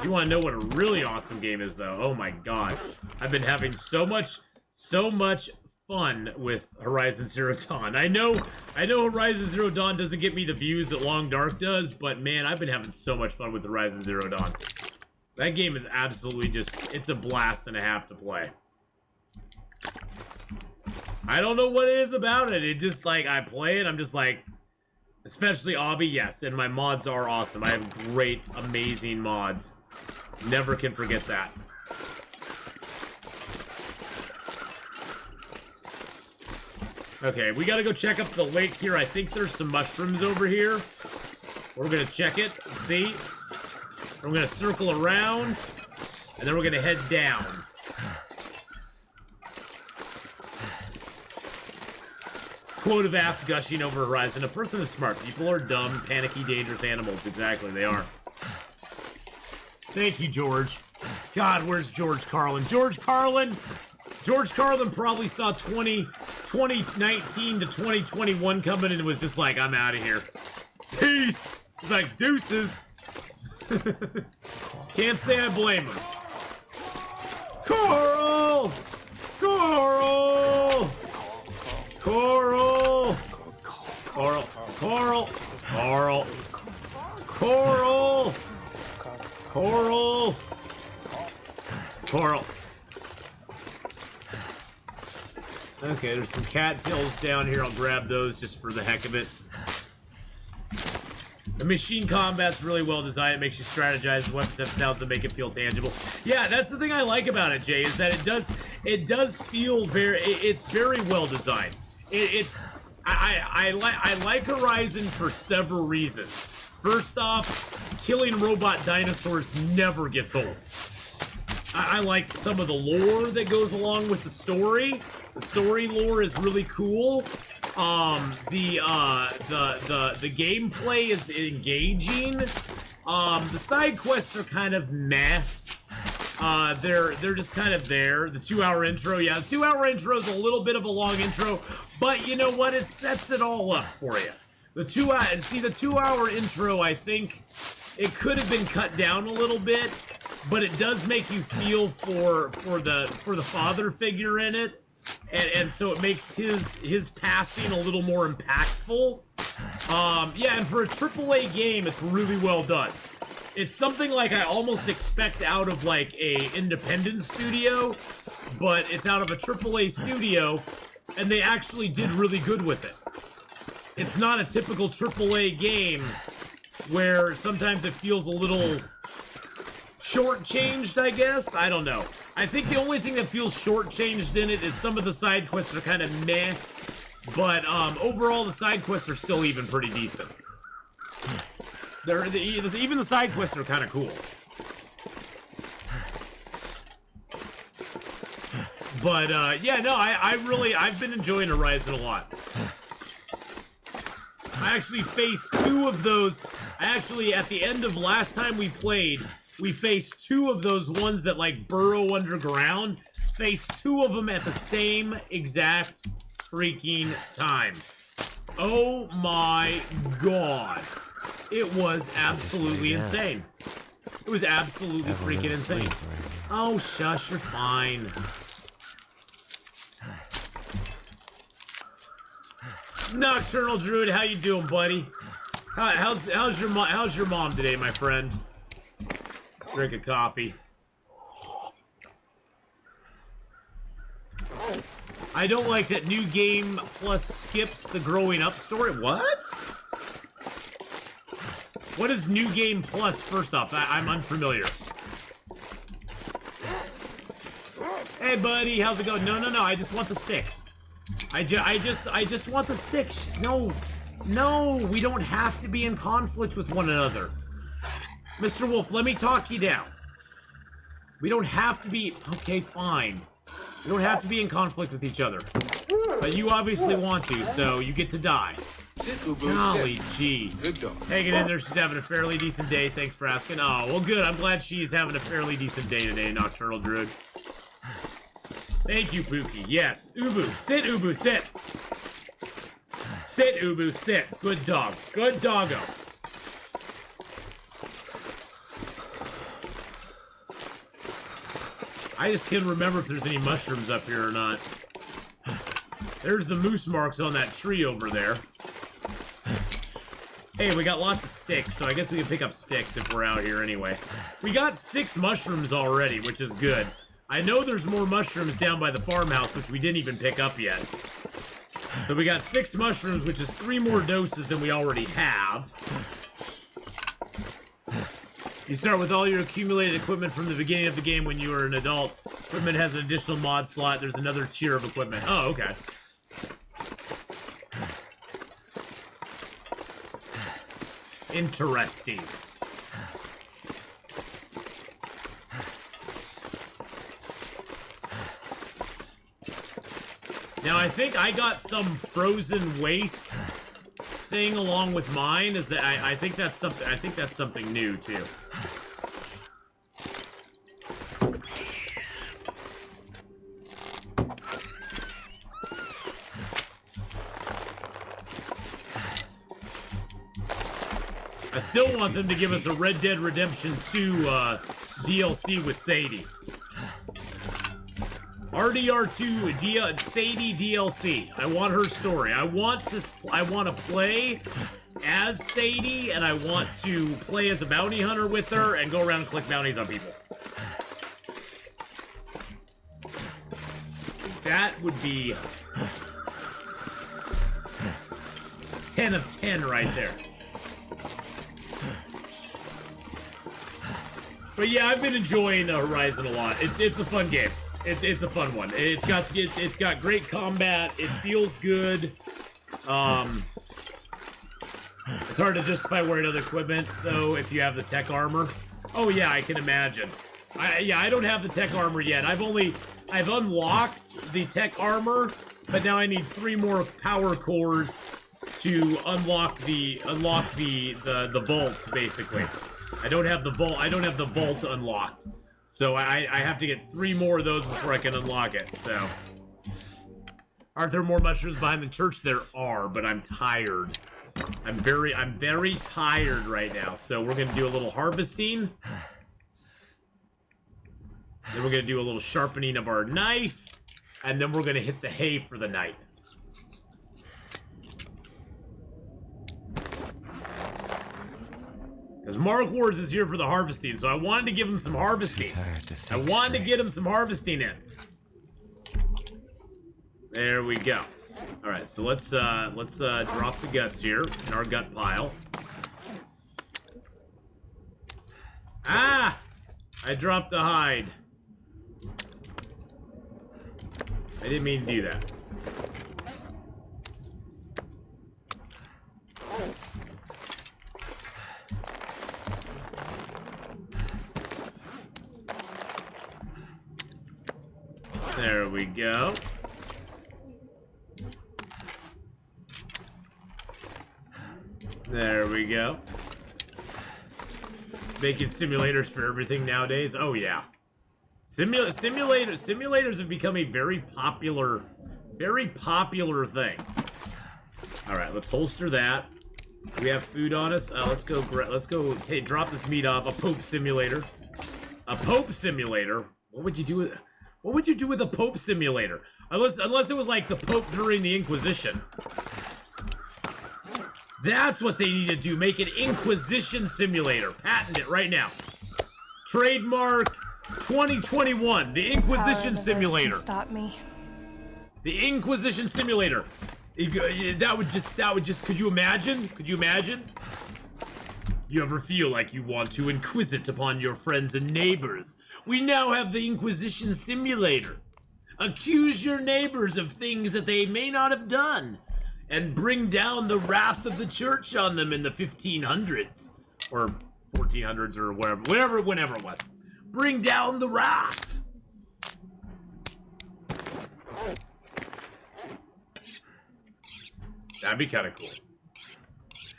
You want to know what a really awesome game is, though? Oh my god. I've been having so much fun with Horizon Zero Dawn. I know Horizon Zero Dawn doesn't get me the views that Long Dark does, but man, I've been having so much fun with Horizon Zero Dawn. That game is absolutely just, it's a blast and a half to play. I don't know what it is about it. It just, like, I play it, I'm just like, especially Obby, yes, and my mods are awesome. I have great, amazing mods. Never can forget that. Okay, we gotta go check up the lake here. I think there's some mushrooms over here. We're gonna check it and see. We're gonna circle around, and then we're gonna head down. Quote of Ath gushing over Horizon. A person is smart. People are dumb, panicky, dangerous animals. Exactly, they are. Thank you, George. God, where's George Carlin? George Carlin probably saw 2019 to 2021 coming and was just like, I'm out of here. Peace! He's like, deuces. Can't say I blame him. Coral! Coral! Coral! Coral! Coral! Coral! Coral! Coral! Coral. Okay, there's some cattails down here. I'll grab those just for the heck of it. The machine combat's really well designed. It makes you strategize. The weapons have sounds that make it feel tangible. Yeah, that's the thing I like about it, Jay, is that it does feel very. It's very well designed. I like Horizon for several reasons. First off, killing robot dinosaurs never gets old. I like some of the lore that goes along with the story. The story lore is really cool. The gameplay is engaging. The side quests are kind of meh. They're just kind of there. The 2-hour intro, yeah, the 2-hour intro is a little bit of a long intro, but you know what? It sets it all up for you. The 2-hour intro, I think it could have been cut down a little bit, but it does make you feel for the father figure in it, and so it makes his passing a little more impactful. Yeah, and for a AAA game, it's really well done. It's something like I almost expect out of like a independent studio, but it's out of a AAA studio, and they actually did really good with it. It's not a typical AAA game where sometimes it feels a little shortchanged, I guess. I don't know. I think the only thing that feels shortchanged in it is some of the side quests are kind of meh, but overall the side quests are still even pretty decent. Even the side quests are kind of cool. But yeah, no, I've been enjoying Horizon a lot. I actually faced 2 of those. Actually, at the end of last time we played, we faced 2 of those ones that like burrow underground. Faced 2 of them at the same exact freaking time. Oh my god. It was absolutely insane. It was absolutely freaking insane. Oh, shush, you're fine. Nocturnal Druid, how you doing, buddy? How's your mom today, my friend? Drink a coffee. I don't like that New Game Plus skips the growing up story. What? What is New Game Plus? First off, I'm unfamiliar. Hey, buddy, how's it going? No, I just want the sticks. I just want the sticks. No, we don't have to be in conflict with one another. Mr. Wolf, let me talk you down. We don't have to be... Okay, fine. We don't have to be in conflict with each other. But you obviously want to, so you get to die. Golly jeez. Hanging in there, she's having a fairly decent day. Thanks for asking. Oh, well good. I'm glad she's having a fairly decent day today, Nocturnal Druid. Thank you, Pookie. Yes. Ubu. Sit, Ubu. Sit. Sit, Ubu. Sit. Good dog. Good doggo. I just can't remember if there's any mushrooms up here or not. There's the moose marks on that tree over there. Hey, we got lots of sticks, so I guess we can pick up sticks if we're out here anyway. We got 6 mushrooms already, which is good. I know there's more mushrooms down by the farmhouse, which we didn't even pick up yet. So we got 6 mushrooms, which is 3 more doses than we already have. You start with all your accumulated equipment from the beginning of the game when you were an adult. Equipment has an additional mod slot. There's another tier of equipment. Oh, okay. Interesting. Now I think I got some frozen waste thing along with mine. Is that I think that's something. I think that's something new too. I still want them to give us a Red Dead Redemption 2 DLC with Sadie. RDR2 Sadie DLC. I want her story. I want to play as Sadie, and I want to play as a bounty hunter with her and go around and collect bounties on people. That would be 10 of 10 right there. But yeah, I've been enjoying Horizon a lot. It's a fun game. It's a fun one. It's got great combat. It feels good. It's hard to justify wearing other equipment though if you have the tech armor. Oh yeah, I can imagine. I don't have the tech armor yet. I've unlocked the tech armor, but now I need 3 more power cores to unlock the vault basically. I don't have the vault unlocked. So I have to get 3 more of those before I can unlock it, so. Aren't there more mushrooms behind the church? There are, but I'm tired. I'm very tired right now, so we're gonna do a little harvesting. Then we're gonna do a little sharpening of our knife, and then we're gonna hit the hay for the night. Because Mark Wars is here for the harvesting, so I wanted to give him some harvesting. I wanted to get him some harvesting in. There we go. All right, so let's drop the guts here in our gut pile. Ah! I dropped the hide. I didn't mean to do that. There we go. There we go. Making simulators for everything nowadays. Oh yeah. Simulators have become a very popular thing. Alright, let's holster that. We have food on us. Let's go drop this meat off. A Pope simulator. A Pope simulator? What would you do with a Pope simulator? Unless it was like the Pope during the Inquisition. That's what they need to do. Make an Inquisition simulator. Patent it right now. Trademark 2021. The Inquisition simulator. Stop me. The Inquisition simulator. That would just. Could you imagine? Could you imagine? You ever feel like you want to inquisit upon your friends and neighbors? We now have the Inquisition simulator. Accuse your neighbors of things that they may not have done, and bring down the wrath of the church on them in the 1500s. Or 1400s or whenever it was. Bring down the wrath! That'd be kind of cool.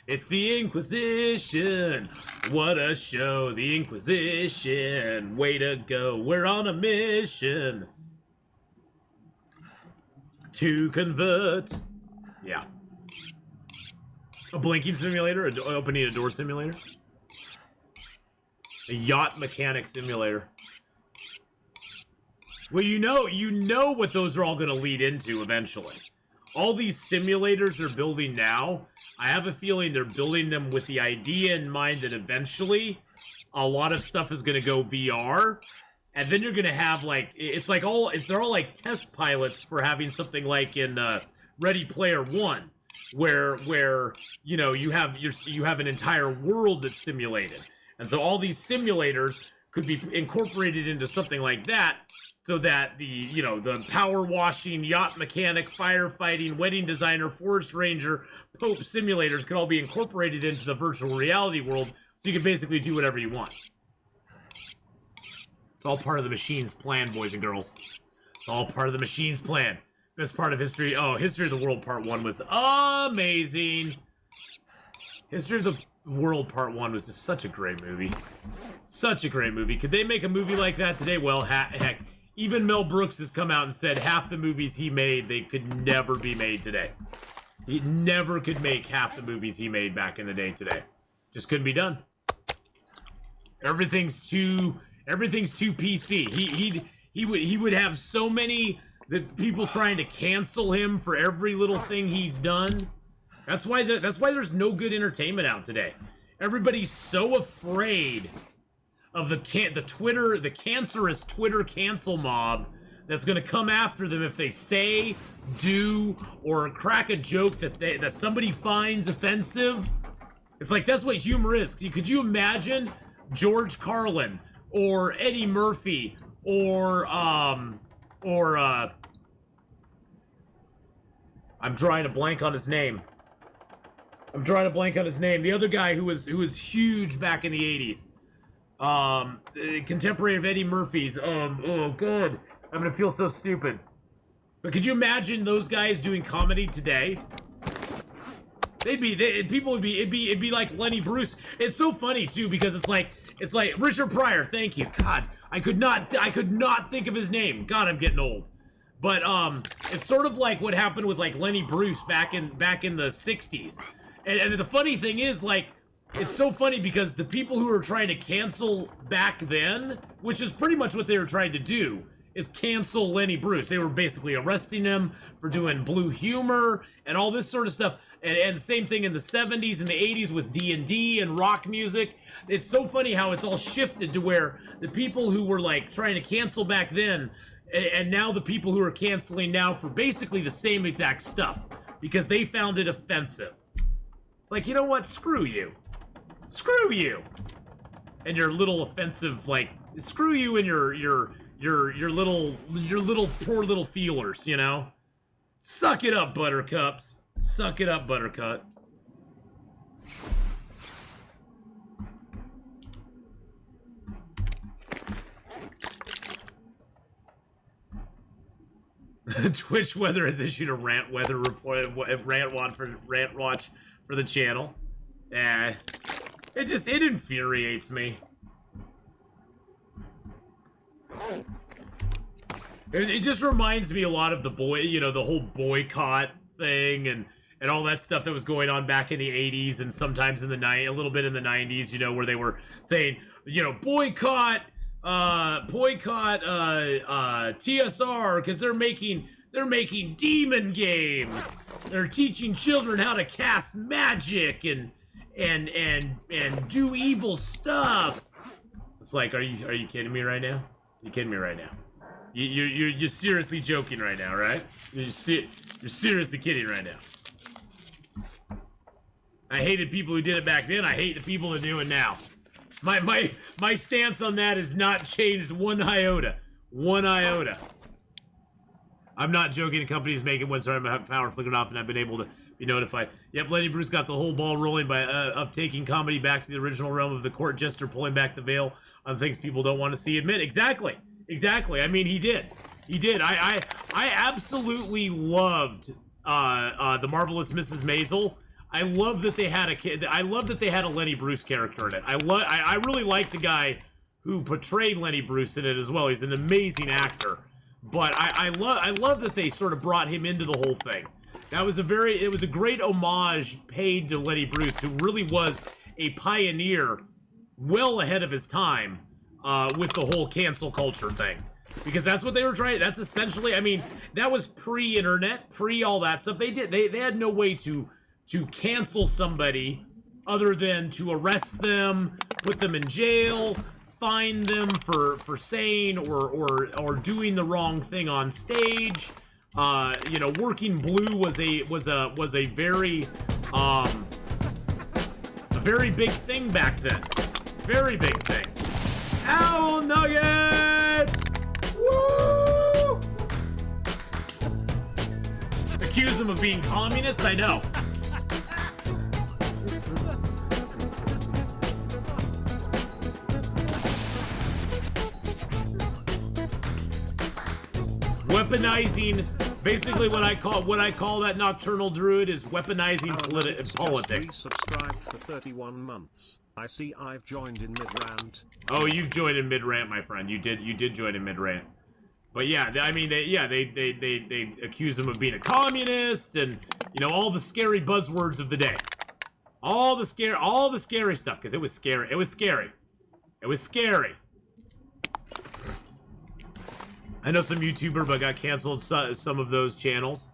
It's the Inquisition! What a show, the Inquisition! Way to go, we're on a mission! To convert... Yeah. A blinking simulator? Opening a door simulator? A yacht mechanic simulator. Well, you know what those are all going to lead into eventually. All these simulators they're building now, I have a feeling they're building them with the idea in mind that eventually a lot of stuff is going to go VR, and then you're going to have like they're all like test pilots for having something like in Ready Player One, where you know you have an entire world that's simulated, and so all these simulators could be incorporated into something like that, so that the power washing, yacht mechanic, firefighting, wedding designer, forest ranger, Pope simulators could all be incorporated into the virtual reality world, so you can basically do whatever you want. It's all part of the machine's plan, boys and girls. It's all part of the machine's plan. Best part of History... Oh, History of the World Part 1 was amazing! History of the World Part 1 was just such a great movie. Such a great movie. Could they make a movie like that today? Well, heck. Even Mel Brooks has come out and said half the movies he made, they could never be made today. He never could make half the movies he made back in the day today. Just couldn't be done. Everything's too PC. He would have so many people trying to cancel him for every little thing he's done. That's why there's no good entertainment out today. Everybody's so afraid of the cancerous Twitter cancel mob that's going to come after them if they say, do, or crack a joke that somebody finds offensive. It's like, that's what humor is. Could you imagine George Carlin or Eddie Murphy or I'm drawing a blank on his name. The other guy who was huge back in the 80s. Contemporary of Eddie Murphy's. Oh, good. I'm gonna feel so stupid. But could you imagine those guys doing comedy today? It'd be like Lenny Bruce. It's so funny too, because it's like Richard Pryor. Thank you. God, I could not think of his name. God, I'm getting old. But it's sort of like what happened with like Lenny Bruce back in the 60s. And the funny thing is, like, it's so funny because the people who were trying to cancel back then, which is pretty much what they were trying to do, is cancel Lenny Bruce. They were basically arresting him for doing blue humor and all this sort of stuff. And the same thing in the 70s and the 80s with D&D and rock music. It's so funny how it's all shifted to where the people who were like trying to cancel back then, and now the people who are canceling now for basically the same exact stuff because they found it offensive. It's like, you know what? Screw you. Screw you. your little offensive, like, screw you and your poor little feelers, you know? Suck it up, buttercups. Suck it up, buttercups. Twitch Weather has issued a rant weather report, rant watch for the channel. It infuriates me. It just reminds me a lot of the the whole boycott thing and all that stuff that was going on back in the 80s and sometimes in the a little bit in the 90s, you know, where they were saying, you know, boycott TSR because they're making demon games. They're teaching children how to cast magic and do evil stuff. It's like, are you kidding me right now? You kidding me right now? You're seriously joking right now, right? You're seriously kidding right now. I hated people who did it back then. I hate the people that do it now. My stance on that has not changed one iota. One iota. I'm not joking. The company's making one. Sorry, I'm power flickered off, and I've been able to be notified. Yep, Lenny Bruce got the whole ball rolling by of taking comedy back to the original realm of the court jester, pulling back the veil on things people don't want to see admit. Exactly. I mean, he did. I absolutely loved the Marvelous Mrs. Maisel. I love that they had a Lenny Bruce character in it. I really like the guy who portrayed Lenny Bruce in it as well. He's an amazing actor. But I love that they sort of brought him into the whole thing. It was a great homage paid to Lenny Bruce, who really was a pioneer well ahead of his time with the whole cancel culture thing. Because that's what they were trying. That's essentially, I mean, that was pre-internet, pre-all that stuff. They had no way to cancel somebody other than to arrest them, put them in jail, fine them for saying or doing the wrong thing on stage. You know, Working Blue was a very big thing back then. Very big thing. Owl Nuggets! Woo! Accuse them of being communist? I know. Weaponizing, basically what I call that nocturnal druid is weaponizing politics. Subscribed for 31 months. I see I've joined in mid-rant. Oh, you've joined in mid-rant, my friend. You did join in mid-rant. But yeah, I mean, they accuse him of being a communist and, you know, all the scary buzzwords of the day. All the scary stuff, because it was scary. It was scary. I know some YouTuber, but got canceled some of those channels.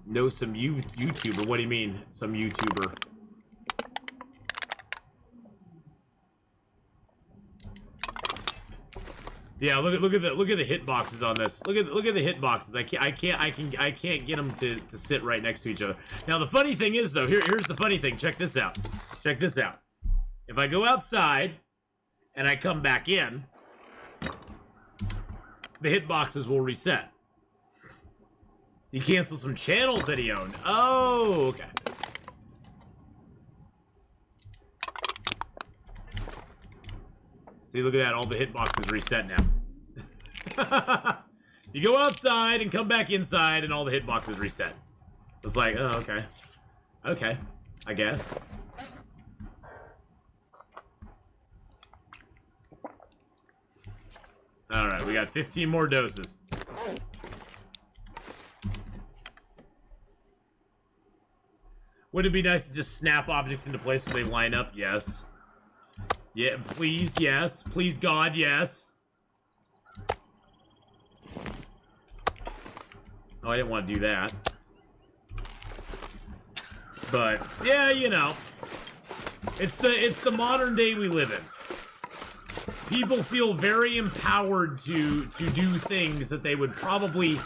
No, some YouTuber. What do you mean, some YouTuber? Yeah, look at the hitboxes on this. Look at the hitboxes. I can't get them to sit right next to each other. Now the funny thing is though, here's the funny thing. Check this out. If I go outside and I come back in, the hitboxes will reset. You cancel some channels that he owned. Oh, okay. See, look at that. All the hitboxes reset now. You go outside and come back inside, and all the hitboxes reset. So it's like, oh, okay. Okay, I guess. Alright, we got 15 more doses. Would it be nice to just snap objects into place so they line up? Yes. Yeah, please, yes. Please, God, yes. Oh, I didn't want to do that. But, yeah, you know. It's the modern day we live in. People feel very empowered to do things that they would probably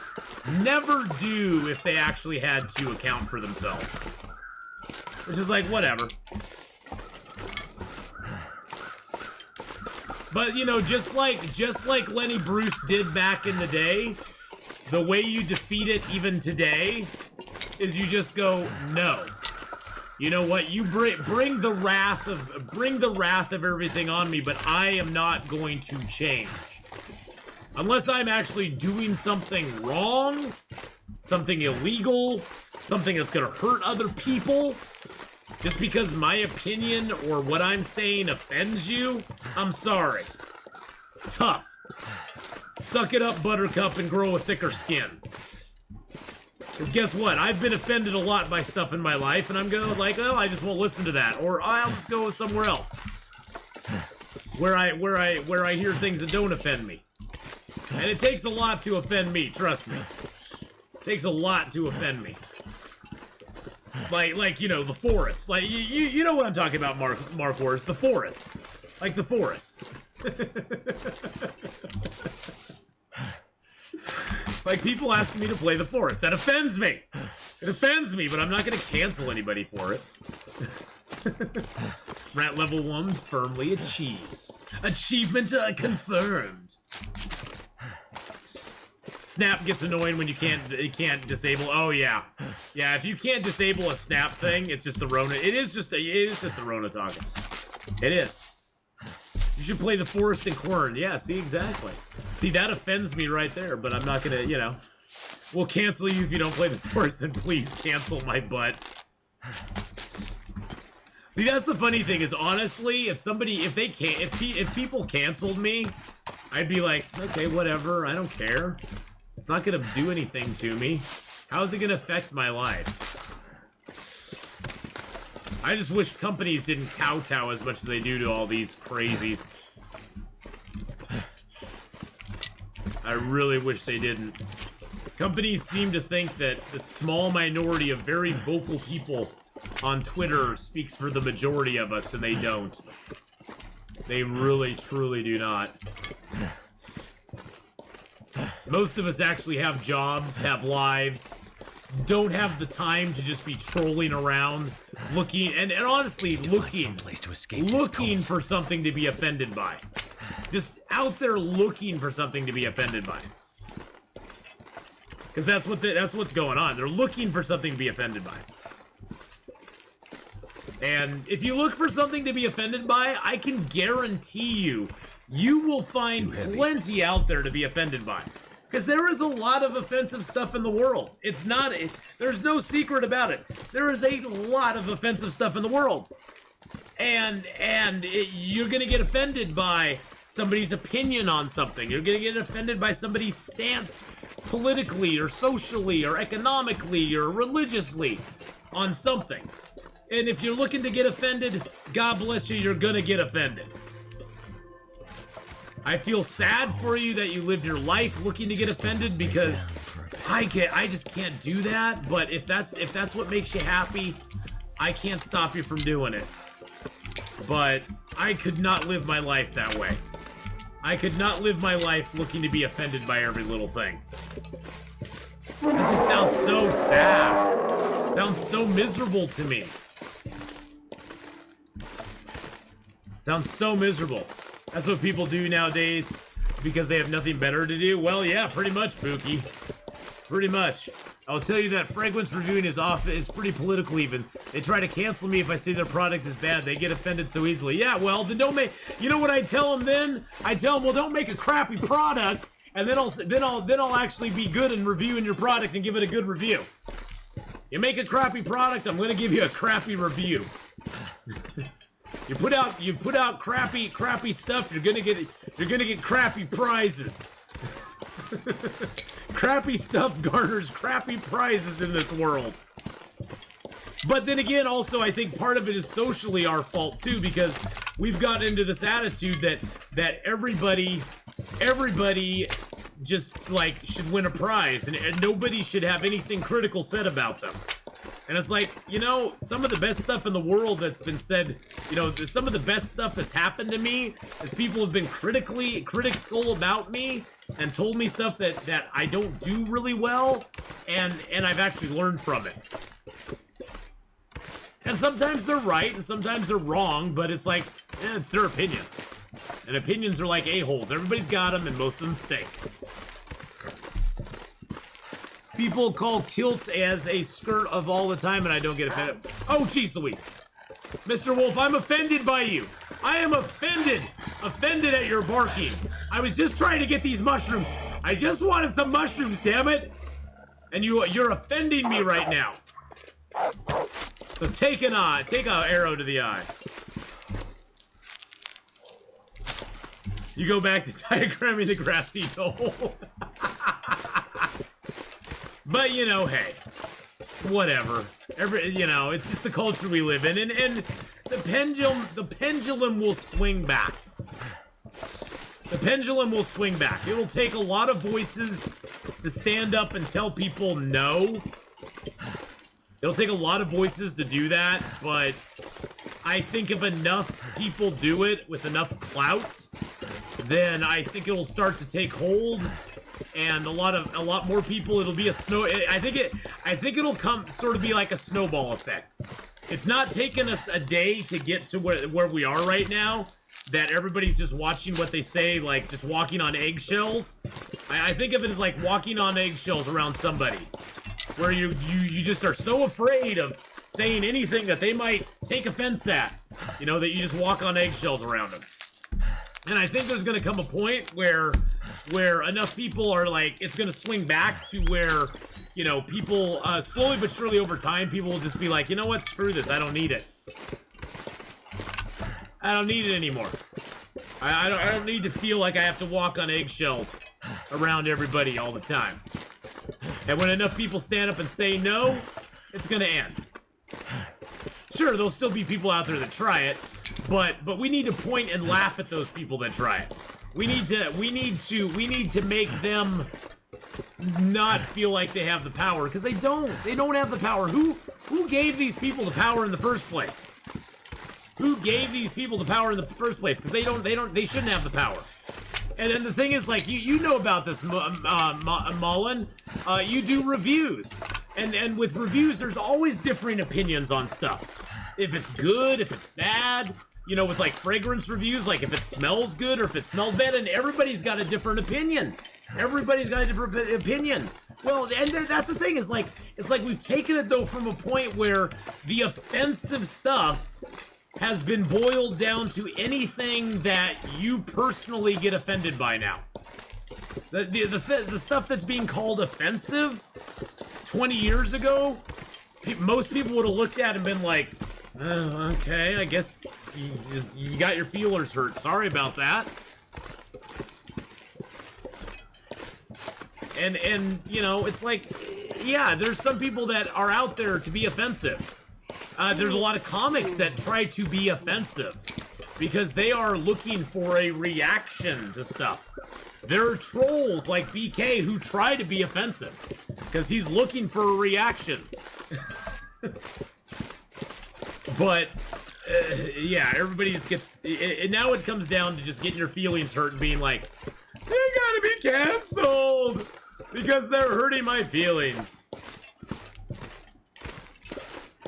never do if they actually had to account for themselves. Which is like, whatever. But, you know, just like Lenny Bruce did back in the day, the way you defeat it even today is you just go, no. You know what? You bring the wrath of everything on me, but I am not going to change. Unless I'm actually doing something wrong, something illegal, something that's gonna hurt other people, just because my opinion or what I'm saying offends you, I'm sorry. Tough. Suck it up, Buttercup, and grow a thicker skin. Because guess what? I've been offended a lot by stuff in my life, and I'm going like, oh, I just won't listen to that, or I'll just go somewhere else, where I hear things that don't offend me. And it takes a lot to offend me, trust me. It takes a lot to offend me. Like you know, the forest. Like you know what I'm talking about, Mark Wars. The forest. Like the forest. Like people asking me to play the forest. That offends me. It offends me, but I'm not gonna cancel anybody for it. Rat level 1 firmly achieved. Achievement confirmed. Snap gets annoying when you can't disable. Oh yeah, yeah. If you can't disable a snap thing, it's just the Rona. It is just the Rona talking. It is. You should play the Forest and Quern. Yeah, see exactly. See that offends me right there, but I'm not gonna. You know, we'll cancel you if you don't play the Forest. And please cancel my butt. See, that's the funny thing is honestly, if people canceled me, I'd be like, okay, whatever. I don't care. It's not gonna do anything to me. How's it gonna affect my life? I just wish companies didn't kowtow as much as they do to all these crazies. I really wish they didn't. Companies seem to think that the small minority of very vocal people on Twitter speaks for the majority of us, and they don't. They really, truly do not. Most of us actually have jobs, have lives, don't have the time to just be trolling around, looking, and honestly, looking for something to be offended by. Just out there looking for something to be offended by. Because that's what's going on. They're looking for something to be offended by. And if you look for something to be offended by, I can guarantee you will find plenty out there to be offended by. Because there is a lot of offensive stuff in the world. There's no secret about it. There is a lot of offensive stuff in the world. And you're going to get offended by somebody's opinion on something. You're going to get offended by somebody's stance politically or socially or economically or religiously on something. And if you're looking to get offended, God bless you, you're gonna get offended. I feel sad for you that you lived your life looking to get offended because I just can't do that. But if that's what makes you happy, I can't stop you from doing it. But I could not live my life that way. I could not live my life looking to be offended by every little thing. That just sounds so sad. Sounds so miserable to me. Sounds so miserable. That's what people do nowadays because they have nothing better to do. Well, yeah, pretty much, Pookie. Pretty much. I'll tell you that Fragrance Reviewing is pretty political even. They try to cancel me if I say their product is bad. They get offended so easily. Yeah, well, then don't make... You know what I tell them then? I tell them, well, don't make a crappy product, and then I'll actually be good in reviewing your product and give it a good review. You make a crappy product, I'm gonna give you a crappy review. You put out crappy stuff, you're gonna get crappy prizes. Crappy stuff garners crappy prizes in this world. But then again, also, I think part of it is socially our fault too, because we've gotten into this attitude that everybody just like should win a prize, and nobody should have anything critical said about them. And it's like, you know, some of the best stuff in the world that's been said, you know, some of the best stuff that's happened to me is people have been critical about me and told me stuff that I don't do really well, and I've actually learned from it. And sometimes they're right and sometimes they're wrong, but it's like, it's their opinion. And opinions are like a-holes. Everybody's got them, and most of them stink. People call kilts as a skirt of all the time, and I don't get offended. Oh, jeez Louise. Mr. Wolf, I'm offended by you. I am offended. Offended at your barking. I was just trying to get these mushrooms. I just wanted some mushrooms, damn it. And you're offending me right now. So take an arrow to the eye. You go back to diagramming the grassy knoll. But, you know, hey, whatever. It's just the culture we live in, and the pendulum will swing back. The pendulum will swing back. It will take a lot of voices to stand up and tell people no. It'll take a lot of voices to do that, but I think if enough people do it with enough clout, then I think it'll start to take hold. And a lot more people. It'll be a I think it'll come sort of be like a snowball effect. It's not taking us a day to get to where we are right now. That everybody's just watching what they say, like just walking on eggshells. I think of it as like walking on eggshells around somebody, where you just are so afraid of saying anything that they might take offense at. You know, that you just walk on eggshells around them. And I think there's going to come a point where enough people are like, it's going to swing back to where, you know, people, slowly but surely over time, people will just be like, you know what, screw this, I don't need it. I don't need it anymore. I don't need to feel like I have to walk on eggshells around everybody all the time. And when enough people stand up and say no, it's going to end. Sure, there'll still be people out there that try it, but we need to point and laugh at those people that try it. We need to make them not feel like they have the power, because they don't have the power. Who gave these people the power in the first place? Who gave these people the power in the first place? Because they shouldn't have the power. And then the thing is, like, you know about this, Mullen. You do reviews. And with reviews, there's always differing opinions on stuff. If it's good, if it's bad. You know, with, like, fragrance reviews, like, if it smells good or if it smells bad. And everybody's got a different opinion. Everybody's got a different opinion. Well, and that's the thing. It's like we've taken it, though, from a point where the offensive stuff has been boiled down to anything that you personally get offended by now. The stuff that's being called offensive 20 years ago, most people would have looked at and been like, oh, okay, I guess you got your feelers hurt. Sorry about that. And you know, it's like, yeah, there's some people that are out there to be offensive. There's a lot of comics that try to be offensive because they are looking for a reaction to stuff. There are trolls like BK who try to be offensive because he's looking for a reaction. But yeah, everybody just gets. Now it comes down to just getting your feelings hurt and being like, they gotta be canceled because they're hurting my feelings.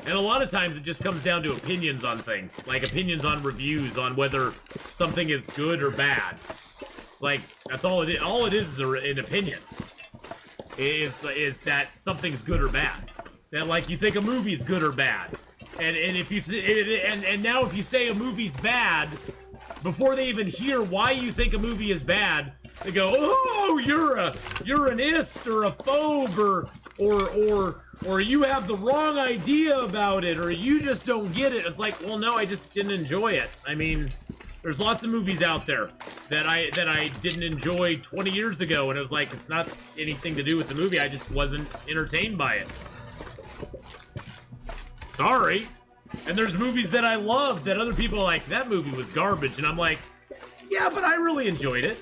And a lot of times it just comes down to opinions on things. Like opinions on reviews on whether something is good or bad. Like, that's all it is. All it is an opinion. Is that something's good or bad. That, like, you think a movie's good or bad. And if you and now if you say a movie's bad, before they even hear why you think a movie is bad, they go, "Oh, you're an ist or a phobe or you have the wrong idea about it, or you just don't get it." It's like, well, no, I just didn't enjoy it. I mean, there's lots of movies out there that I didn't enjoy 20 years ago, and it was like, it's not anything to do with the movie. I just wasn't entertained by it. Sorry. And there's movies that I love that other people are like, that movie was garbage, and I'm like, yeah, but I really enjoyed it.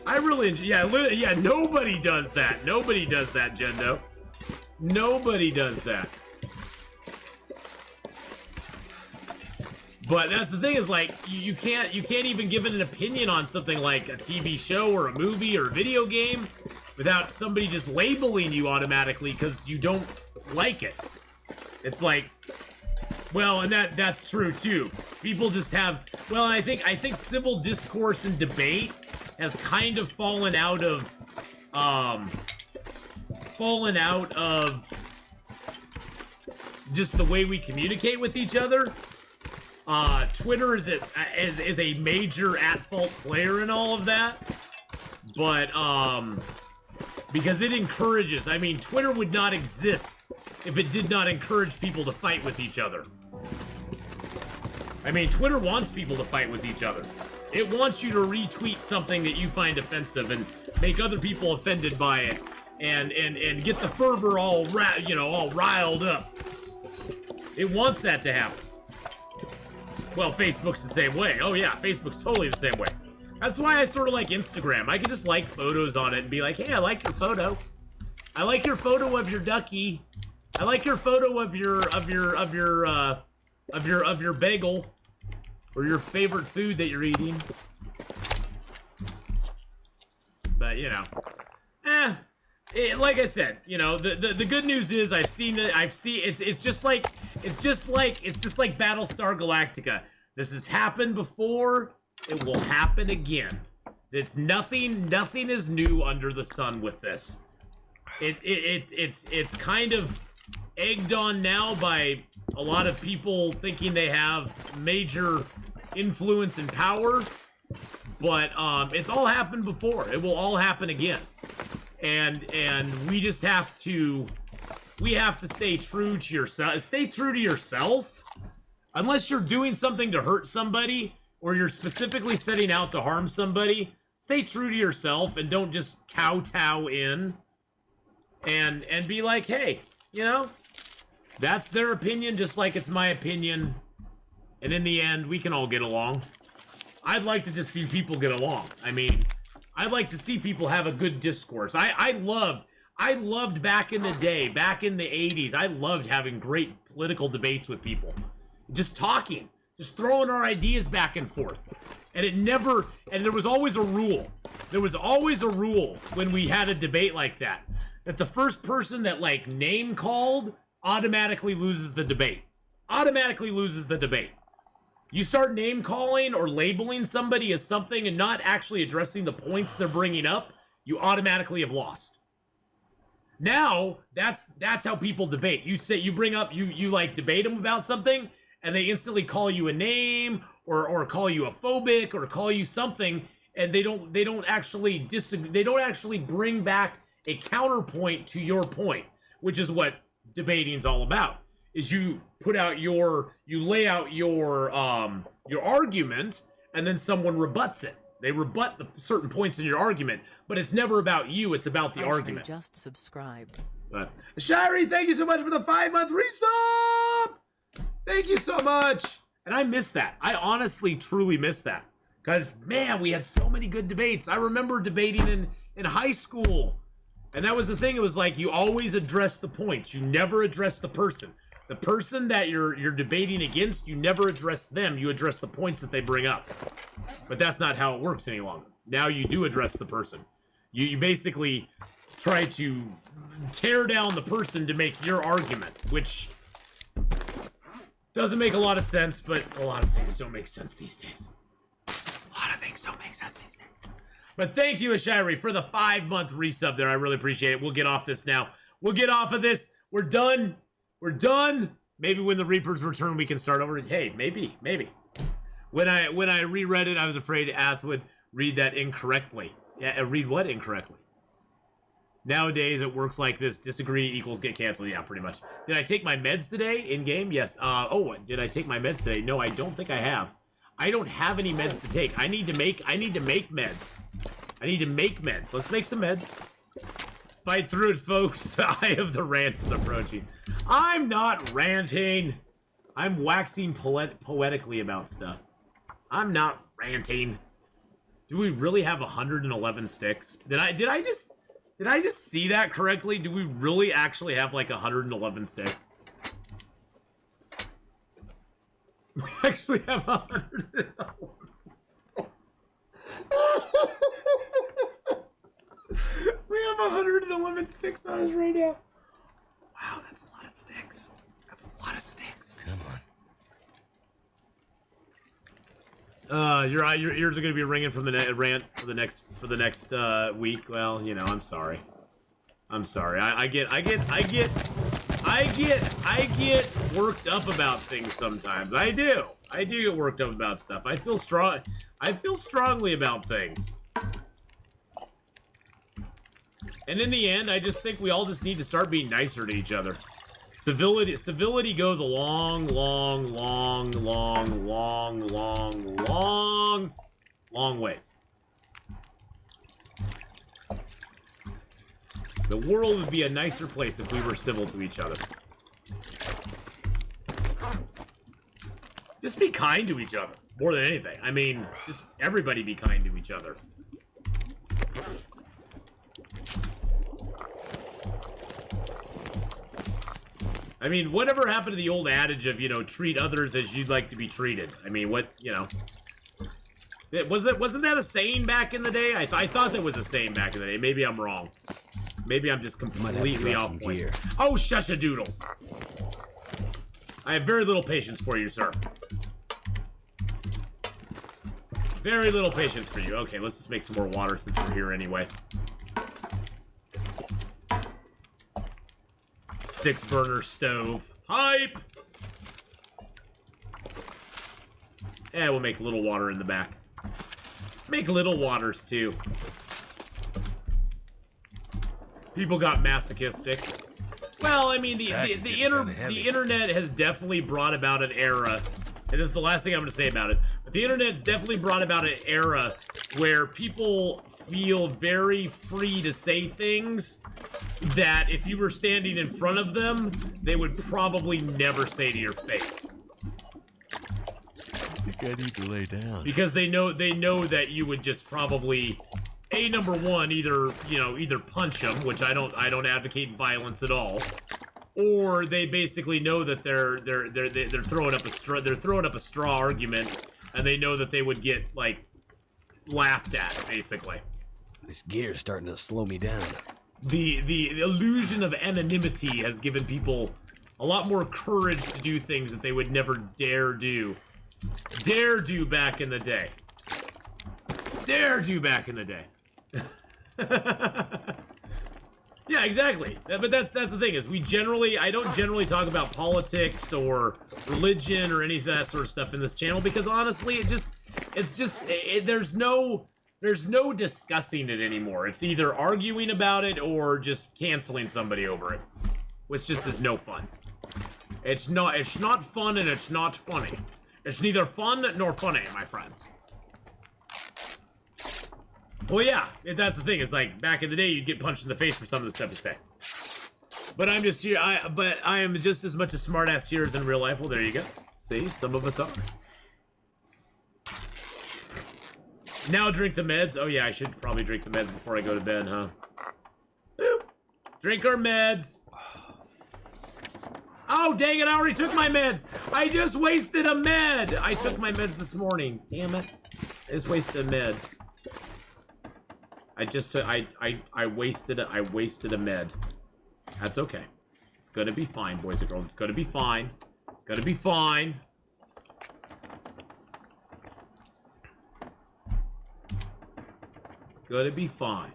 I really enjoy. Yeah, nobody does that. Nobody does that, Jendo. Nobody does that. But that's the thing, is like, you can't even give it an opinion on something like a TV show or a movie or a video game without somebody just labeling you automatically because you don't like it. It's like, Well, and that's true too. People just have, well, I think civil discourse and debate has kind of fallen out of just the way we communicate with each other. Twitter is a major at-fault player in all of that, but because it encourages. I mean, Twitter would not exist if it did not encourage people to fight with each other. I mean, Twitter wants people to fight with each other. It wants you to retweet something that you find offensive and make other people offended by it, and get the fervor all riled up. It wants that to happen. Well, Facebook's the same way. Oh yeah, Facebook's totally the same way. That's why I sort of like Instagram. I can just like photos on it and be like, hey, I like your photo. I like your photo of your ducky. I like your photo of your bagel, or your favorite food that you're eating. But you know, like I said, you know, the good news is I've seen it. It's just like Battlestar Galactica. This has happened before. It will happen again. It's nothing is new under the sun with this. It's kind of egged on now by a lot of people thinking they have major influence and power, but it's all happened before. It will all happen again, and we just have to stay true to yourself. Stay true to yourself, unless you're doing something to hurt somebody or you're specifically setting out to harm somebody. Stay true to yourself and don't just kowtow in and be like, hey, you know, that's their opinion just like it's my opinion, and in the end we can all get along. I'd like to just see people get along. I mean, I'd like to see people have a good discourse. I loved back in the day, back in the 80s, I loved having great political debates with people. Just talking, just throwing our ideas back and forth. And there was always a rule. There was always a rule when we had a debate like that the first person that like name called automatically loses the debate. Automatically loses the debate. You start name calling or labeling somebody as something and not actually addressing the points they're bringing up, you automatically have lost. Now, that's how people debate. You bring up, you like debate them about something, and they instantly call you a name or call you a phobic or call you something, and they don't actually disagree. They don't actually bring back a counterpoint to your point, which is what debating is all about. Is you lay out your argument, and then someone rebuts it. They rebut the certain points in your argument, but it's never about you. It's about the argument. Just subscribed. But Shari, thank you so much for the 5-month resub. Thank you so much. And I miss that. I honestly, truly miss that. Because, man, we had so many good debates. I remember debating in high school. And that was the thing. It was like you always address the points. You never address the person. The person that you're debating against, you never address them. You address the points that they bring up. But that's not how it works any longer. Now you do address the person. You basically try to tear down the person to make your argument, which doesn't make a lot of sense, but a lot of things don't make sense these days. A lot of things don't make sense these days. But thank you, Ashiri, for the 5-month resub there. I really appreciate it. We'll get off this now. We'll get off of this. We're done. We're done. Maybe when the Reapers return, we can start over. Hey, maybe. When I reread it, I was afraid Ath would read that incorrectly. Yeah, read what incorrectly? Nowadays, it works like this. Disagree equals get canceled. Yeah, pretty much. Did I take my meds today in game? Yes. Did I take my meds today? No, I don't think I have. I don't have any meds to take. I need to make meds. I need to make meds. Let's make some meds. Fight through it, folks. The eye of the rant is approaching. I'm not ranting. I'm waxing poetically about stuff. I'm not ranting. Do we really have 111 sticks? Did I just see that correctly? Do we really actually have like 111 sticks? We actually have 111 sticks. We have 111 sticks on us right now. Wow, that's a lot of sticks. That's a lot of sticks. Come on. Your ears are gonna be ringing from the rant for the next week. Well, you know, I'm sorry. I'm sorry. I get worked up about things sometimes. I do get worked up about stuff. I feel strongly about things. And in the end, I just think we all just need to start being nicer to each other. Civility goes a long ways. The world would be a nicer place if we were civil to each other. Just be kind to each other, more than anything. I mean, just everybody be kind to each other. I mean, whatever happened to the old adage of, you know, treat others as you'd like to be treated? I mean, what, you know... Wasn't that a saying back in the day? I thought that was a saying back in the day. Maybe I'm wrong. Maybe I'm just completely off point. Oh, shush-a-doodles. I have very little patience for you, sir. Very little patience for you. Okay, let's just make some more water since we're here anyway. 6-burner stove. Hype! And we'll make little water in the back. Make little waters, too. People got masochistic. Well, I mean, the internet has definitely brought about an era, and this is the last thing I'm going to say about it, but the internet's definitely brought about an era where people feel very free to say things that if you were standing in front of them, they would probably never say to your face. I think I need to lay down. Because they know that you would just probably, number one, either punch them, which I don't advocate violence at all, or they basically know that they're throwing up a straw argument, and they know that they would get like laughed at, basically. This gear's starting to slow me down. The illusion of anonymity has given people a lot more courage to do things that they would never dare do. Dare do back in the day. Dare do back in the day. Yeah, exactly. But that's the thing, is I don't generally talk about politics or religion or any of that sort of stuff in this channel, because honestly, there's no discussing it anymore. It's either arguing about it or just canceling somebody over it, which just is no fun. It's not fun, and it's not funny. It's neither fun nor funny, my friends. Well, yeah, that's the thing. It's like, back in the day, you'd get punched in the face for some of the stuff you say. But I'm just here, I am just as much a smartass here as in real life. Well, there you go. See, some of us are. Now drink the meds. Oh yeah, I should probably drink the meds before I go to bed, huh? Boop. Drink our meds. Oh, dang it, I already took my meds. I just wasted a med. I took my meds this morning. Damn it. I just wasted a med. I wasted a med. That's okay. It's gonna be fine, boys and girls. It's gonna be fine. It's gonna be fine. Gonna be fine.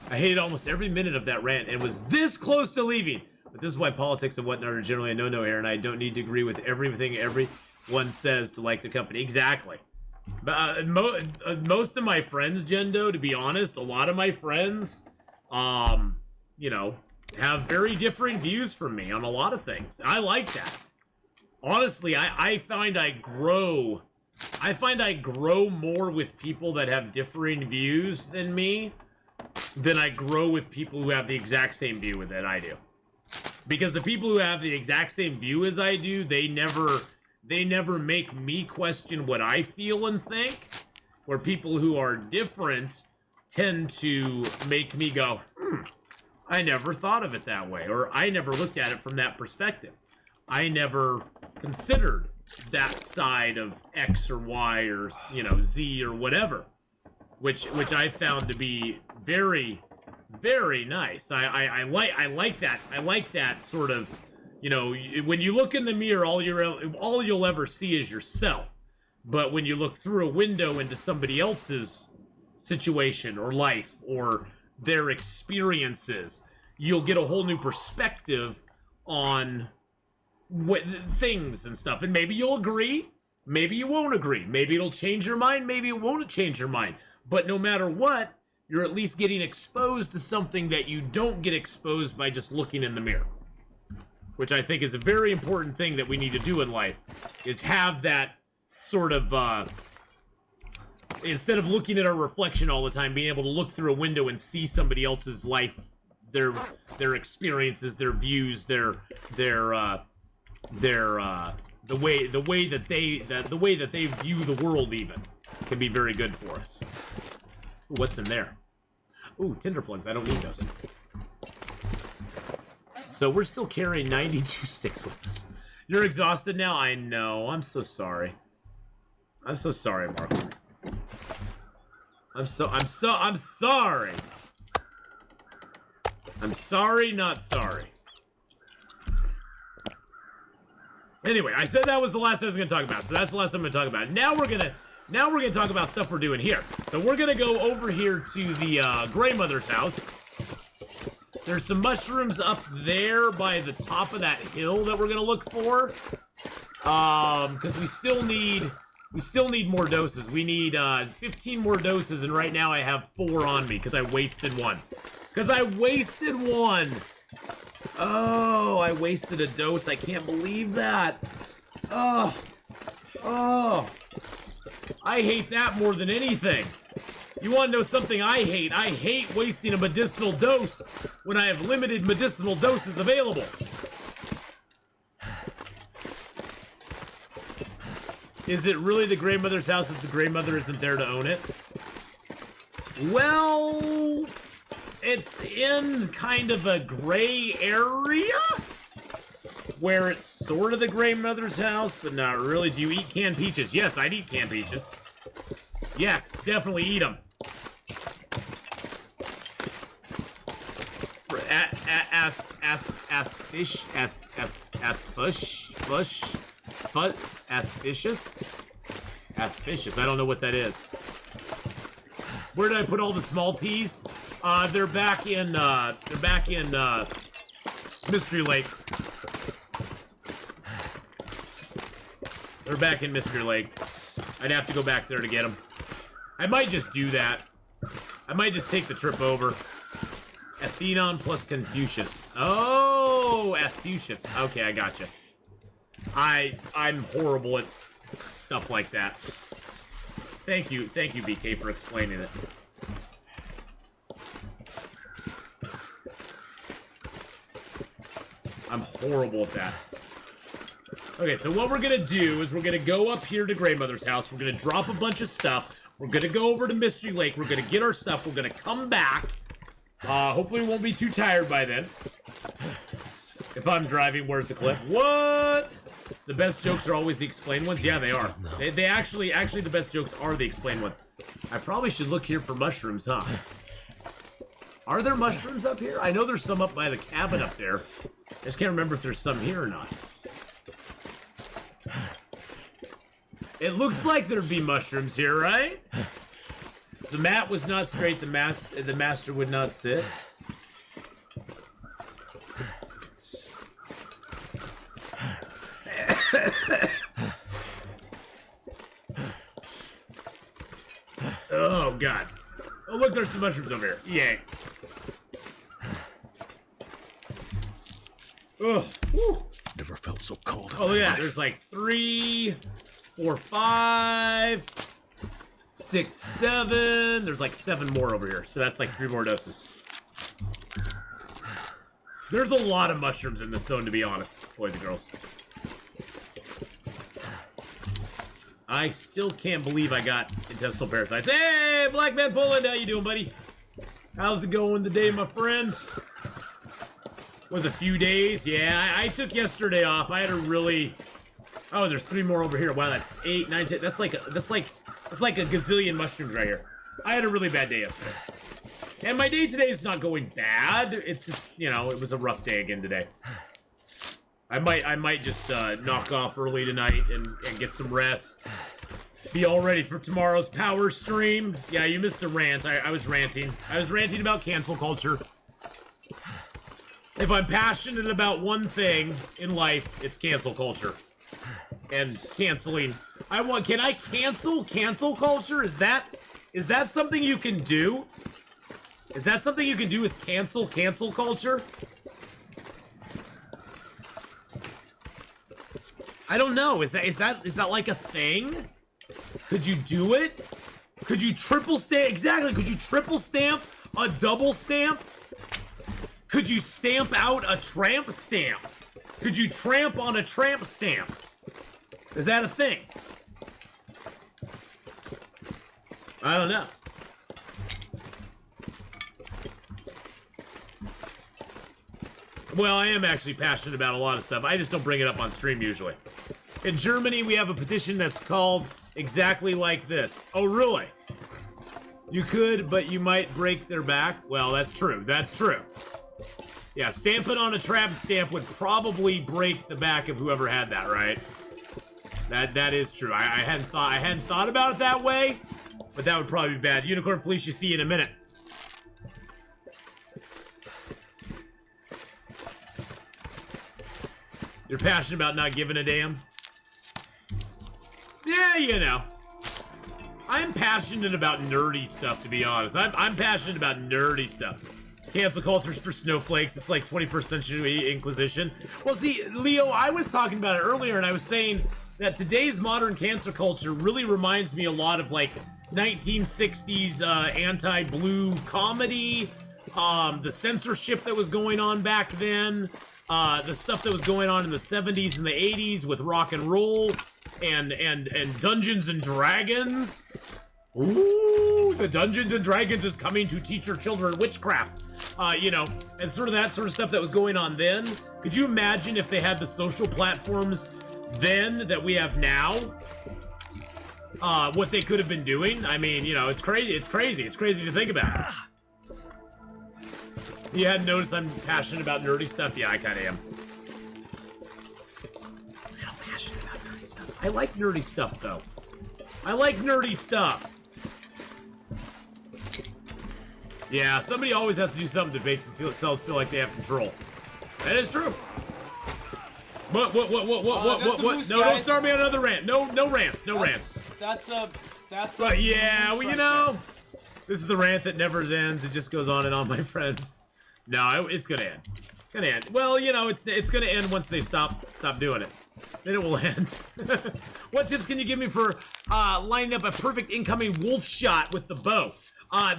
I hated almost every minute of that rant and was this close to leaving. But this is why politics and whatnot are generally a no-no here, and I don't need to agree with everything everyone says to like the company. Exactly. But most of my friends, Jendo, to be honest, a lot of my friends, you know, have very different views from me on a lot of things. I like that. Honestly, I find I grow more with people that have differing views than me than I grow with people who have the exact same view with it I do. Because the people who have the exact same view as I do, they never make me question what I feel and think. Where people who are different tend to make me go, I never thought of it that way, or I never looked at it from that perspective. I never considered that side of X or Y or, you know, Z or whatever, which I found to be very, very nice. I like that. I like that sort of, you know, when you look in the mirror, all you'll ever see is yourself. But when you look through a window into somebody else's situation or life or their experiences, you'll get a whole new perspective on things and stuff. And maybe you'll agree, maybe you won't agree. Maybe it'll change your mind, maybe it won't change your mind. But no matter what, you're at least getting exposed to something that you don't get exposed by just looking in the mirror. Which I think is a very important thing that we need to do in life, is have that sort of, instead of looking at our reflection all the time, being able to look through a window and see somebody else's life, their experiences, their views, the way that they view the world even can be very good for us. Ooh, what's in there? Ooh, tinder plugs. I don't need those. So we're still carrying 92 sticks with us. You're exhausted now? I know. I'm so sorry. I'm so sorry, Marcus. I'm sorry. I'm sorry, not sorry. Anyway, I said that was the last I was going to talk about, so that's the last I'm going to talk about. Now we're going to talk about stuff we're doing here. So we're going to go over here to the Grey Mother's house. There's some mushrooms up there by the top of that hill that we're going to look for. Because we still need more doses. We need 15 more doses, and right now I have 4 on me because I wasted one. Oh, I wasted a dose. I can't believe that. Oh. I hate that more than anything. You want to know something I hate? I hate wasting a medicinal dose when I have limited medicinal doses available. Is it really the Grey Mother's house if the Grey Mother isn't there to own it? Well, it's in kind of a gray area where it's sort of the Grey Mother's house, but not really. Do you eat canned peaches? Yes, I'd eat canned peaches. Yes, definitely eat them. Athficious. I don't know what that is. Where did I put all the small teas? They're back in Mystery Lake. They're back in Mystery Lake. I'd have to go back there to get them. I might just do that. I might just take the trip over. Atheenon plus Confucius. Oh, Athficious. Okay, I gotcha. I'm horrible at stuff like that. Thank you, BK, for explaining it. I'm horrible at that. Okay, so what we're gonna do is we're gonna go up here to Grey Mother's house. We're gonna drop a bunch of stuff. We're gonna go over to Mystery Lake. We're gonna get our stuff. We're gonna come back. Hopefully we won't be too tired by then. If I'm driving, where's the clip? What? The best jokes are always the explained ones? Yeah, they are. They actually, the best jokes are the explained ones. I probably should look here for mushrooms, huh? Are there mushrooms up here? I know there's some up by the cabin up there. I just can't remember if there's some here or not. It looks like there'd be mushrooms here, right? The mat was not straight, the master would not sit. Oh, God. Oh, look, there's some mushrooms over here. Yay. Ugh. Woo. Never felt so cold. Oh, yeah, there's like 3, 4, 5, 6, 7. There's like 7 more over here, so that's like 3 more doses. There's a lot of mushrooms in this zone, to be honest, boys and girls. I still can't believe I got intestinal parasites. Hey, Black Man Poland, how you doing, buddy? How's it going today, my friend? Was a few days. Yeah, I took yesterday off. I had a really... Oh, there's 3 more over here. Wow, that's 8, 9, 10. That's like a gazillion mushrooms right here. I had a really bad day yesterday. And my day today is not going bad. It's just, you know, it was a rough day again today. I might just knock off early tonight and get some rest. Be all ready for tomorrow's power stream. Yeah, you missed a rant. I was ranting. I was ranting about cancel culture. If I'm passionate about one thing in life, it's cancel culture. And canceling. Can I cancel culture? Is that something you can do? Is that something you can do, is cancel culture? I don't know. Is that like a thing? Could you do it? Could you triple stamp? Exactly. Could you triple stamp a double stamp? Could you stamp out a tramp stamp? Could you tramp on a tramp stamp? Is that a thing? I don't know. Well, I am actually passionate about a lot of stuff. I just don't bring it up on stream usually. In Germany, we have a petition that's called exactly like this. Oh, really? You could, but you might break their back? Well, that's true. That's true. Yeah, stamping on a trap stamp would probably break the back of whoever had that, right? That is true. I hadn't thought about it that way, but that would probably be bad. Unicorn Felicia, see you in a minute. You're passionate about not giving a damn? Yeah, you know. I'm passionate about nerdy stuff, to be honest. I'm passionate about nerdy stuff. Cancel culture's for snowflakes. It's like 21st century Inquisition. Well, see, Leo, I was talking about it earlier, and I was saying that today's modern cancel culture really reminds me a lot of, like, 1960s anti-blue comedy, the censorship that was going on back then, the stuff that was going on in the 70s and the 80s with rock and roll, and Dungeons and Dragons. Ooh, the Dungeons and Dragons is coming to teach your children witchcraft. You know, and sort of that sort of stuff that was going on then. Could you imagine if they had the social platforms then that we have now? What they could have been doing? I mean, you know, it's crazy. It's crazy. It's crazy to think about. You hadn't noticed I'm passionate about nerdy stuff? Yeah, I kind of am. I'm passionate about nerdy stuff. I like nerdy stuff, though. I like nerdy stuff. Yeah, somebody always has to do something to make themselves feel like they have control. That is true. What? No, don't start me on another rant. No rants. No rants. That's a. But yeah, well, you know, this is the rant that never ends. It just goes on and on, my friends. No, it's gonna end. It's gonna end. Well, you know, it's gonna end once they stop doing it. Then it will end. What tips can you give me for lining up a perfect incoming wolf shot with the bow?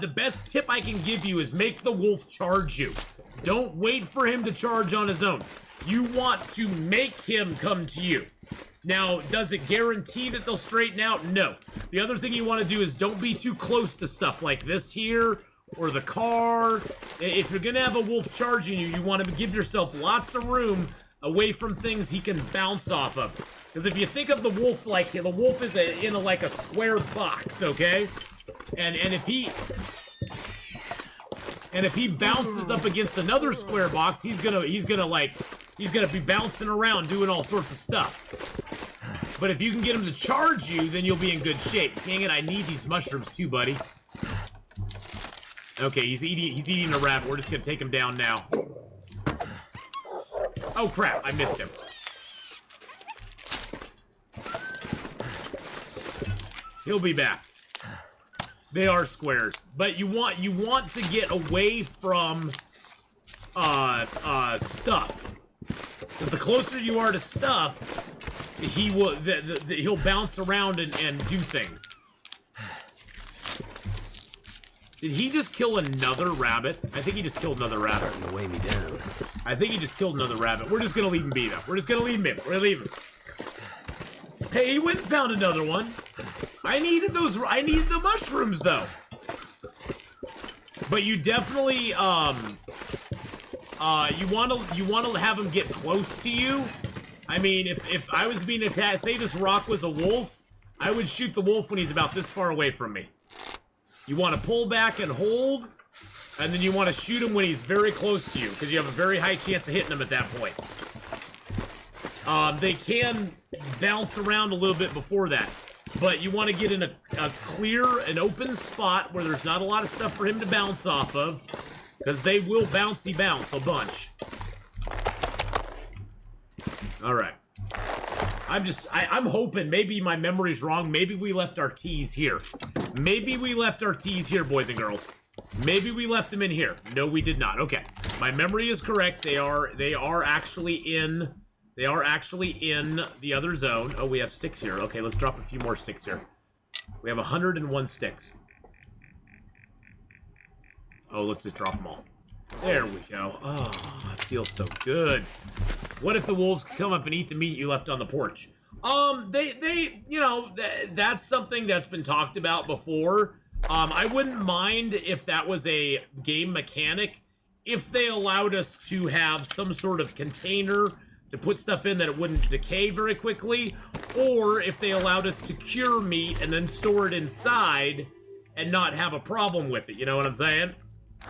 The best tip I can give you is make the wolf charge you. Don't wait for him to charge on his own. You want to make him come to you. Now, does it guarantee that they'll straighten out? No. The other thing you want to do is don't be too close to stuff like this here, or the car. If you're going to have a wolf charging you, you want to give yourself lots of room away from things he can bounce off of. Because if you think of the wolf like, the wolf is in a square box, okay? And if he bounces up against another square box, he's gonna be bouncing around doing all sorts of stuff. But if you can get him to charge you, then you'll be in good shape. Dang it, I need these mushrooms too, buddy. Okay, he's eating a rabbit. We're just gonna take him down now. Oh crap, I missed him. He'll be back. They are squares, but you want to get away from stuff, because the closer you are to stuff, he'll bounce around and do things. Did he just kill another rabbit? I think he just killed another rabbit. Starting to weigh me down. I think he just killed another rabbit. We're just gonna leave him be, though. We're just gonna leave him in. We're gonna leave him. Hey, he went and found another one. I needed the mushrooms, though. But you definitely, you want to have him get close to you. I mean, if I was being attacked, say this rock was a wolf, I would shoot the wolf when he's about this far away from me. You want to pull back and hold, and then you want to shoot him when he's very close to you, because you have a very high chance of hitting him at that point. They can bounce around a little bit before that. but you want to get in a clear, an open spot where there's not a lot of stuff for him to bounce off of, because they will bouncy bounce a bunch. All right. I'm hoping, maybe my memory's wrong. Maybe we left our keys here. Maybe we left our keys here, boys and girls. Maybe we left them in here. No, we did not. Okay. My memory is correct. They are actually in the other zone. Oh, we have sticks here. Okay, let's drop a few more sticks here. We have 101 sticks. Oh, let's just drop them all. There we go. Oh, it feels so good. What if the wolves could come up and eat the meat you left on the porch? You know, that's something that's been talked about before. I wouldn't mind if that was a game mechanic, if they allowed us to have some sort of container to put stuff in that it wouldn't decay very quickly, or if they allowed us to cure meat and then store it inside and not have a problem with it, you know what I'm saying?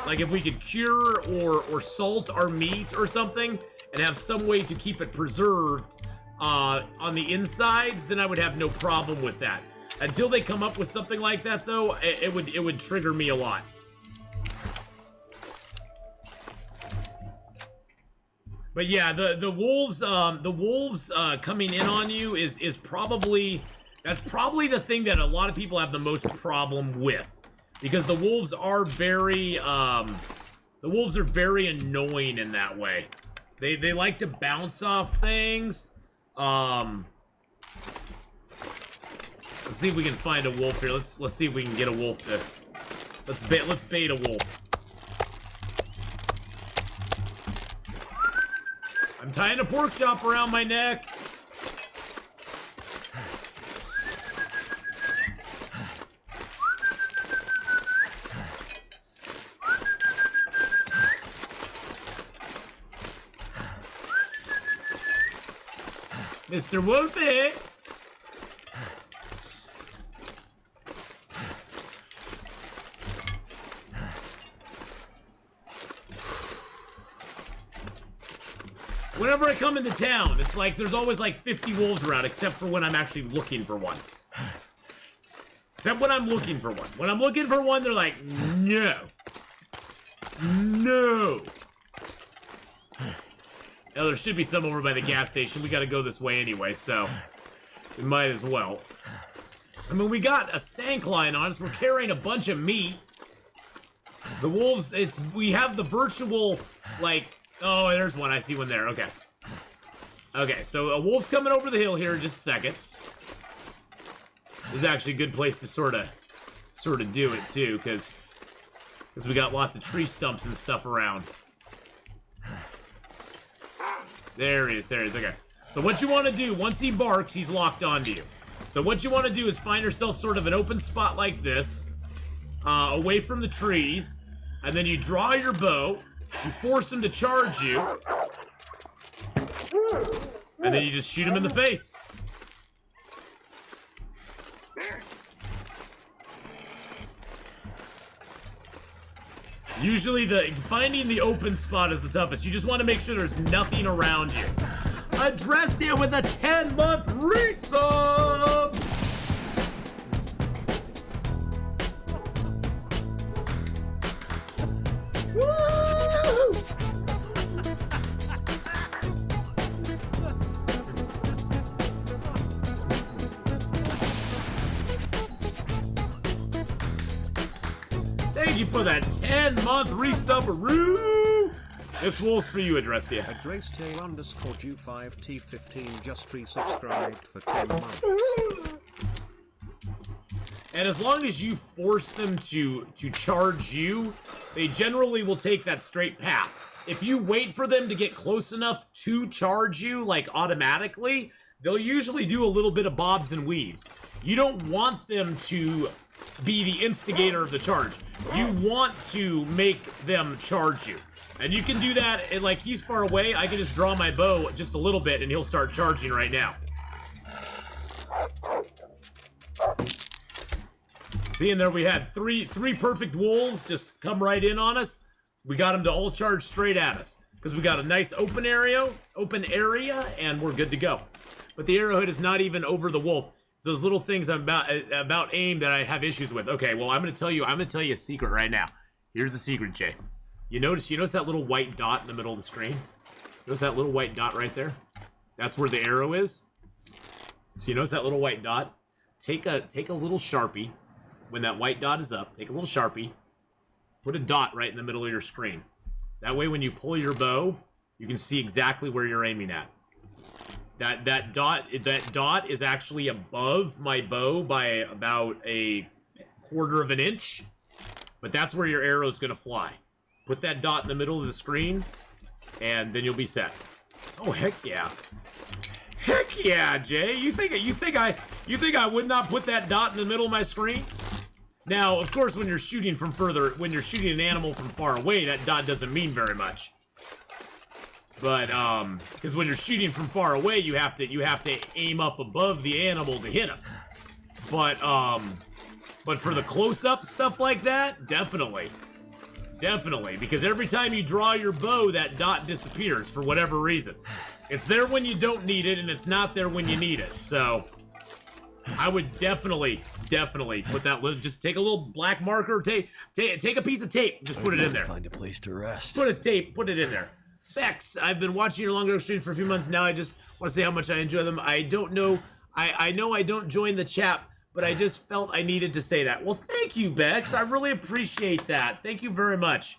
Like if we could cure or salt our meat or something and have some way to keep it preserved on the insides, then I would have no problem with that. Until they come up with something like that, though, it would trigger me a lot. But yeah, the wolves coming in on you is probably, that's probably the thing that a lot of people have the most problem with, because the wolves are very annoying in that way. They like to bounce off things. Let's see if we can find a wolf here. Let's see if we can get a wolf to. Let's bait a wolf. I'm tying a pork chop around my neck. Mr. Wolfie! Whenever I come into town, it's like there's always like 50 wolves around, except for when I'm actually looking for one. Except when I'm looking for one. When I'm looking for one, they're like, no. No. Oh, there should be some over by the gas station. We gotta go this way anyway, so we might as well. I mean, we got a stank line on us. We're carrying a bunch of meat. The wolves, we have the virtual, like, oh, there's one. I see one there. Okay. Okay, so a wolf's coming over the hill here in just a second. This is actually a good place to sort of do it, too, because we got lots of tree stumps and stuff around. There he is, there he is, okay. So what you want to do, once he barks, he's locked onto you. So what you want to do is find yourself sort of an open spot like this, away from the trees, and then you draw your bow, you force him to charge you, and then you just shoot him in the face. Usually finding the open spot is the toughest. You just want to make sure there's nothing around you. Addressed you with a 10-month resub! Woo! Thank you for that 10-month resub-a-roo! This wolf's for you, Adrestia. Adrastay_Ju5T15 just resubscribed for 10 months. And as long as you force them to charge you, they generally will take that straight path. If you wait for them to get close enough to charge you, like automatically, they'll usually do a little bit of bobs and weaves. You don't want them to be the instigator of the charge. You want to make them charge you. And you can do that, and like he's far away, I can just draw my bow just a little bit and he'll start charging right now. See, and there we had three perfect wolves just come right in on us. We got them to all charge straight at us. Because we got a nice open area, and we're good to go. But the arrowhead is not even over the wolf. It's those little things about aim that I have issues with. Okay, well, I'm gonna tell you a secret right now. Here's the secret, Jay. You notice that little white dot in the middle of the screen? Notice that little white dot right there? That's where the arrow is. So you notice that little white dot? Take a little Sharpie. When that white dot is up, take a little Sharpie. Put a dot right in the middle of your screen. That way when you pull your bow, you can see exactly where you're aiming at. That dot is actually above my bow by about a quarter of an inch. But that's where your arrow is going to fly. Put that dot in the middle of the screen, and then you'll be set. Oh, heck yeah. Heck yeah, Jay. You think I would not put that dot in the middle of my screen? Now, of course, when you're shooting an animal from far away, that dot doesn't mean very much. But because when you're shooting from far away, you have to aim up above the animal to hit him. But for the close-up stuff like that, definitely, because every time you draw your bow, that dot disappears for whatever reason. It's there when you don't need it, and it's not there when you need it. So I would definitely put that. Just take a little black marker, take a piece of tape, just put it in there. Find a place to rest. Put it in there. Bex, I've been watching your Long stream for a few months now. I just want to say how much I enjoy them. I don't know. I know I don't join the chat, but I just felt I needed to say that. Well, thank you, Bex. I really appreciate that. Thank you very much.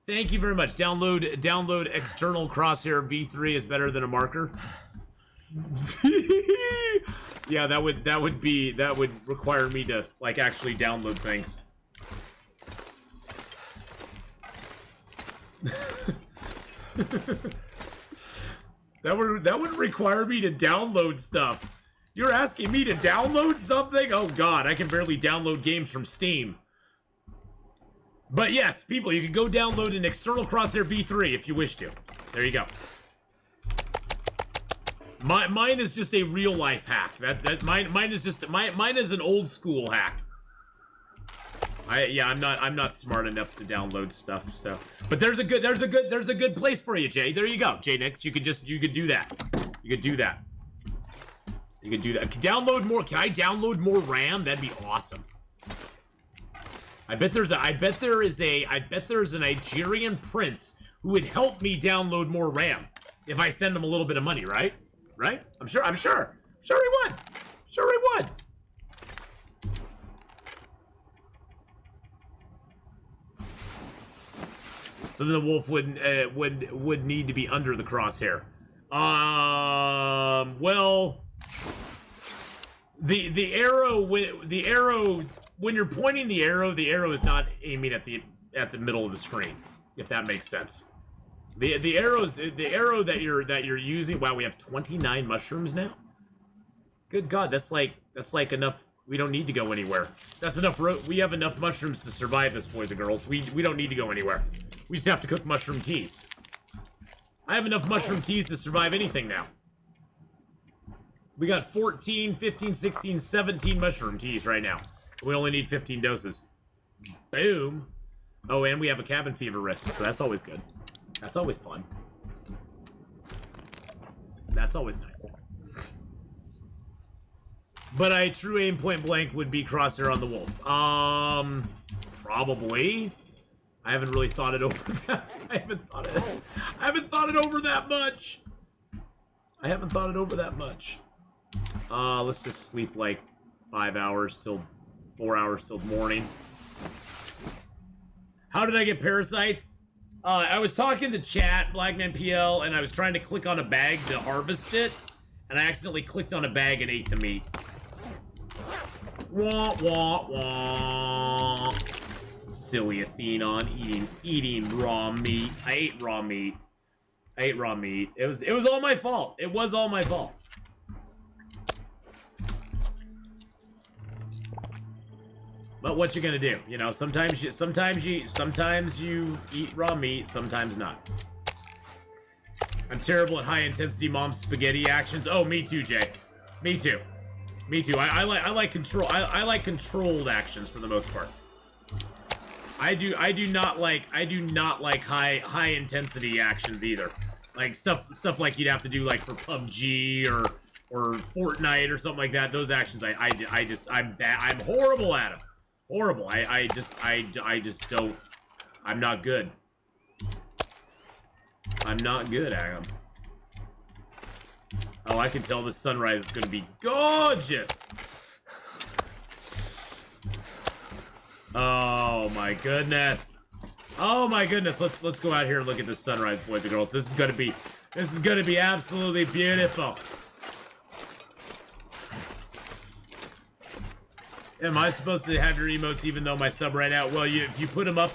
Thank you very much. Download external crosshair V3 is better than a marker. Yeah, that would require me to like actually download things. That would require me to download stuff. You're asking me to download something? Oh god, I can barely download games from Steam. But yes, people, you can go download an external Crosshair V3 if you wish to. There you go. Mine is just a real life hack. Mine is an old school hack. I'm not smart enough to download stuff, so. But there's a good place for you, Jay. There you go, Jay Nix. You could do that. You could do that. You could do that. Download more. Can I download more RAM? That'd be awesome. I bet there's a Nigerian prince who would help me download more RAM if I send him a little bit of money, right? Right? I'm sure he would. Sure he would. So then the wolf would need to be under the crosshair. Well, the arrow when you're pointing the arrow is not aiming at the middle of the screen, if that makes sense. The arrow that you're using. Wow, we have 29 mushrooms now. Good God, that's like enough. We don't need to go anywhere. That's enough. We have enough mushrooms to survive this, boys and girls. We don't need to go anywhere. We just have to cook mushroom teas. I have enough mushroom teas to survive anything now. We got 14, 15, 16, 17 mushroom teas right now. We only need 15 doses. Boom. Oh, and we have a cabin fever wrist, so that's always good. That's always fun. That's always nice. But a true aim point blank would be crosshair on the wolf. Probably. I haven't really thought it over that. I haven't thought it over that much. Let's just sleep like 4 hours till morning. How did I get parasites? I was talking to chat, BlackmanPL, and I was trying to click on a bag to harvest it, and I accidentally clicked on a bag and ate the meat. Wah, wah, wah. Silly Atheenon eating raw meat. I ate raw meat. It was all my fault. It was all my fault. But what you gonna do? You know, sometimes you eat raw meat, sometimes not. I'm terrible at high intensity mom spaghetti actions. Oh, me too, Jay. Me too. I like controlled actions for the most part. I do not like high intensity actions either. Like stuff like you'd have to do like for PUBG or Fortnite or something like that. Those actions, I'm horrible at them. Horrible. I just don't. I'm not good. I'm not good at them. Oh, I can tell this sunrise is gonna be gorgeous. Oh my goodness. Oh my goodness. Let's go out here and look at this sunrise, boys and girls. This is gonna be absolutely beautiful. Am I supposed to have your emotes even though my sub right now? Well, if you put them up,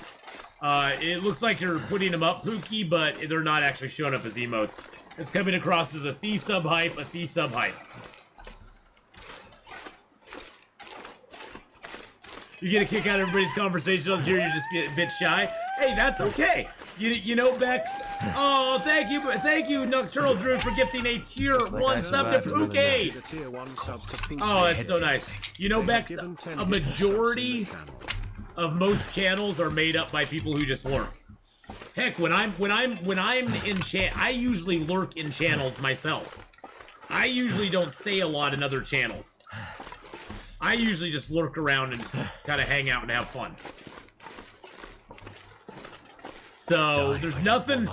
it looks like you're putting them up, Pookie, but they're not actually showing up as emotes. It's coming across as a sub hype, sub hype. You get a kick out of everybody's conversation on here, you're just a bit shy. Hey, that's okay. You know, Bex. Oh, thank you, Nocturnal Druid, for gifting a tier 1 sub to Pookie. Oh, that's so nice. You know, Bex, a majority of most channels are made up by people who just lurk. Heck, when I'm in chat, I usually lurk in channels myself. I usually don't say a lot in other channels. I usually just lurk around and just kind of hang out and have fun. So there's nothing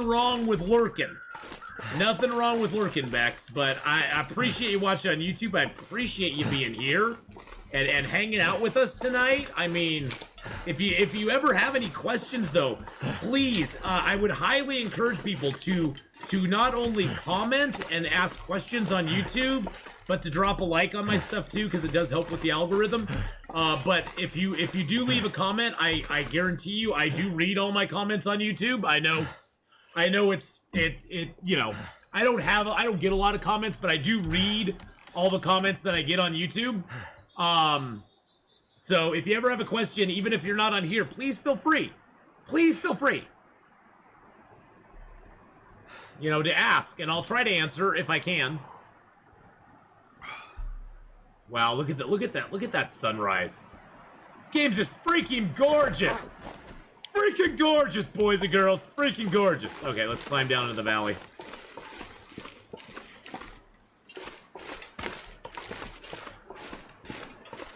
wrong with lurking. Nothing wrong with lurking, Bex, but I appreciate you watching on YouTube. I appreciate you being here and hanging out with us tonight. I mean, if you ever have any questions, though, please, I would highly encourage people to not only comment and ask questions on YouTube, but to drop a like on my stuff too, because it does help with the algorithm. But if you do leave a comment, I guarantee you I do read all my comments on YouTube. I know it's you know, I don't get a lot of comments, but I do read all the comments that I get on YouTube. So if you ever have a question, even if you're not on here, please feel free. Please feel free. You know, to ask, and I'll try to answer if I can. Wow, look at that sunrise. This game's just freaking gorgeous. Freaking gorgeous, boys and girls. Freaking gorgeous. Okay, let's climb down into the valley.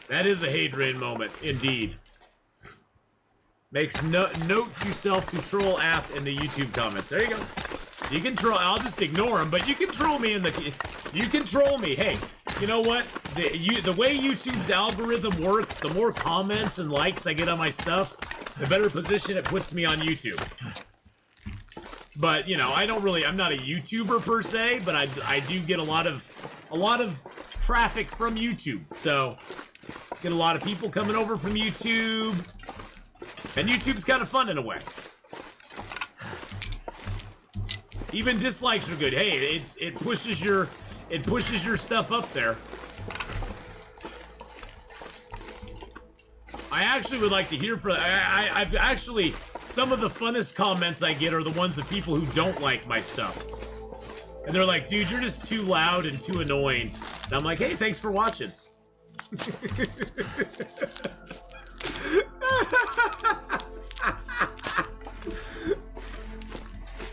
That is a Hadrian moment, indeed. Makes note to self-control Ath in the YouTube comments. There you go. You can troll. I'll just ignore them, but you can troll me in the. You can troll me. Hey, you know what? The way YouTube's algorithm works, the more comments and likes I get on my stuff, the better position it puts me on YouTube. But you know, I'm not a YouTuber per se, but I do get a lot of traffic from YouTube. So get a lot of people coming over from YouTube, and YouTube's kind of fun in a way. Even dislikes are good. Hey, it pushes your stuff up there. I actually would like to hear from. I've actually, some of the funnest comments I get are the ones of people who don't like my stuff, and they're like, "Dude, you're just too loud and too annoying." And I'm like, "Hey, thanks for watching."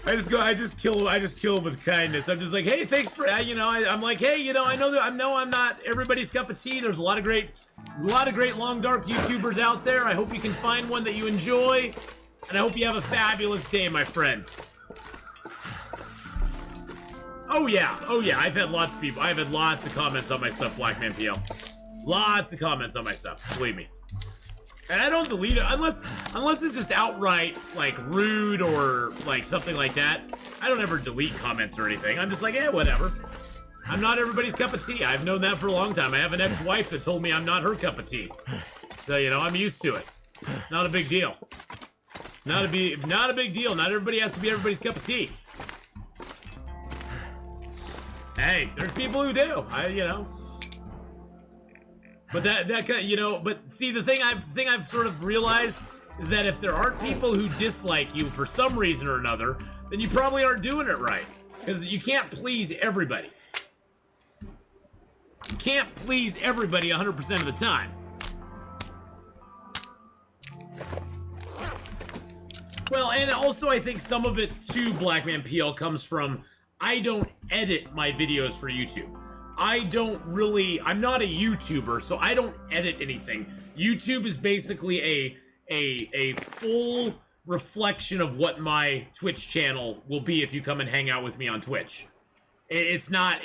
I just kill him with kindness. I'm just like, hey, thanks for, you know, I'm like, hey, you know, I know I'm not everybody's cup of tea. There's a lot of great long dark YouTubers out there. I hope you can find one that you enjoy, and I hope you have a fabulous day, my friend. Oh yeah. I've had lots of comments on my stuff, Blackman PL. Lots of comments on my stuff, believe me. And I don't delete it unless it's just outright like rude or like something like that. I don't ever delete comments or anything. I'm just like, yeah, whatever. I'm not everybody's cup of tea. I've known that for a long time. I have an ex-wife that told me I'm not her cup of tea. So, you know, I'm used to it. Not a big deal. It's not a big deal. Not everybody has to be everybody's cup of tea. Hey, there's people who do. You know. But that kind of, you know, but see, the thing I've sort of realized is that if there aren't people who dislike you for some reason or another, then you probably aren't doing it right. Because you can't please everybody. You can't please everybody 100% of the time. Well, and also I think some of it too, Blackman PL, comes from I don't edit my videos for YouTube. I'm not a YouTuber, so I don't edit anything. YouTube is basically a full reflection of what my Twitch channel will be if you come and hang out with me on Twitch. It's not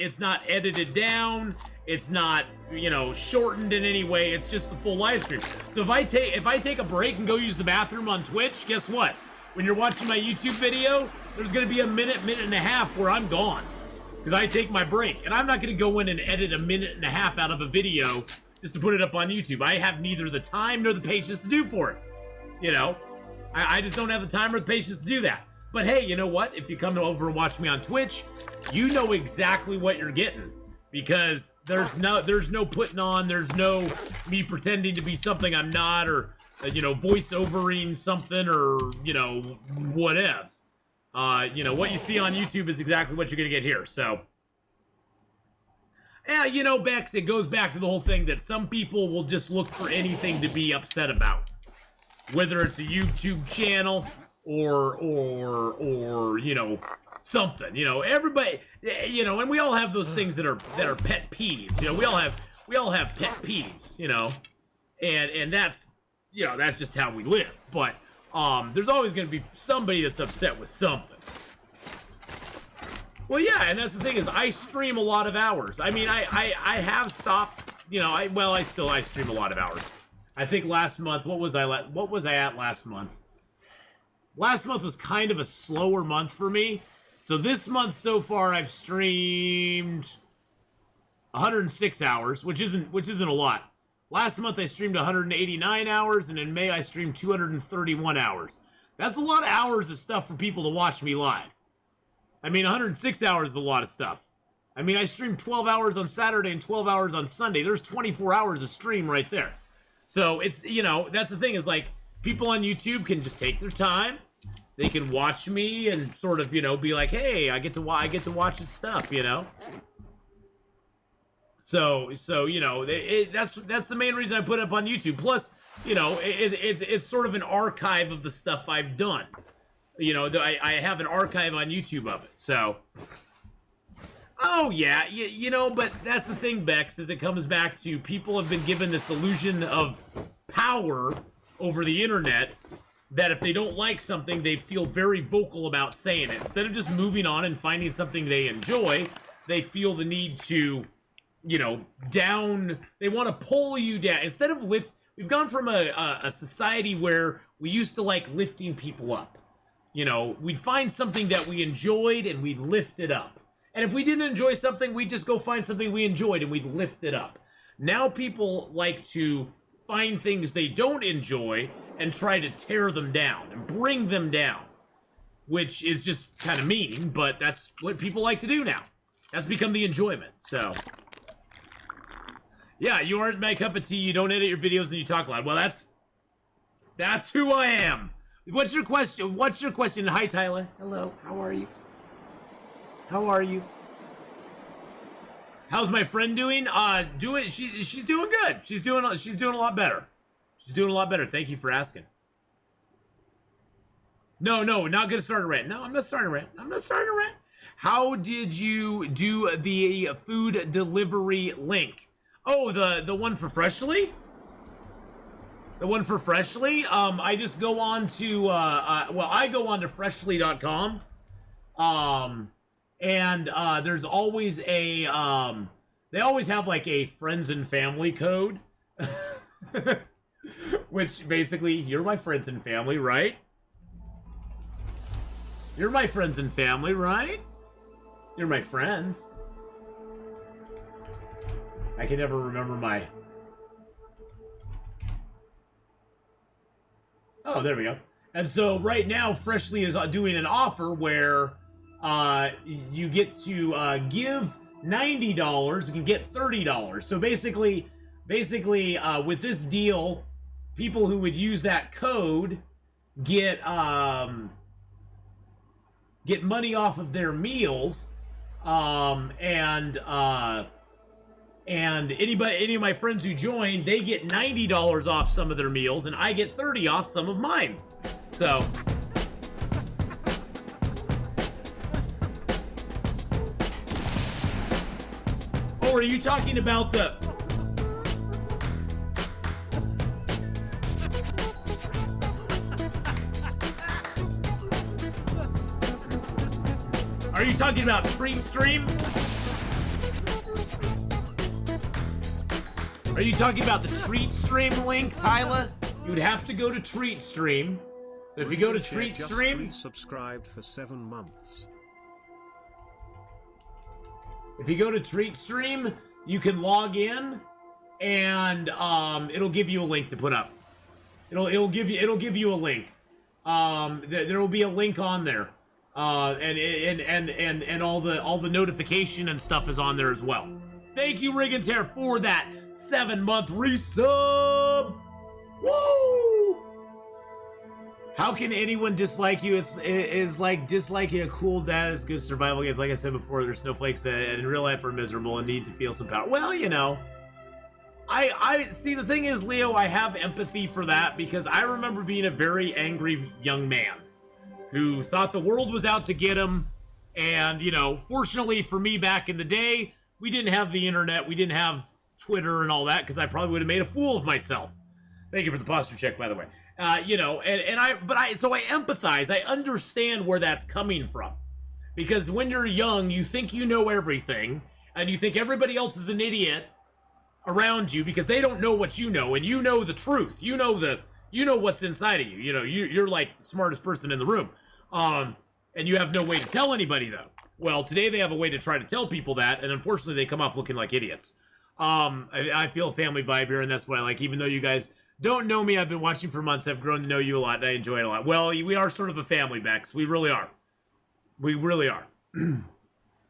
edited down. It's not, you know, shortened in any way. It's just the full live stream. So if I take a break and go use the bathroom on Twitch, guess what? When you're watching my YouTube video, there's gonna be a minute and a half where I'm gone. Because I take my break. And I'm not gonna go in and edit a minute and a half out of a video just to put it up on YouTube. I have neither the time nor the patience to do for it. You know? I just don't have the time or the patience to do that. But hey, you know what? If you come over and watch me on Twitch, you know exactly what you're getting. Because there's no putting on, there's no me pretending to be something I'm not, or you know, voice-overing something, or, you know, whatevs. You know, what you see on YouTube is exactly what you're gonna get here, so. Yeah, you know, Bex, it goes back to the whole thing that some people will just look for anything to be upset about. Whether it's a YouTube channel, or, you know, something, you know, everybody, you know, and we all have those things that are pet peeves, you know, we all have pet peeves, you know, and that's, you know, that's just how we live. But there's always going to be somebody that's upset with something. Well, yeah, and that's the thing, is I stream a lot of hours. I mean, I have stopped, you know, I stream a lot of hours. I think last month, what was I at last month? Last month was kind of a slower month for me. So this month so far I've streamed 106 hours, which isn't a lot. Last month I streamed 189 hours, and in May I streamed 231 hours. That's a lot of hours of stuff for people to watch me live. I mean, 106 hours is a lot of stuff. I mean, I streamed 12 hours on Saturday and 12 hours on Sunday. There's 24 hours of stream right there. So it's, you know, that's the thing, is like, people on YouTube can just take their time. They can watch me and sort of, you know, be like, hey, I get to watch this stuff, you know. So you know, that's the main reason I put it up on YouTube. Plus, you know, it's sort of an archive of the stuff I've done. You know, I have an archive on YouTube of it. So, oh yeah, you know, but that's the thing, Bex, is it comes back to people have been given this illusion of power over the internet, that if they don't like something, they feel very vocal about saying it. Instead of just moving on and finding something they enjoy, they feel the need to, you know, they want to pull you down. Instead of we've gone from a society where we used to like lifting people up. You know, we'd find something that we enjoyed and we'd lift it up. And if we didn't enjoy something, we'd just go find something we enjoyed and we'd lift it up. Now people like to find things they don't enjoy and try to tear them down and bring them down, which is just kind of mean, but that's what people like to do now. That's become the enjoyment. So yeah, you aren't my cup of tea. You don't edit your videos and you talk loud. Well, that's who I am. What's your question? Hi, Tyler. Hello. How are you? How's my friend doing? She's doing good. She's doing a lot better. She's doing a lot better. Thank you for asking. No, not gonna start a rant. No, I'm not starting a rant. How did you do the food delivery link? Oh, the one for Freshly? The one for Freshly? I just go on to, I go on to freshly.com. And there's always they always have like a friends and family code. Which basically, you're my friends and family, right? You're my friends and family, right? You're my friends. I can never remember my... Oh, there we go. And so right now, Freshly is doing an offer where you get to give $90, you can get $30. So basically, with this deal, people who would use that code get money off of their meals, and any of my friends who join, they get $90 off some of their meals, and I get $30 off some of mine. So Oh, are you talking about the... Are you talking about Treat Stream? Are you talking about the Treat Stream link, Tyler? You'd have to go to Treat Stream. So if you go to Treat Stream... Subscribed for 7 months. If you go to Treat Stream, you can log in, and it'll give you a link to put up. It'll give you a link. There will be a link on there, and all the notification and stuff is on there as well. Thank you, Riggins Hair, for that 7-month resub. Woo! How can anyone dislike you? It's like disliking a cool dad is good survival games. Like I said before, there's snowflakes that in real life are miserable and need to feel some power. Well, you know, I see, the thing is, Leo, I have empathy for that because I remember being a very angry young man who thought the world was out to get him. And, you know, fortunately for me back in the day, we didn't have the internet. We didn't have Twitter and all that because I probably would have made a fool of myself. Thank you for the posture check, by the way. You know, so I empathize. I understand where that's coming from. Because when you're young, you think you know everything, and you think everybody else is an idiot around you because they don't know what you know, and you know the truth. You know what's inside of you. You know, you're like the smartest person in the room. And you have no way to tell anybody, though. Well, today they have a way to try to tell people that, and unfortunately they come off looking like idiots. I feel a family vibe here, and that's what I like, even though you guys don't know me. I've been watching for months. I've grown to know you a lot, and I enjoy it a lot. Well, we are sort of a family, Bex. We really are. We really are. Am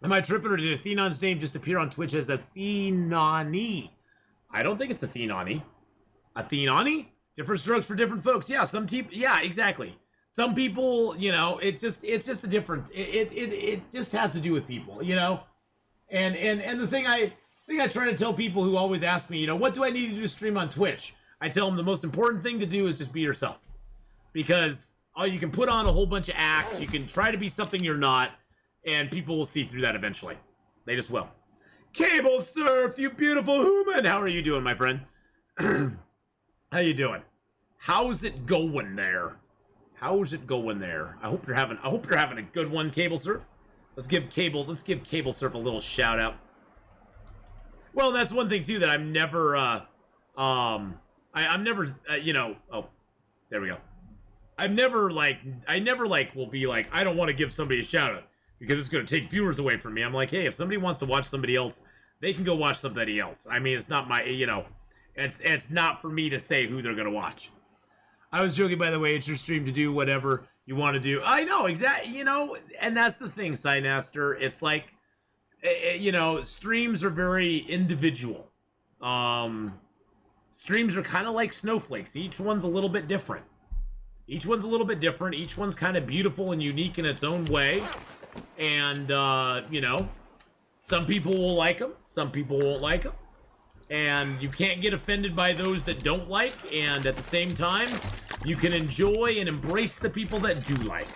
I tripping, or did Atheenon's name just appear on Twitch as Atheenoni? I don't think it's Atheenoni. Atheenoni? Different strokes for different folks. Yeah, some people. Yeah, exactly. Some people, you know, it's just a different. It just has to do with people, you know. And the thing I try to tell people who always ask me, you know, what do I need to do to stream on Twitch? I tell them the most important thing to do is just be yourself. Because you can put on a whole bunch of acts, you can try to be something you're not, and people will see through that eventually. They just will. Cable Surf, you beautiful human! How are you doing, my friend? How you doing? How's it going there? How's it going there? I hope you're having a good one, Cable Surf. Let's give Cable Surf a little shout out. Well, that's one thing too that I'm never I'm never, you know, oh, there we go. I never will be like, I don't want to give somebody a shout out because it's going to take viewers away from me. I'm like, hey, if somebody wants to watch somebody else, they can go watch somebody else. I mean, it's not my, you know, it's not for me to say who they're going to watch. I was joking, by the way. It's your stream to do whatever you want to do. I know, exactly, you know, and that's the thing, Cynaster. It's like, you know, streams are very individual. Streams are kind of like snowflakes. Each one's a little bit different. Each one's kind of beautiful and unique in its own way. And, you know, some people will like them. Some people won't like them. And you can't get offended by those that don't like. And at the same time, you can enjoy and embrace the people that do like.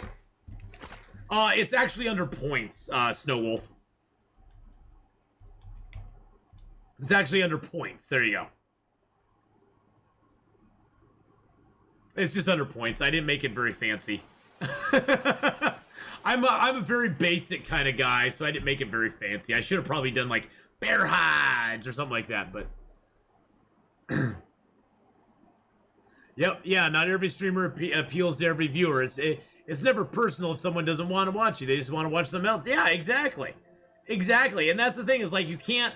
It's actually under points, Snow Wolf. It's actually under points. There you go. It's just under points. I didn't make it very fancy. I'm a very basic kind of guy, so I didn't make it very fancy. I should have probably done like bear hides or something like that, but yep, yeah. Not every streamer appeals to every viewer. It's never personal if someone doesn't want to watch you. They just want to watch something else. Yeah, exactly. And that's the thing, is like, you can't,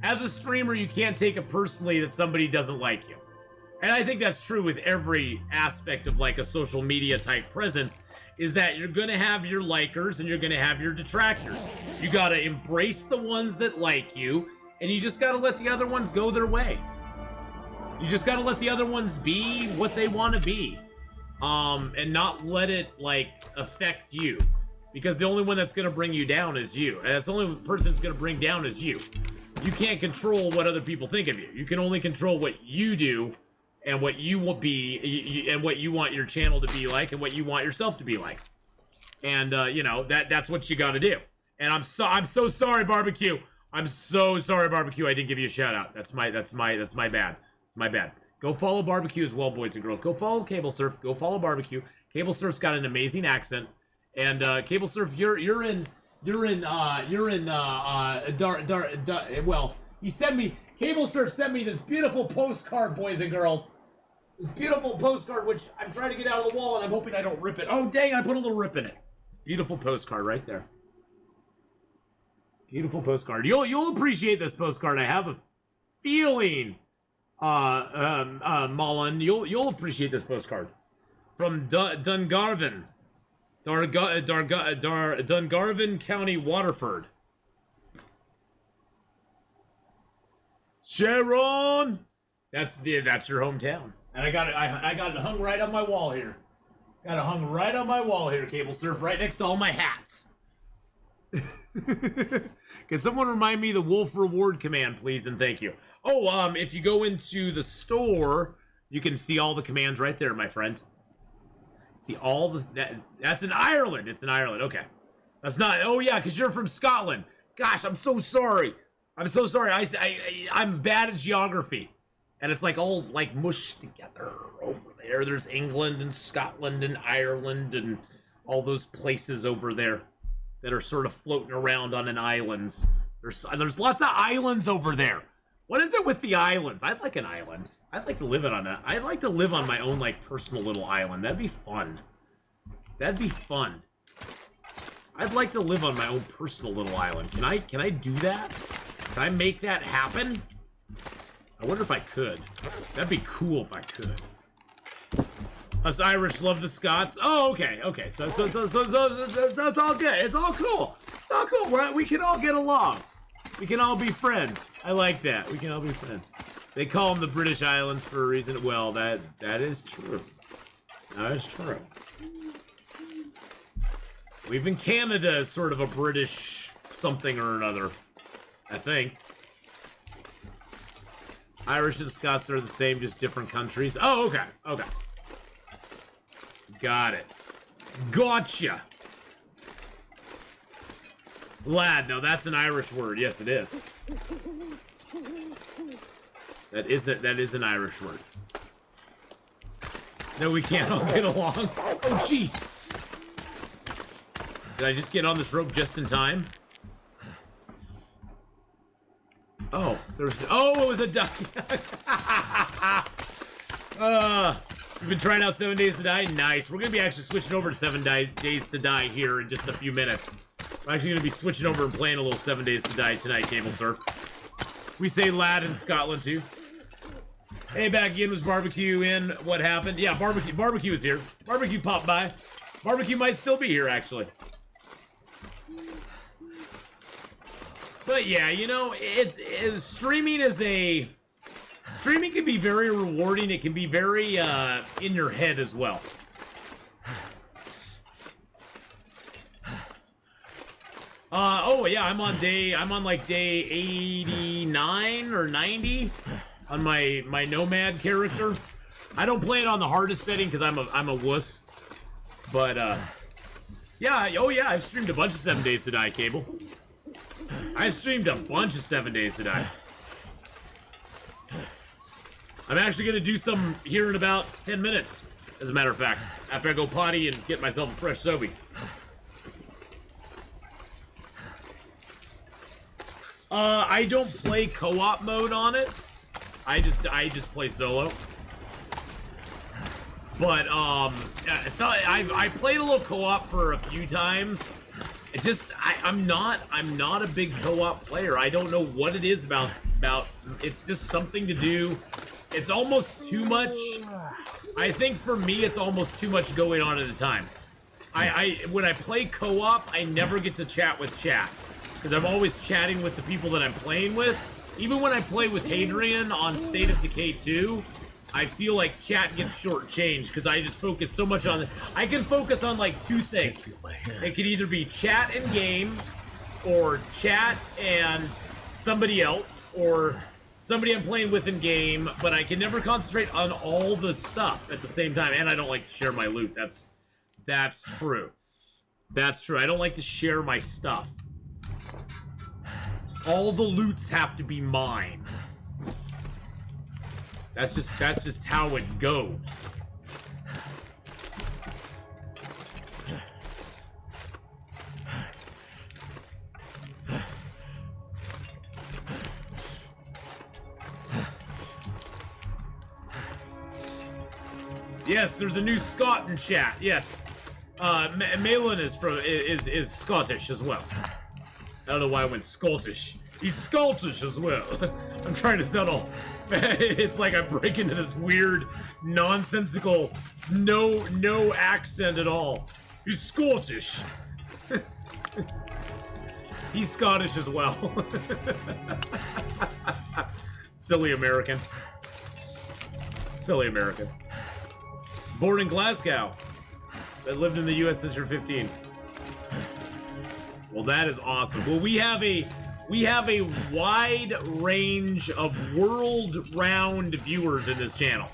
as a streamer, you can't take it personally that somebody doesn't like you. And I think that's true with every aspect of like a social media type presence, is that you're going to have your likers and you're going to have your detractors. You got to embrace the ones that like you, and you just got to let the other ones go their way. You just got to let the other ones be what they want to be. And not let it like affect you, because the only one that's going to bring you down is you. And that's the only person that's going to bring down is you. You can't control what other people think of you. You can only control what you do and what you will be, and what you want your channel to be like, and what you want yourself to be like. And you know, that's what you got to do. And I'm so sorry, Barbecue. I'm so sorry, Barbecue. I didn't give you a shout out. That's my bad. It's my bad. Go follow Barbecue as well, boys and girls. Go follow Cable Surf. Go follow Barbecue. Cable Surf's got an amazing accent. And Cable Surf, well, Cable Surf sent me this beautiful postcard, boys and girls. This beautiful postcard, which I'm trying to get out of the wall, and I'm hoping I don't rip it. Oh, dang, I put a little rip in it. Beautiful postcard right there. Beautiful postcard. You'll appreciate this postcard. I have a feeling, Mullen, you'll appreciate this postcard. From Dungarvan. Dungarvan County, Waterford. Sharon! That's your hometown. And I got it hung right on my wall here. Got it hung right on my wall here, Cable Surf, right next to all my hats. Can someone remind me the Wolf Reward command, please, and thank you. Oh, if you go into the store, you can see all the commands right there, my friend. See all the... That's in Ireland. It's in Ireland. Okay. That's not... Oh, yeah, because you're from Scotland. Gosh, I'm so sorry. I'm so sorry. I'm bad at geography. And it's like all like mushed together over there. There's England and Scotland and Ireland and all those places over there that are sort of floating around on an islands. There's lots of islands over there. What is it with the islands? I'd like an island. I'd like to live I'd like to live on my own like personal little island. That'd be fun. That'd be fun. I'd like to live on my own personal little island. Can I do that? Can I make that happen? I wonder if I could. That'd be cool if I could. Us Irish love the Scots. Oh, okay, okay. So that's all good. It's all cool. It's all cool. We can all get along. We can all be friends. I like that. We can all be friends. They call them the British Islands for a reason. Well, that is true. That is true. Even Canada is sort of a British something or another. I think. Irish and Scots are the same, just different countries. Oh, okay. Okay. Got it. Gotcha. Lad, no, that's an Irish word. Yes, it is. That is an Irish word. No, we can't all get along. Oh, jeez. Did I just get on this rope just in time? Oh, it was a duck. You've been trying out 7 Days to Die? Nice. We're going to be actually switching over to 7 Days to Die here in just a few minutes. We're actually going to be switching over and playing a little 7 Days to Die tonight, Cable Surf. We say lad in Scotland, too. Hey, back in was Barbecue in. What happened? Yeah, Barbecue is here. Barbecue popped by. Barbecue might still be here, actually. But yeah, you know, streaming can be very rewarding. It can be very in your head as well. Oh yeah, I'm on like day 89 or 90 on my Nomad character. I don't play it on the hardest setting because I'm a wuss. But yeah, oh yeah, I've streamed a bunch of 7 Days to Die, Cable. I've streamed a bunch of 7 Days to Die. I'm actually going to do some here in about 10 minutes, as a matter of fact, after I go potty and get myself a fresh Sobe. I don't play co-op mode on it. I just play solo. But, so I played a little co-op for a few times. It's just, I'm not a big co-op player. I don't know what it is about, it's just something to do. It's almost too much. I think for me, it's almost too much going on at a time. When I play co-op, I never get to chat with chat. Because I'm always chatting with the people that I'm playing with. Even when I play with Hadrian on State of Decay 2, I feel like chat gets shortchanged because I just focus so much on it. I can focus on like two things. It could either be chat and game, or chat and somebody else, or somebody I'm playing with in game, but I can never concentrate on all the stuff at the same time. And I don't like to share my loot. That's true. That's true. I don't like to share my stuff. All the loots have to be mine. That's just how it goes. Yes, there's a new Scot in chat. Yes, Malin is Scottish as well. I don't know why I went Scottish. He's Scottish as well. I'm trying to settle. It's like I break into this weird, nonsensical, no accent at all. He's Scottish. He's Scottish as well. Silly American. Silly American. Born in Glasgow, but lived in the U.S. since you're 15. Well, that is awesome. Well, we have a wide range of world-round viewers in this channel.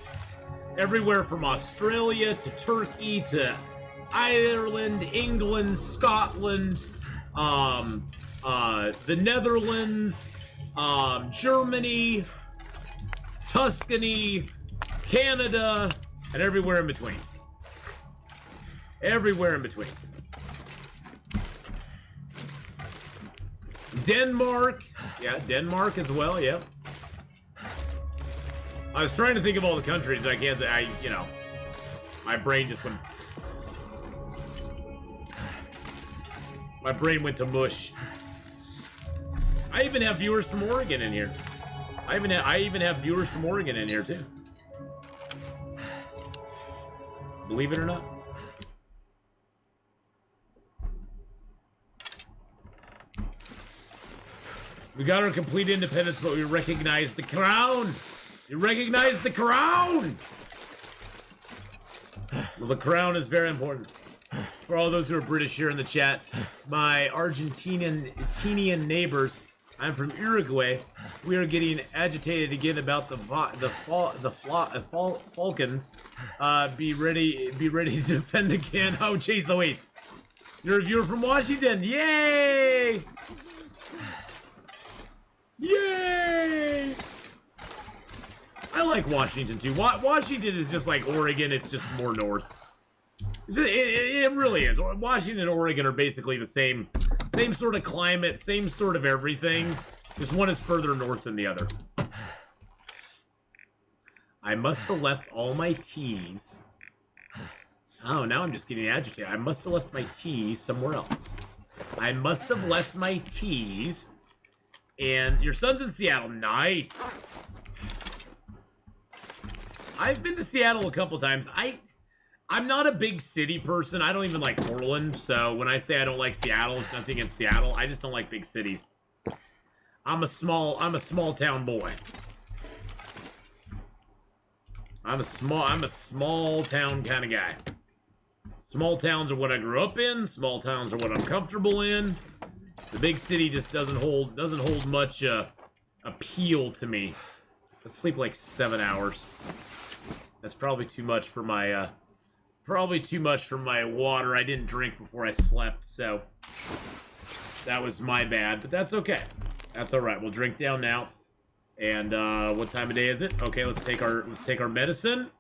Everywhere from Australia to Turkey to Ireland, England, Scotland, the Netherlands, Germany, Tuscany, Canada, and everywhere in between. Everywhere in between. Denmark. Yeah, Denmark as well, yeah. I was trying to think of all the countries. You know, my brain just went... My brain went to mush. I even have viewers from Oregon in here. I even have viewers from Oregon in here, too. Believe it or not. We got our complete independence, but we recognize the crown! You recognize the crown! Well, the crown is very important. For all those who are British here in the chat, my Argentinian neighbors, I'm from Uruguay. We are getting agitated again about the Falcons. Be ready to defend again. Oh, jeez Louise. You're a viewer from Washington. Yay! Yay! I like Washington too. Washington is just like Oregon. It's just more north. It really is. Washington and Oregon are basically the same sort of climate, same sort of everything. Just one is further north than the other. I must have left all my teas. Oh, now I'm just getting agitated. I must have left my teas somewhere else. I must have left my teas. And your son's in Seattle. Nice. I've been to Seattle a couple times. I'm not a big city person. I don't even like Portland. So when I say I don't like Seattle, it's nothing against Seattle. I just don't like big cities. I'm a small town boy. I'm a small town kind of guy. Small towns are what I grew up in. Small towns are what I'm comfortable in. The big city just doesn't hold much appeal to me. Let's sleep like 7 hours. That's probably too much for my water. I didn't drink before I slept, so that was my bad. But that's okay. That's all right. We'll drink down now. And what time of day is it? Okay, let's take our medicine.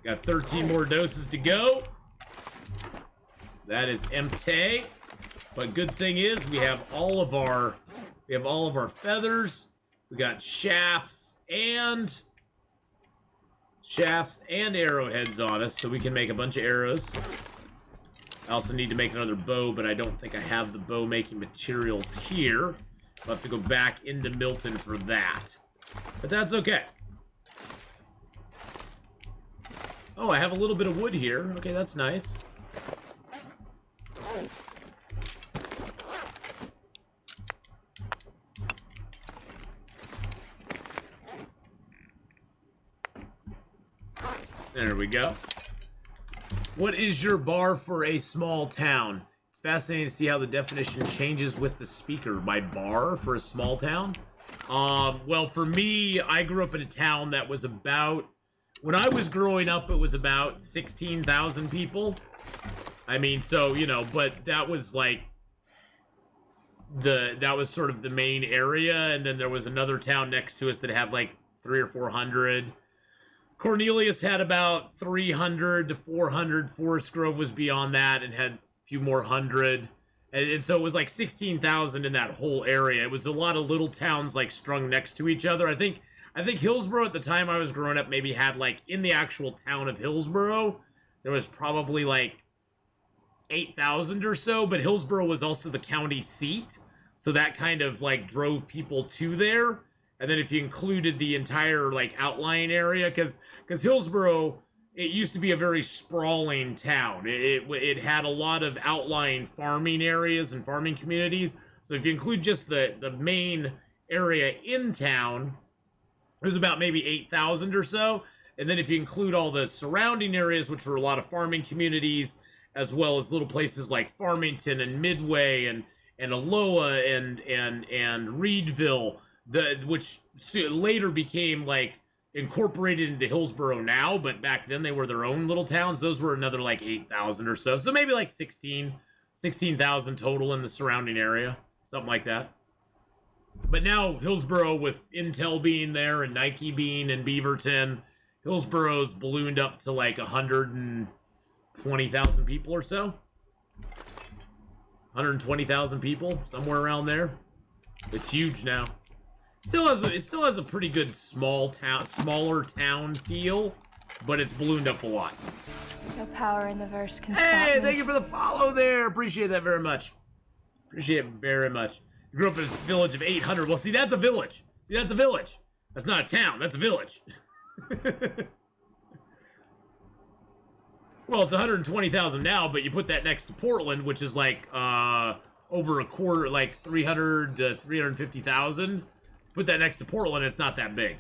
Got 13 more doses to go. That is empty. But good thing is we have all of our feathers. We got shafts and arrowheads on us, so we can make a bunch of arrows. I also need to make another bow, but I don't think I have the bow making materials here. I'll have to go back into Milton for that. But that's okay. Oh, I have a little bit of wood here. Okay, that's nice. There we go. What is your bar for a small town? It's fascinating to see how the definition changes with the speaker. My bar for a small town? Well, for me, I grew up in a town that was about... When I was growing up, it was about 16,000 people. I mean, so, you know, but that was like that was sort of the main area, and then there was another town next to us that had like 300 or 400. Cornelius had about 300 to 400. Forest Grove was beyond that and had a few more hundred. And so it was like 16,000 in that whole area. It was a lot of little towns like strung next to each other. I think Hillsborough at the time I was growing up maybe had like, in the actual town of Hillsborough, there was probably like 8,000 or so, but Hillsborough was also the county seat. So that kind of like drove people to there. And then if you included the entire like outlying area, because Hillsborough, it used to be a very sprawling town. It had a lot of outlying farming areas and farming communities. So if you include just the main area in town, it was about maybe 8,000 or so. And then if you include all the surrounding areas, which were a lot of farming communities, as well as little places like Farmington and Midway and Aloha and Reedville, which later became like incorporated into Hillsborough now, but back then they were their own little towns. Those were another like 8,000 or so. So maybe like 16,000 total in the surrounding area, something like that. But now Hillsborough, with Intel being there and Nike being in Beaverton, Hillsborough's ballooned up to like 120,000 people or so. 120,000 people, somewhere around there. It's huge now. It still has a pretty good smaller town feel, but it's ballooned up a lot. No power in the verse can stop Hey, me. thank you for the follow there. Appreciate that very much. Appreciate it very much. You grew up in a village of 800. Well, see, that's a village. See, that's a village. That's not a town. That's a village. Well, it's 120,000 now, but you put that next to Portland, which is like over a quarter, like 300 to 350,000. Put that next to Portland, it's not that big.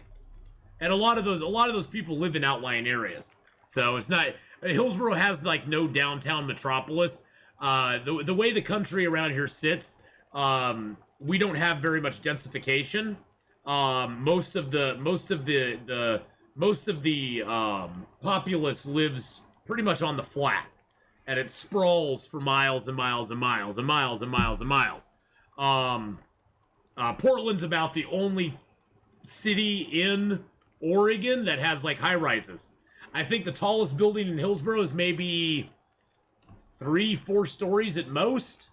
And a lot of those people live in outlying areas. So it's not. Hillsborough has like no downtown metropolis. The way the country around here sits, we don't have very much densification. Most of the populace lives pretty much on the flat, and it sprawls for miles and miles and miles and miles and miles and miles. Portland's about the only city in Oregon that has like high rises. I think the tallest building in Hillsborough is maybe 3-4 stories at most,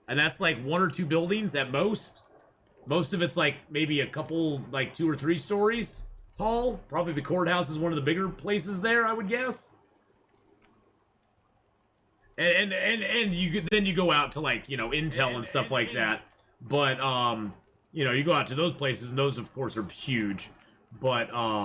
and that's like 1 or 2 buildings at most. Most of it's like maybe a couple, like 2 or 3 stories tall. Probably the courthouse is one of the bigger places there, I would guess. And you go out to like, you know, Intel and stuff like that. But you know, you go out to those places and those of course are huge. But